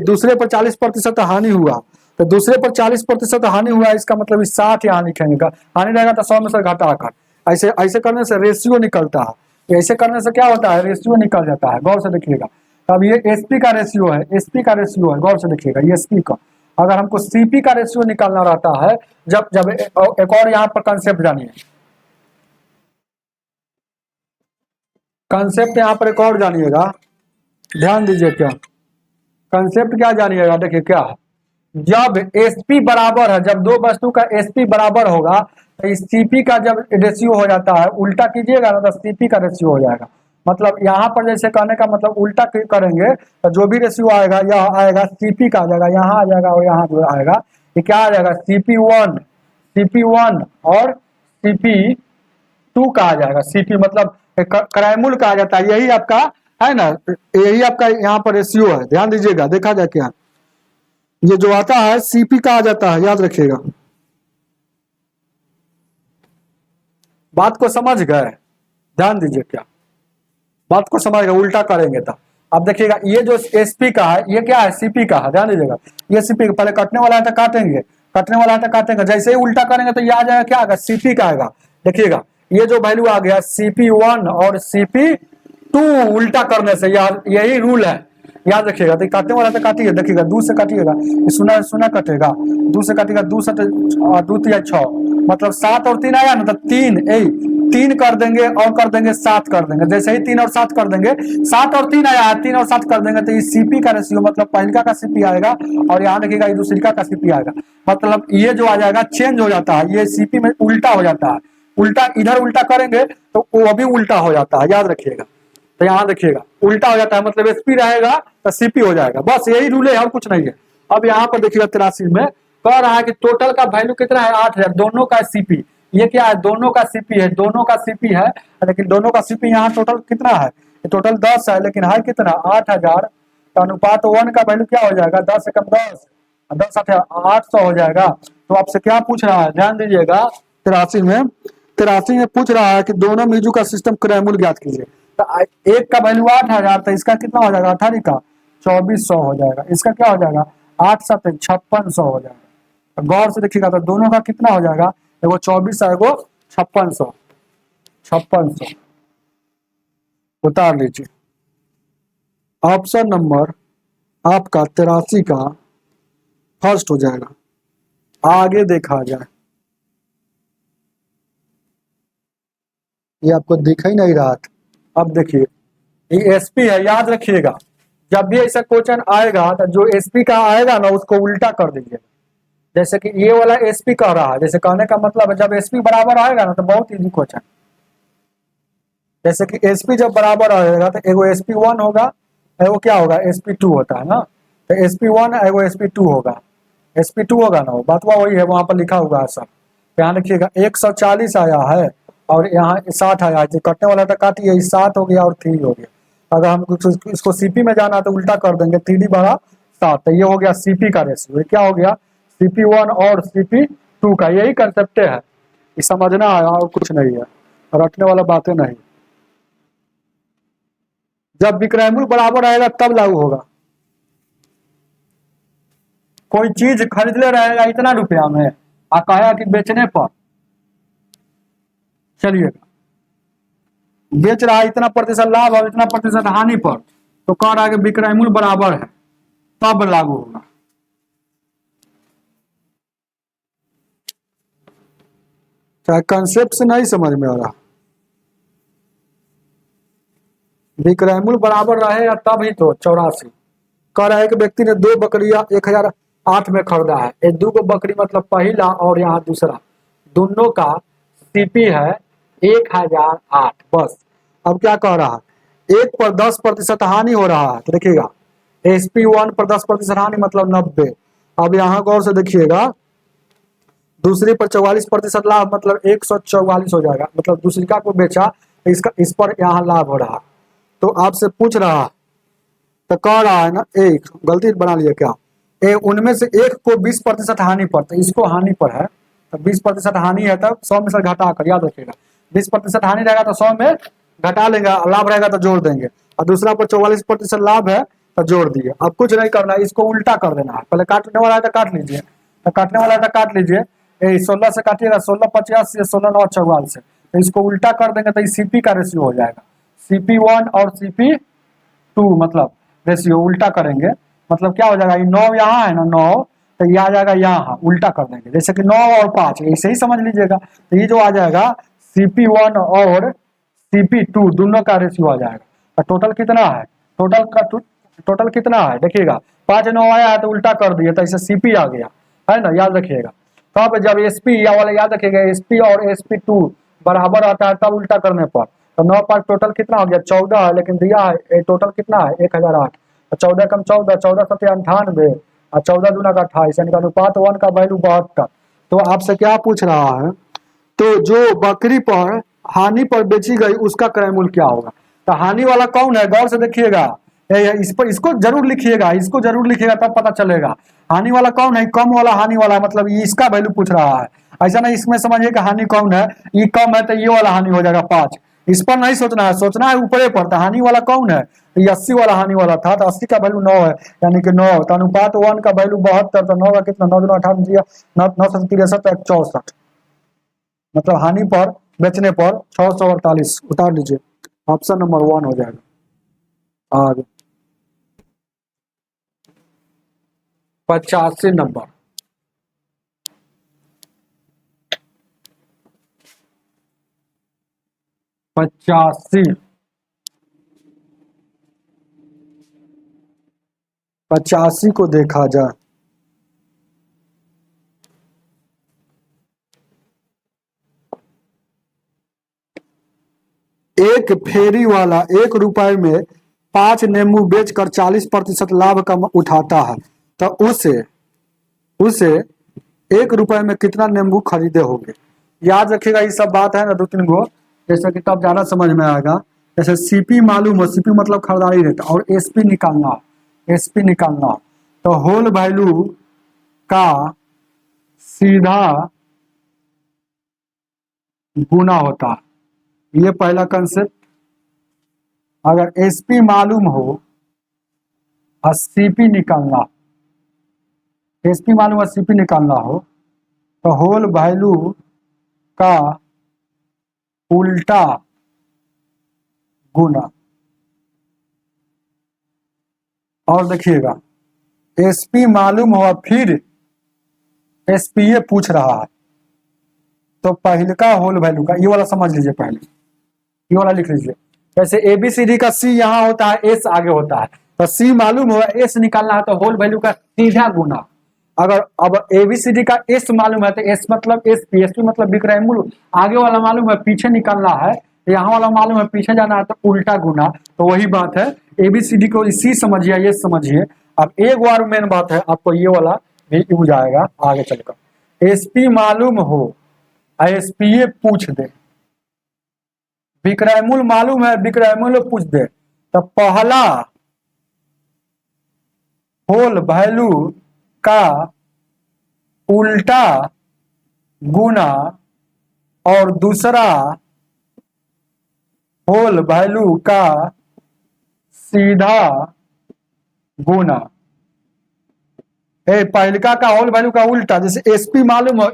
दूसरे पर 40% हानि हुआ, तो दूसरे पर 40% हानि हुआ, इसका मतलब 60 यहाँ लिखेंगे। हानि रहेगा तो 100 में से घटाकर, ऐसे ऐसे करने से रेशियो निकलता है। ऐसे करने से क्या होता है, रेशियो निकल जाता है। गौर से देखिएगा। अब ये SP का रेशियो है, SP का रेशियो है, गौर से देखिएगा, ये SP का। अगर हमको CP का रेशियो निकालना रहता है, जब जब एक और यहाँ पर कंसेप्ट जानिए, कंसेप्ट यहाँ पर एक और जानिएगा, ध्यान दीजिए। क्या कंसेप्ट क्या जानिएगा, देखिए क्या है, जब SP बराबर है, जब दो वस्तु का SP बराबर होगा, तो इस CP का जब रेशियो हो जाता है, उल्टा कीजिएगा ना, तो CP का रेशियो हो जाएगा। मतलब यहाँ पर जैसे कहने का मतलब उल्टा करेंगे तो जो भी रेशियो आएगा, यह आएगा CP का आ जाएगा, यहाँ आ जाएगा, और यहाँ जो आएगा ये क्या आ जाएगा, CP1 और CP2 का आ जाएगा। CP मतलब क्रय मूल्य का आ जाता है। यही आपका है ना, यही आपका यहाँ पर रेशियो है। ध्यान दीजिएगा, देखा जाए क्या, ये जो आता है CP का आ जाता है, याद रखिएगा। बात को समझ गए, ध्यान दीजिए, क्या बात को समझ गए, उल्टा करेंगे तो। अब देखिएगा, ये जो SP का है, ये क्या है, CP का है, ध्यान दीजिएगा। ये CP पहले कटने वाला है तो काटेंगे, कटने वाला है तो काटेंगे, जैसे ही उल्टा करेंगे तो ये आ जाएगा, क्या आएगा, CP का आएगा। देखिएगा, ये जो वैल्यू आ गया CP1 और CP2, उल्टा करने से, यही रूल है, याद रखिएगा। तो काटने वाला तो काटिए, देखिएगा, 2 से काटिएगा, सुना सुना कटेगा, 2 से काटिएगा, 2 से 2 3 6, मतलब 7 और 3 आया ना, तो 3 कर देंगे और कर देंगे 7 कर देंगे। जैसे ही 3 और 7 कर देंगे, 7 और 3 आया, 3 और 7 कर देंगे, तो ये CP का रेशियो, मतलब पहलिका का CP आएगा, और यहाँ देखिएगा ये दूसरिका का CP आएगा। मतलब ये जो आ जाएगा चेंज हो जाता है, ये CP में उल्टा हो जाता है। उल्टा इधर उल्टा करेंगे तो वो भी उल्टा हो जाता है, याद रखिएगा। तो यहाँ देखिएगा उल्टा हो जाता है, मतलब SP रहेगा तो CP हो जाएगा, बस यही रूल है और कुछ नहीं है। अब यहाँ पर देखिएगा 83 में कह रहा है कि टोटल का वैल्यू कितना है, 8,000, दोनों का CP। ये क्या है, दोनों का CP है, दोनों का CP है, लेकिन दोनों का CP यहाँ टोटल कितना है, टोटल 10 है, लेकिन है कितना, 8,000। तो अनुपात 1 का वैल्यू क्या हो जाएगा, 10 एकम 10, 10 800 हो जाएगा। तो आपसे क्या पूछ रहा है, ध्यान दीजिएगा, 83 में पूछ रहा है कि दोनों मीजू का सिस्टम क्रय मूल्य ज्ञात कीजिए। तो एक का वैल्यू 8,000, तो इसका कितना हो जाएगा, 18 का 2400 हो जाएगा। इसका क्या हो जाएगा, 8 7 5600 हो जाएगा। तो गौर से देखिएगा, तो दोनों का कितना हो जाएगा, एगो 24 है, एगो 5600 उतार लीजिए। ऑप्शन नंबर आपका 83 का फर्स्ट हो जाएगा। आगे देखा जाए, ये आपको दिख ही नहीं रहा था, अब देखिए, ये SP है, याद रखिएगा। जब भी ऐसा क्वेश्चन आएगा तो जो SP का आएगा ना, उसको उल्टा कर दीजिएगा। जैसे कि ये वाला SP कह रहा है, जैसे कहने का मतलब है, जब SP बराबर आएगा ना, तो बहुत इजी क्वेश्चन। जैसे कि SP जब बराबर आएगा, तो एगो SP1 होगा, एगो क्या होगा, SP2 होता है ना। तो SP1 एगो SP2 होगा, SP2 होगा ना, बात वही है, वहां पर लिखा हुआ है सब। यहाँ देखिएगा 140 आया है, और यहाँ 60 आया है, जो कटने वाला था काटिए, 7 हो गया और 3 हो गया। अगर हम इसको CP में जाना तो उल्टा कर देंगे, 3D बड़ा 7, तो ये हो गया CP का रेशियो। क्या हो गया, CP1 और CP2 का, यही कंसेप्ट है, ये समझना है और कुछ नहीं है, रटने वाला बातें नहीं। जब विक्रय मूल्य बराबर आएगा तब लागू होगा। कोई चीज खरीद ले रहेगा इतना रुपया में, आ कहेगा कि बेचने पर, चलिएगा बेच रहा है इतना प्रतिशत लाभ और इतना प्रतिशत हानि पर, तो कह रहा है कि विक्रय मूल्य बराबर है, तब लागू होगा। क्या कंसेप्ट से नहीं समझ में आ रहा? विक्रयमूल्य बराबर रहे या तब ही तो 84 कह रहा है कि व्यक्ति ने 2 बकरियां 1008 में खरीदा है। ये 2 बकरी मतलब पहला और यहाँ दूसरा, दोनों का सीपी है 1008 बस। अब क्या कह रहा है, एक पर 10% हानि हो रहा है, तो देखिएगा SP1 पर 10% हानि मतलब 90। अब यहाँ गौर से देखिएगा, दूसरी पर 44% लाभ मतलब 144 हो जाएगा, मतलब दूसरी का को बेचा इसका, इस पर यहाँ लाभ हो रहा। तो आपसे पूछ रहा है, तो कह रहा है ना, एक गलती बना लिया क्या, उनमें से एक को 20% हानि पर, तो इसको हानि पर है, तो 20% हानि है, तब 100 में से घटा कर, याद रखिएगा 20% हानि रहेगा तो 100 में घटा लेंगे, लाभ रहेगा तो जोड़ देंगे, और दूसरा पर 44% लाभ है तो जोड़ दिए। अब कुछ नहीं करना है, इसको उल्टा कर देना है। पहले काटने वाला है तो काट लीजिए, तो काटने वाला है तो काट लीजिए, 16 से काटिएगा 16×50 से 16×9=44 से, तो इसको उल्टा कर देंगे तो सीपी का रेशियो हो जाएगा, CP1 और CP2 मतलब रेशियो उल्टा करेंगे, मतलब क्या हो जाएगा, 9 यहाँ है ना 9, तो ये आ जाएगा यहाँ, उल्टा कर देंगे, जैसे कि 9 और 5 ऐसे ही समझ लीजिएगा। तो ये जो आ जाएगा CP1 और CP2 दोनों का रेशियो आ जाएगा। और टोटल कितना है, टोटल कितना है देखिएगा, 5 9 आया है तो उल्टा कर दिए तो ऐसे CP आ गया है ना, याद रखिएगा। तब जब SP या वाला याद रखिएगा, SP और SP2 बराबर आता है तब उल्टा करने पर, तो 9 5 टोटल कितना हो गया 14 है, लेकिन दिया है टोटल कितना है 1008, 14 कम 14, 14 7 98 और 14 दूना का 28, यानी अनुपात 1 का वैल्यू 72। तो आपसे क्या पूछ रहा है, तो जो बकरी पर हानि पर बेची गई उसका क्रय मूल्य क्या होगा। तो हानि वाला कौन है, गौर से देखिएगा, इस पर इसको जरूर लिखिएगा, इसको जरूर लिखिएगा तब पता चलेगा। हानि वाला कौन है, कम वाला हानि वाला, मतलब इसका वैल्यू पूछ रहा है। ऐसा नहीं इसमें समझिए कि हानि कौन है, ये कम है तो ये वाला हानि हो जाएगा 5, इस पर नहीं सोचना है, सोचना है ऊपरे पर। तो हानि वाला कौन है, ये 80 वाला हानि वाला था, तो 80 का वैल्यू 9 है, यानी कि 9, तो अनुपात 1 का वैल्यू 72, तो 9 का कितना 9 दूना 18 दिया, 9 से 63 64, मतलब हानि पर बेचने पर 648 उतार लीजिए, ऑप्शन नंबर 1 हो जाएगा। आगे 85 नंबर, 85 को देखा जाए, एक फेरी वाला 1 रुपए में 5 नींबू बेचकर 40% लाभ का उठाता है, तो उसे 1 रुपए में कितना नींबू खरीदे होंगे। याद रखिएगा ये सब बात है ना 2-3 गो, जैसे कि तब ज्यादा समझ में आएगा। जैसे CP मालूम हो, CP मतलब खरीदारी रेट, और SP निकालना, SP निकालना, तो होल वैल्यू का सीधा गुना होता है, ये पहला कंसेप्ट। अगर SP मालूम हो और CP निकालना, SP मालूम और CP निकालना हो, तो होल वैल्यू का उल्टा गुना। और देखिएगा SP मालूम हो फिर SPA पूछ रहा है, तो पहले का होल वैल्यू का, ये वाला समझ लीजिए, पहले ये वाला लिख लीजिए। जैसे ABCD का C यहाँ होता है, S आगे होता है, तो C मालूम हुआ, S निकालना है, तो होल वैल्यू का सीधा गुना। अगर अब ABCD का S मालूम है तो S मतलब SP, SP मतलब विक्रय मूल्य, आगे वाला मालूम है पीछे निकालना है, यहाँ वाला मालूम है पीछे जाना है, तो उल्टा गुना। तो वही बात है, ABCD को C समझिए, ये समझिए। अब एक बार मेन बात है, आपको ये वाला भी यूज आएगा आगे चलकर। SP मालूम हो, SPA पूछ दे, विक्रय मूल्य मालूम है, विक्रय मूल्य पूछ दे, तो पहला होल वैल्यू का उल्टा गुना और दूसरा होल वैल्यू का सीधा गुना। पहलिका का होल वैल्यू का उल्टा, जैसे SP मालूम हो,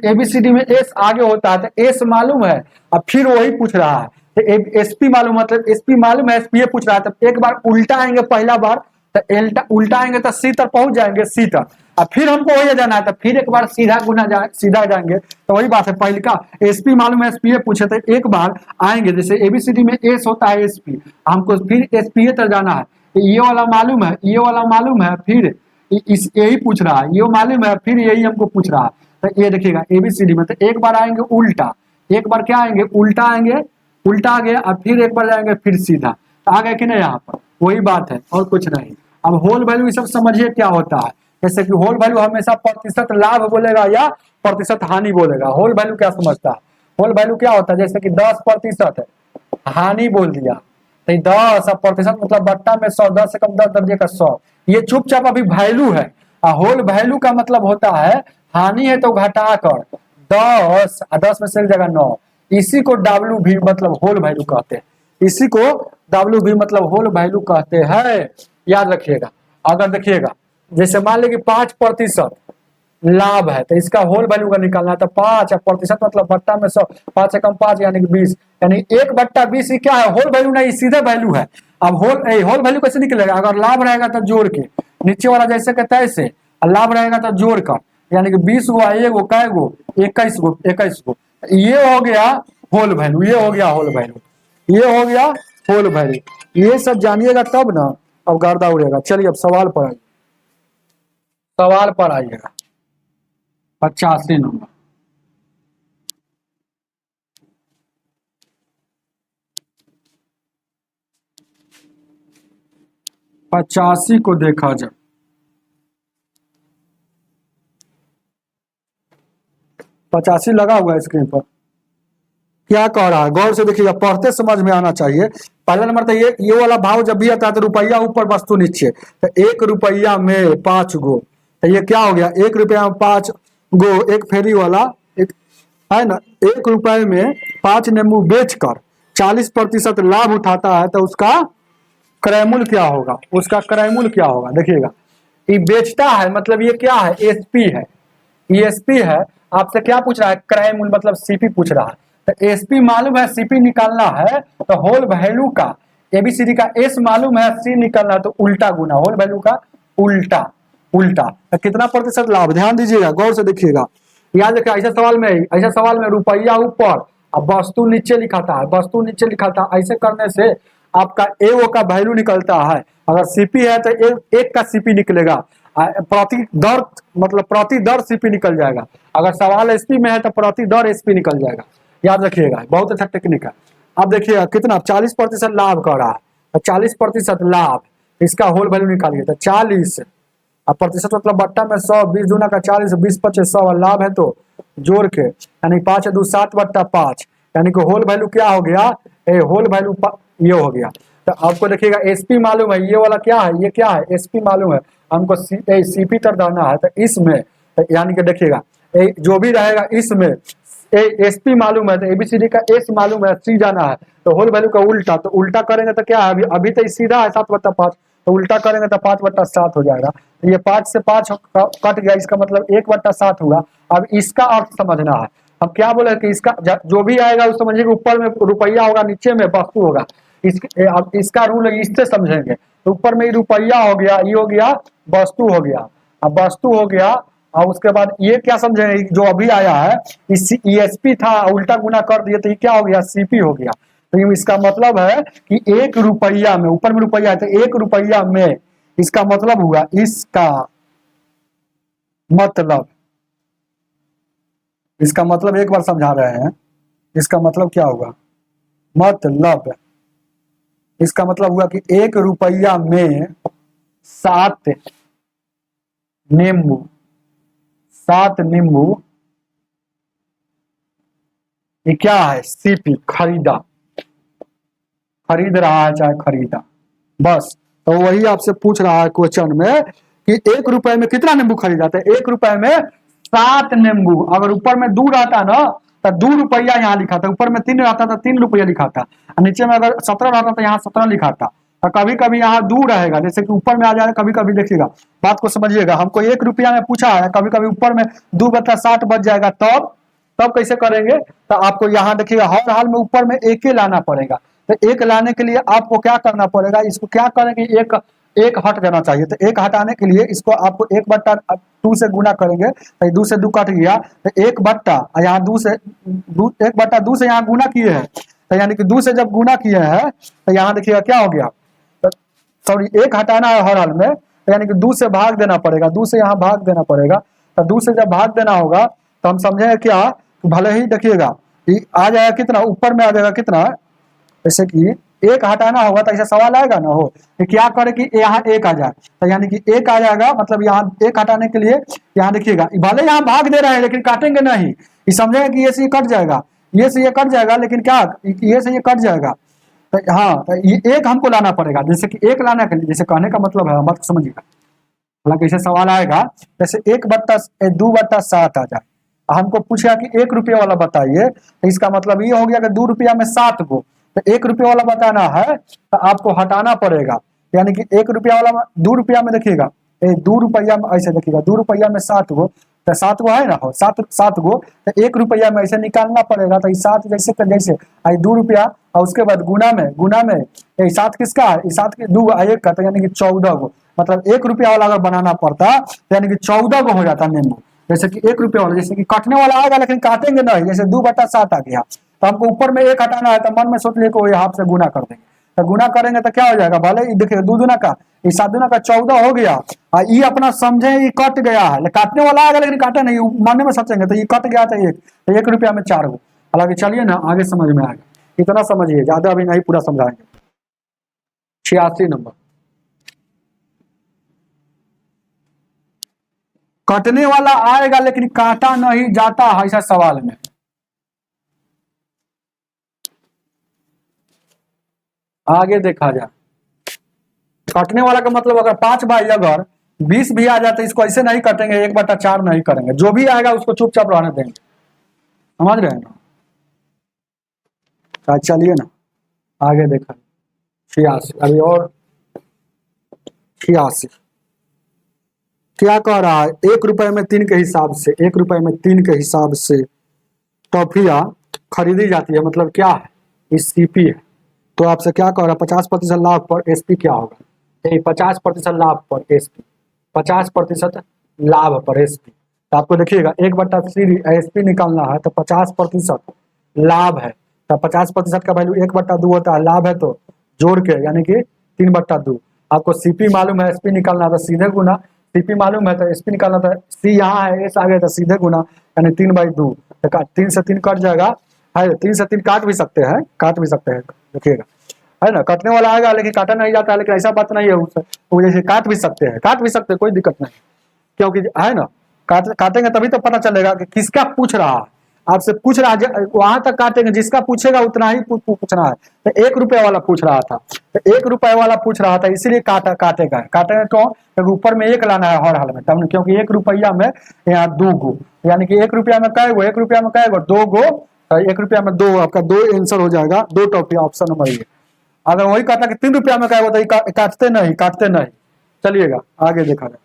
ABCD में S आगे होता है, तो S मालूम है, अब फिर वही पूछ रहा है, तो SP मालूम मतलब SP मालूम है, SPA पूछ रहा है, तो एक बार उल्टा आएंगे पहला बार, तो उल्टा उल्टा आएंगे तो सी तक पहुंच जाएंगे, सी तक। और फिर हमको वही जाना है तो फिर एक बार सीधा गुना सीधा जाएंगे, तो वही बात है। पहले का एसपी मालूम है, एसपीए पूछे थे, एक बार आएंगे जैसे एबीसीडी में एस होता है एसपी, हमको फिर एसपीए तक जाना है, ये वाला मालूम है, ये वाला मालूम है, फिर इस यही पूछ रहा है, ये मालूम है, फिर यही हमको पूछ रहा है। तो ये देखिएगा एबीसीडी में, तो एक बार आएंगे उल्टा, एक बार क्या आएंगे उल्टा आएंगे, उल्टा आ गया, और फिर एक बार जाएंगे फिर सीधा, तो आ गए कि नहीं, यहाँ पर वही बात है और कुछ नहीं। अब होल वैल्यू ये सब समझिए क्या होता है। जैसे कि होल वैल्यू हमेशा प्रतिशत लाभ बोलेगा या प्रतिशत हानि बोलेगा। होल वैल्यू क्या समझता है, होल वैल्यू क्या होता है, जैसे कि 10% हानि बोल दिया, तो 10 प्रतिशत मतलब बट्टा में 100, 10 से कम 10 दर्जे का 100, ये चुपचाप अभी वैल्यू है। होल वैल्यू का मतलब होता है हानि है तो घटाकर 10, 10 में से एक जगह 9, इसी को डब्ल्यू भी मतलब होल वैल्यू कहते हैं, इसी को डब्ल्यू भी मतलब होल वैल्यू कहते हैं, याद रखिएगा। अगर देखिएगा जैसे मान लीजिए 5% लाभ है तो इसका होल वैल्यू का निकालना है, तो 5 प्रतिशत मतलब बट्टा में 100, 5 से कम 5 यानी कि 20, यानी 1/20 क्या है, होल वैल्यू नहीं, सीधे वैल्यू है। अब होल वैल्यू कैसे निकलेगा, अगर लाभ रहेगा तो जोड़ के, नीचे वाला जैसे कहता है ऐसे, लाभ रहेगा तो जोड़ कर, यानी कि 20 गो, एगो कै गो 21 गो, 21 गो, ये हो गया होल वैल्यू, ये हो गया होल वैल्यू, ये हो गया होल वैल्यू। ये सब जानिएगा तब ना अब गर्दा उड़ेगा। चलिए अब सवाल पर आइए, सवाल पर आइएगा 85 नंबर। पचासी को देखा जाए, 85 लगा हुआ है स्क्रीन पर, क्या कह रहा है गौर से देखिएगा, पढ़ते समझ में आना चाहिए। पहला नंबर तो ये वाला भाव जब भी आता है तो रुपया ऊपर वस्तु नीचे, तो 1 रुपया में 5 गो, तो ये क्या हो गया 1 रुपया में 5 गो, एक फेरी वाला एक है ना, 1 रुपए में 5 नींबू बेचकर 40% लाभ उठाता है, तो उसका क्रय मूल्य क्या होगा, उसका क्रय मूल्य क्या होगा। देखिएगा ये बेचता है मतलब ये क्या है, एसपी है, ईएसपी है। आपसे क्या पूछ रहा है, क्रय मूल्य मतलब सीपी पूछ रहा है, तो एसपी मालूम है, सीपी निकालना है, तो होल वैल्यू का एबीसीडी का एस मालूम है, सी निकालना है, तो उल्टा गुना, होल वैल्यू का उल्टा, उल्टा तो कितना प्रतिशत लाभ, ध्यान दीजिएगा गौर से देखिएगा। याद रखिए ऐसा सवाल में रुपया ऊपर अब वस्तु नीचे लिखा था, वस्तु नीचे लिखा था, ऐसे करने से आपका एओ का वैल्यू निकलता है। अगर सीपी है तो एक का सीपी निकलेगा, प्रति दर मतलब प्रति दर सीपी निकल जाएगा। अगर सवाल एसपी में है तो प्रति दर एसपी निकल जाएगा, याद रखिएगा, बहुत अच्छा टेक्निक है। अब देखिएगा कितना 40% लाभ कर रहा है, 40% लाभ, इसका होल वैल्यू निकालिए, तो 40 अब प्रतिशत मतलब बट्टा में 100, 20 दूना का 40, 20 25 100, लाभ है तो जोड़ के, यानी 5 2 7/5, यानी कि होल वैल्यू क्या हो गया, होल वैल्यू ये हो गया। तो आपको देखिएगा एसपी मालूम है, ये वाला क्या है, ये क्या है एसपी मालूम है, हमको सीपी तक जाना है, तो इसमें यानी कि देखिएगा जो भी रहेगा इसमें एसपी मालूम है, तो एबीसीडी का एस मालूम है, सी जाना है, तो होल वैल्यू का उल्टा, तो उल्टा करेंगे तो क्या है, अभी तो सीधा है 7/5, तो उल्टा करेंगे तो 5/7 हो जाएगा। तो ये 5 से 5 कट गया, इसका मतलब 1/7 हुआ। अब इसका अर्थ समझना है, हम क्या बोले कि इसका जो भी आएगा उस समझिए ऊपर में रुपया होगा, नीचे में वस्तु होगा। अब इसका रूल इससे समझेंगे, तो ऊपर में रुपया हो गया, ये हो गया वस्तु हो गया, अब वस्तु हो गया, और उसके बाद ये क्या समझेंगे, जो अभी आया है ईएसपी था, उल्टा गुना कर दिए तो ये क्या हो गया, सीपी हो गया। तो इसका मतलब है कि 1 रुपया में, ऊपर में रुपया है तो 1 रुपया में, इसका मतलब हुआ, इसका मतलब एक बार समझा रहे हैं, इसका मतलब क्या हुआ, मतलब इसका मतलब हुआ कि 1 रुपया में 7 नींबू, 7 नींबू, ये क्या है, सीपी, खरीदा, खरीद रहा है चाहे खरीदा, बस। तो वही आपसे पूछ रहा है क्वेश्चन में कि 1 रुपए में कितना नींबू खरीदा, तो 1 रुपए में 7 नींबू। अगर ऊपर में 2 रहता ना तो 2 रुपया यहाँ लिखा था, ऊपर में 3 रहता तो 3 रुपया लिखा था, नीचे में अगर 17 रहता तो यहाँ 17 लिखा था। तो कभी कभी यहाँ 2 रहेगा, जैसे कि ऊपर में आ जाएगा, कभी कभी देखिएगा, बात को समझिएगा, हमको 1 रुपया में पूछा है, कभी कभी ऊपर में 2/7 बच जाएगा, तब कैसे करेंगे, तो आपको यहाँ देखिएगा हर हाल में ऊपर में एक ही लाना पड़ेगा। तो एक लाने के लिए आपको क्या करना पड़ेगा, इसको क्या करेंगे, एक एक हट जाना चाहिए। तो एक हटाने के लिए इसको आपको 1/2 से गुना करेंगे तो 2 से 2 कट गया, तो 1/, यहाँ 2 से 1/2 से यहाँ गुना किए हैं, तो यानी कि 2 से जब गुना किए हैं तो यहाँ देखिएगा क्या हो गया, तो सॉरी 1 हटाना है हर हाल में, तो यानी कि 2 से भाग देना पड़ेगा, 2 से यहाँ भाग देना पड़ेगा। तो 2 से जब भाग देना होगा तो हम समझेंगे क्या, भले ही देखिएगा आ जाएगा कितना, ऊपर में आ जाएगा कितना, जैसे कि 1 हटाना होगा तो ऐसा सवाल आएगा ना हो कि क्या करे कि यहाँ 1 आ जाए, तो यानी कि 1 आ जाएगा, मतलब यहाँ 1 हटाने के लिए यहाँ देखिएगा भले यहाँ भाग दे रहे हैं लेकिन काटेंगे नहीं, ये समझेंगे कि ये से ये कट जाएगा, ये से ये कट जाएगा, लेकिन क्या ये से ये कट जाएगा, तो हाँ तो ये 1 हमको लाना पड़ेगा, जैसे कि 1 लाने के लिए, जैसे कहने का मतलब है मत समझिएगा, हालांकि ऐसे सवाल आएगा जैसे 2/7 आ जाए, हमको पूछा कि 1 रुपये वाला बताइए, तो इसका मतलब ये हो गया कि 2 रुपया में 7 गो, तो 1 रुपये वाला बताना है तो आपको हटाना पड़ेगा, यानी कि 1 रुपया वाला में 2 रुपया में देखिएगा, 2 रुपया में ऐसे देखिएगा 2 रुपया में 7 गो, तो 7 गो है ना हो, 7 गो, तो 1 रुपया में ऐसे निकालना पड़ेगा, तो 7 जैसे 2 रुपया और उसके बाद गुना में 7 किसका है, 7 के 2 1 का, तो यानी कि 14 गो, मतलब 1 रुपया वाला अगर बनाना पड़ता तो यानी कि 14 गो हो जाता नींबू, जैसे कि 1 रुपया वाला, जैसे कि कटने वाला आएगा लेकिन काटेंगे नहीं, जैसे 2/7 आ गया, तो हमको ऊपर में 1 हटाना है, तो मन में सोच लिए को हाफ से गुना कर देंगे, तो गुना करेंगे तो क्या हो जाएगा, भले ही देखिए 2 दूना का 7 दूना का 14 हो गया, और ये अपना समझे ये कट गया है, काटने वाला आएगा लेकिन काटे नहीं, मन में सोचेंगे तो ये कट गया था 1 रुपया में 4 गो। हालांकि चलिए ना आगे समझ में आएगा, इतना समझिए, ज्यादा अभी नहीं पूरा समझाएंगे। 86 नंबर, कटने वाला आएगा लेकिन काटा नहीं जाता है, ऐसा सवाल में आगे देखा जाए, कटने वाला का मतलब अगर 5 बाई अगर 20 भी आ जाता, इसको ऐसे नहीं कटेंगे, 1/4 नहीं करेंगे, जो भी आएगा उसको चुपचाप रहने देंगे, समझ रहे हैं ना। चलिए ना आगे देखा, 86 अभी और 86 क्या कह रहा है, 1 रुपए में 3 के हिसाब से, 1 रुपए में 3 के हिसाब से टॉफियां खरीदी जाती है, मतलब क्या है, इस सीपी है, तो आपसे क्या कह रहा है 50% लाभ पर एसपी क्या होगा, 50% लाभ पर एसपी, 50% लाभ पर एसपी, तो आपको देखिएगा 1/3 एसपी निकालना है, तो 50% लाभ है, तो 50% का वैल्यू 1/2 होता है, लाभ है तो जोड़ के यानी कि 3/2, आपको सीपी मालूम है, एसपी निकालना था सीधे गुना, सीपी मालूम है तो एसपी निकालना था, सी यहाँ है एस आ गया तो सीधे गुना, यानी 3/2, 3 से 3 कट जाएगा, है 3 से 3 काट भी सकते हैं देखिएगा, है ना, कटने वाला आएगा लेकिन काटा नहीं जाता है, लेकिन ऐसा बात नहीं है, वो जैसे काट भी सकते हैं, कोई दिक्कत नहीं, क्योंकि है ना काटेंगे तभी तो पता चलेगा कि किसका पूछ रहा है, आपसे पूछ रहा है, वहां तक काटेंगे जिसका पूछेगा उतना ही पूछना है, तो 1 रुपया वाला पूछ रहा था, तो 1 रुपया वाला पूछ रहा था इसीलिए काटेंगे क्योंकि ऊपर में 1 लाना है हर हाल में, तब क्योंकि 1 रुपया में यहाँ 2 गो, यानी कि 1 रुपया में कै गो, 1 रुपया में कै गो 2 गो, 1 रुपया में 2, आपका 2 आंसर हो जाएगा, 2 टॉपी ऑप्शन नंबर ये। अगर वही कहता कि 3 रुपया में कै गो तो काटते नहीं, चलिएगा आगे देखा जाए।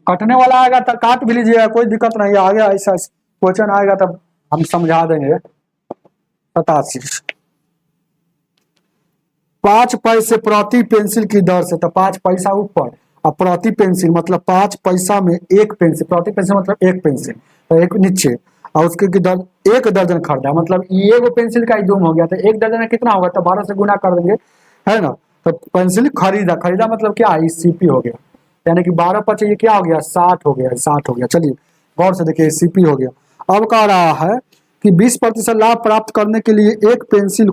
कटने वाला आएगा तो काट भी लीजिएगा, कोई दिक्कत नहीं है, आगे ऐसा क्वेश्चन आएगा तब हम समझा देंगे। 87 5 पैसे प्रति पेंसिल की दर से, तो 5 पैसा ऊपर और प्रति पेंसिल मतलब 5 पैसा में 1 पेंसिल, प्रति पेंसिल मतलब 1 पेंसिल, तो 1 नीचे, और उसके की दर 1 दर्जन खरीदा, मतलब ये वो पेंसिल का ही दुम हो गया, तो 1 दर्जन में कितना होगा, तो 12 से गुना कर देंगे, है ना, तो पेंसिल खरीदा मतलब क्या है, सीपी हो गया, यानी कि 12 5 ये क्या हो गया 60 हो गया, चलिए गौर से देखिए सीपी हो गया। अब कह रहा है कि 20% लाभ प्राप्त करने के लिए एक पेंसिल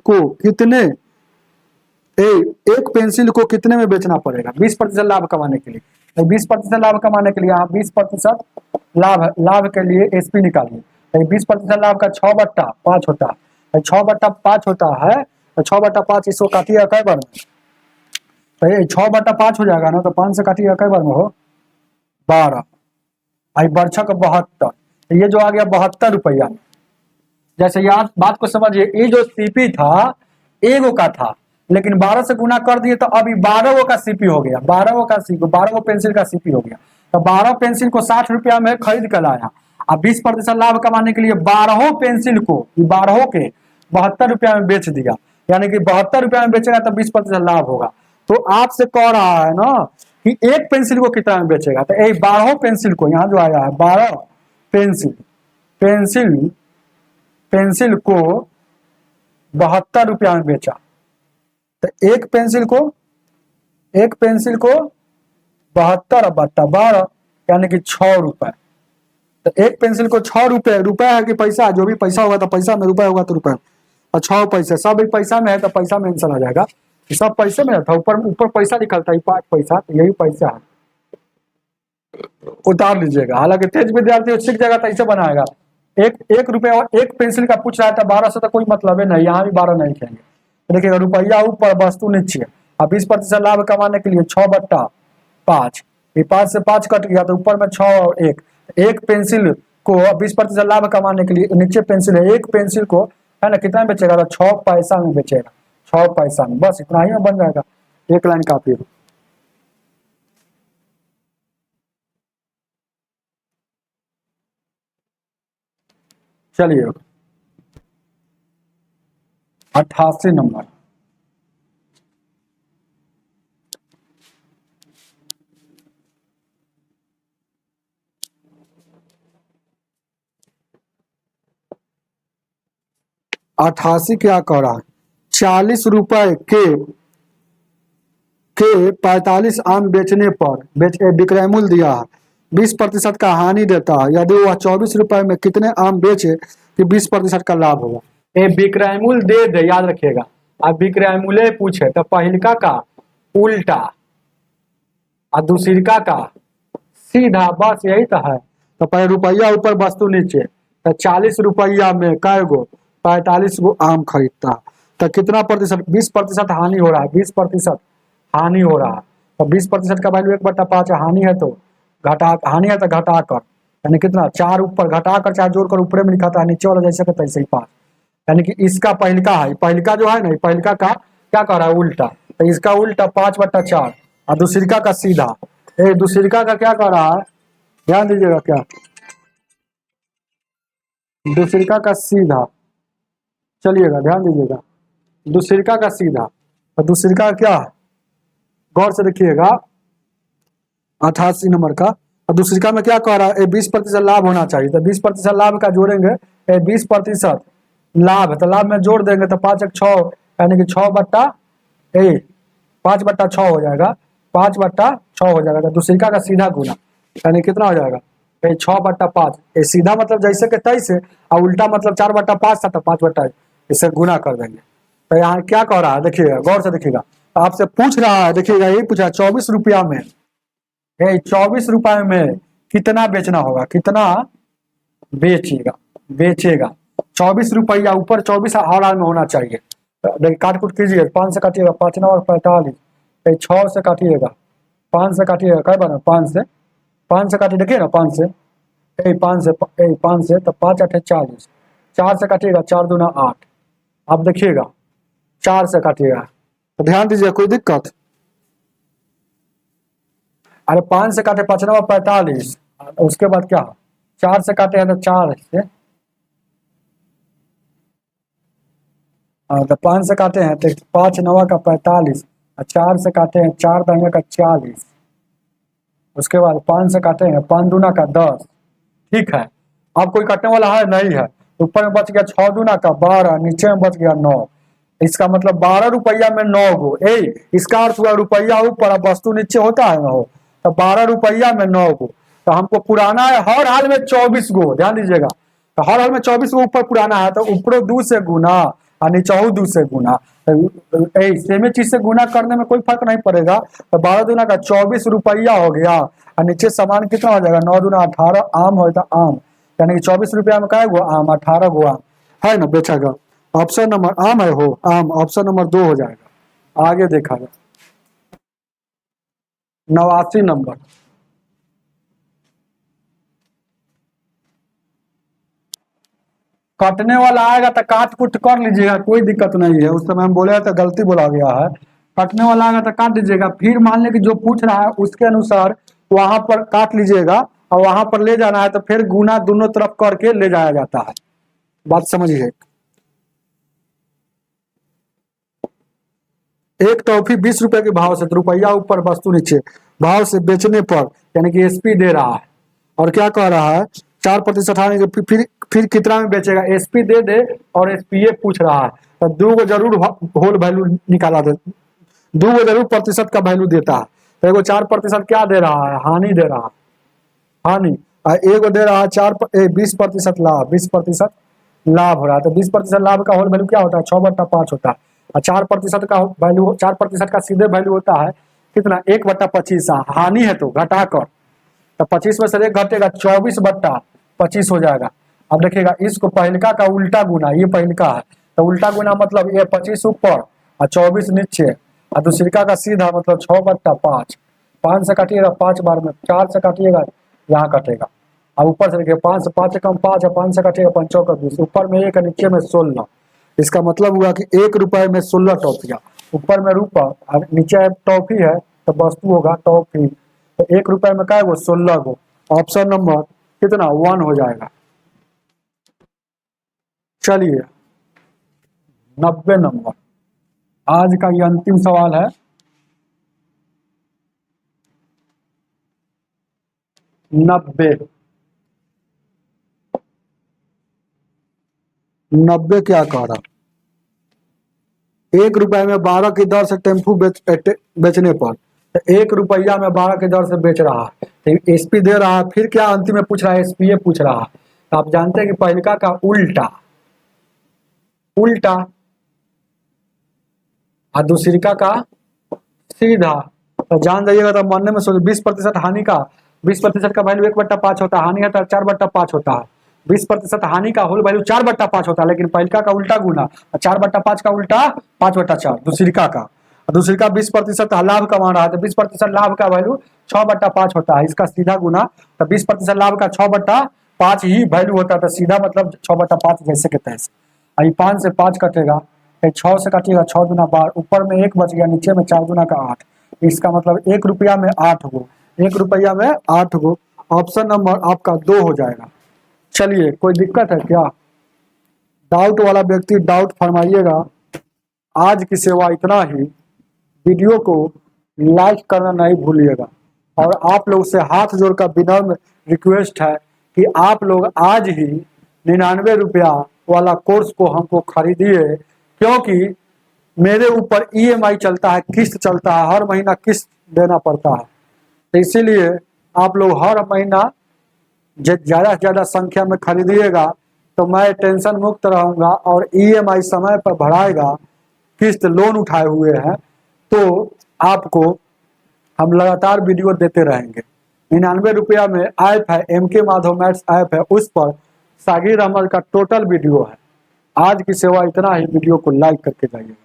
को कितने में बेचना पड़ेगा, 20% लाभ कमाने के लिए, तो 20% लाभ कमाने के लिए यहाँ 20% लाभ के लिए एसपी निकालिए, तो 20% लाभ का 6/5 होता है, 6/5 होता है, तो 6/5 इसको काटिए कई बार में, तो ये 6/5 हो जाएगा ना, तो 5 से काटिएगा कई बार में हो 12, आई बर्छक 72, तो ये जो आ गया 72 रुपया में। जैसे यार बात को समझिए, ये जो सीपी था 1 का था, लेकिन 12 से गुना कर दिए तो अभी 12 का सीपी हो गया, 12 गो पेंसिल का सीपी हो गया, तो 12 पेंसिल को 60 रुपया में खरीद कर लाया, अब 20% लाभ कमाने के लिए 12 पेंसिल को 12 के 72 रुपया में बेच दिया, यानी कि 72 रुपया में बेचेगा तो 20% लाभ होगा। तो आपसे कह रहा है ना कि एक पेंसिल को कितना में बेचेगा, तो 12 पेंसिल को यहाँ जो आया है 12 पेंसिल पेंसिल पेंसिल को 72 रुपया में बेचा, तो एक पेंसिल को 72 बट्टा 12 यानी कि 6 रुपए। तो एक पेंसिल को 6 रुपए, रुपए है कि पैसा, जो भी पैसा होगा तो पैसा में, रुपए होगा तो रुपए, और 6 पैसे सब पैसा में है तो पैसा में आंसर आ जाएगा। सब पैसे में था, ऊपर पैसा निकलता है 5 पैसा, तो यही पैसा है, उतार लीजिएगा। हालांकि तेज विद्यार्थी सीख जाएगा तो ऐसे बनाएगा, एक रुपये और एक पेंसिल का पूछ रहा था 12 से, तो कोई मतलब है नहीं, यहाँ भी 12 नहीं खेलेंगे। तो देखिएगा रुपया ऊपर वस्तु नीचे, अब 20% लाभ कमाने के लिए 6 बट्टा 5, ये 5 से 5 कट गया तो ऊपर में 6 और 1, एक पेंसिल को 20% लाभ कमाने के लिए नीचे पेंसिल है, एक पेंसिल को है ना कितना में बेचेगा, तो 6 पैसा में बेचेगा, 6 पैसा में, बस इतना ही में बन जाएगा, एक लाइन काफी है। चलिए 88 नंबर, अठासी क्या कह रहा है, 40 रुपए के 45 आम बेचने पर विक्रय मूल्य दिया है, 20% का हानि देता है, यदि वह 24 रुपए में कितने आम बेचे कि 20% का लाभ होगा। ये विक्रय मूल्य दे याद रखिएगा, अब विक्रय मूल्य पूछे तो पहिलका का उल्टा और दूसरिका का सीधा, बस यही तो है। तो पहले रुपया ऊपर वस्तु नीचे, तो 40 रुपया में कै गो 45 गो आम खरीदता, तो कितना प्रतिशत, 20% हानि हो रहा है, 20% हानि हो रहा है, तो 20% का वैल्यू 1/5 हानि है, तो हानि है तो घटा कर, यानी कितना 4 ऊपर घटा कर चाहे जोड़ कर ऊपर में लिखा था, नीचे वाला जैसे का तैसे ही 5, यानी कि इसका पहिलका है, पहिलका जो है ना पहिलका का क्या कर रहा है उल्टा, तो इसका उल्टा 5/4 और दूसरिका का सीधा, दूसरिका का क्या कर रहा है ध्यान दीजिएगा, क्या दूसरिका का सीधा, चलिएगा ध्यान दीजिएगा, दूसरिका का सीधा, और दूसरिका का क्या, गौर से देखिएगा 88 नंबर का, और दूसरिका में क्या कह रहा है 20% लाभ होना चाहिए, तो 20% लाभ का जोड़ेंगे, 20% लाभ है तो लाभ में जोड़ देंगे तो 5 1 6 यानी कि 5/6 हो जाएगा, 5/6 हो जाएगा, तो दूसरिका का सीधा गुना यानी कितना हो जाएगा 6/5, सीधा मतलब जैसे के तैसे, और उल्टा मतलब 4/5 था तो 5/, इसे गुना कर देंगे। तो यहाँ क्या कह रहा है देखिएगा, गौर से देखिएगा, आपसे पूछ रहा है, देखिएगा यही पूछा 24 रुपया में, 24 रुपये में कितना बेचना होगा, कितना बेचेगा 24 रुपया ऊपर 24 हर हाल में होना चाहिए। देखिए काट कुट कीजिए, 5 से काटिएगा 5 9 45, 6 से काटिएगा 5 से काटिएगा, क्या बना 5 से काटिए, देखिए ना 5 से 5 से तो 5 8 40, 4 से काटिएगा 4 दूना 8, अब देखिएगा 4 से काटिएगा, तो ध्यान दीजिए कोई दिक्कत, अरे 5 से काटे 5 9 45, उसके बाद क्या 4 से काटे हैं तो 4 से, तो 5 से काटे हैं तो 5 9 का 45, 4 से काटे हैं 4 10 का 40, उसके बाद 5 से काटे हैं 5 दूना का 10, ठीक है। अब कोई काटने वाला है नहीं है, ऊपर में बच गया 6 दूना का 12, नीचे में बच गया 9, इसका मतलब 12 रुपया में 9 गो, इसका अर्थ हुआ रुपया ऊपर वस्तु नीचे होता है ना हो, तो 12 रुपया में 9 गो, तो हमको पुराना है हर हाल में 24 गो, ध्यान दीजिएगा, तो हर हाल में 24 गो ऊपर पुराना है, तो ऊपर 2 से गुना और नीचे 2 से गुना, सेम चीज से गुना करने में कोई फर्क नहीं पड़ेगा, तो 12 दूना का 24 रुपया हो गया, और नीचे सामान कितना हो जाएगा 9 दूना 18, आम हो तो आम, यानी कि 24 रुपया में क्या गो आम, 18 गो आम है ना बेचेगा, ऑप्शन नंबर आम है हो, आम ऑप्शन नंबर 2 हो जाएगा। आगे देखा जाए 89 नंबर, कटने वाला आएगा तो काट कुट कर लीजिएगा, कोई दिक्कत नहीं है, उस समय हम बोले तो गलती बोला गया है, कटने वाला आएगा तो काट दीजिएगा, फिर मान लें कि जो पूछ रहा है उसके अनुसार वहां पर काट लीजिएगा और वहां पर ले जाना है तो फिर गुना दोनों तरफ करके ले जाया जाता है। बात समझिए। एक टॉफी 20 रुपए के भाव से, तो रुपया ऊपर वस्तु नीचे, भाव से बेचने पर यानी कि एसपी दे रहा है और क्या कह रहा है 4% हानि, फिर कितना में बेचेगा, एसपी दे दे और एसपीए पूछ रहा है तो दो को जरूर होल वैल्यू निकाला दे, दो को जरूर प्रतिशत का वैल्यू देता है। तो एगो 4% क्या दे रहा है, हानि दे रहा है, हानि, और एगो दे रहा है 20% लाभ, 20% लाभ हो रहा है। तो 20% लाभ का होल वैल्यू क्या होता है, 6/5 होता है। और 4% का वैल्यू, 4% का सीधे वैल्यू होता है कितना, 1/25। हानि है तो घटाकर, तो 25 में से 1 घटेगा, 24/25 हो जाएगा। अब देखिएगा इसको पहलका का उल्टा गुना, ये पहलका है तो उल्टा गुना मतलब ये 25 ऊपर और 24 नीचे, और दूसरिका का सीधा मतलब 6/5। 5 से काटिएगा 5 बार में, 4 से काटिएगा यहाँ कटेगा, और ऊपर से देखिए 5 से 5 कम 5 है, 5 से काटिएगा 5 चौका 20, ऊपर में 1 नीचे में 16। इसका मतलब हुआ कि 1 रुपए में 16 टॉफियाँ, ऊपर में रुपया और नीचे टॉफी है तो वस्तु होगा टॉफी। तो 1 रुपए में क्या है वो 16 गो। ऑप्शन नंबर कितना 1 हो जाएगा। चलिए 90 नंबर, आज का ये अंतिम सवाल है। 90 क्या कह रहा, 1 रुपए में 12 की दर से टेम्पू बेचने पर, तो 1 रुपया में 12 की दर से बेच रहा है, तो एसपी दे रहा है, फिर क्या अंतिम में पूछ रहा है, एसपीए पूछ रहा है। तो आप जानते हैं कि पहलिका का उल्टा उल्टा और दूसरिका का सीधा, तो जान जाइएगा तो मानने में सोच 20% हानि का, 20% का वैल्यू 1/5 होता है, हानि है तो 4/5 होता है। 20% हानि का होल वैल्यू 4/5 होता है, लेकिन पहलिका का उल्टा गुना, 4/5 का उल्टा 5/4 दूसरिका का, दूसरिका 20% लाभ कमा रहा है तो 20% लाभ का वैल्यू 6/5 होता है, इसका सीधा गुना, तो 20% लाभ का 6/5 ही वैल्यू होता है, तो सीधा मतलब 6/5 जैसे के तैसे। अभी 5 से 5 कटेगा, 6 से काटिएगा 6 दूना 12, ऊपर में 1 बच गया, नीचे में 4 दूना का 8, इसका मतलब 1 रुपया में 8 गो, 1 रुपया में 8 गो। ऑप्शन नंबर आपका 2 हो जाएगा। चलिए कोई दिक्कत है क्या, डाउट वाला व्यक्ति डाउट फरमाइएगा। आज की सेवा इतना ही, वीडियो को लाइक करना नहीं भूलिएगा, और आप लोग से हाथ जोड़कर विनम्र रिक्वेस्ट है कि आप लोग आज ही 99 रुपया वाला कोर्स को हमको खरीदिए, क्योंकि मेरे ऊपर ईएमआई चलता है, किस्त चलता है, हर महीना किस्त देना पड़ता है। तो इसीलिए आप लोग हर महीना ज़्यादा से ज़्यादा संख्या में खरीदिएगा तो मैं टेंशन मुक्त रहूँगा, और ईएमआई समय पर भराएगा, किस्त लोन उठाए हुए हैं तो आपको हम लगातार वीडियो देते रहेंगे। 99 रुपया में ऐप है, MK माधव मैथ्स ऐप है, उस पर सागिर अहमद का टोटल वीडियो है। आज की सेवा इतना ही, वीडियो को लाइक करके जाइए।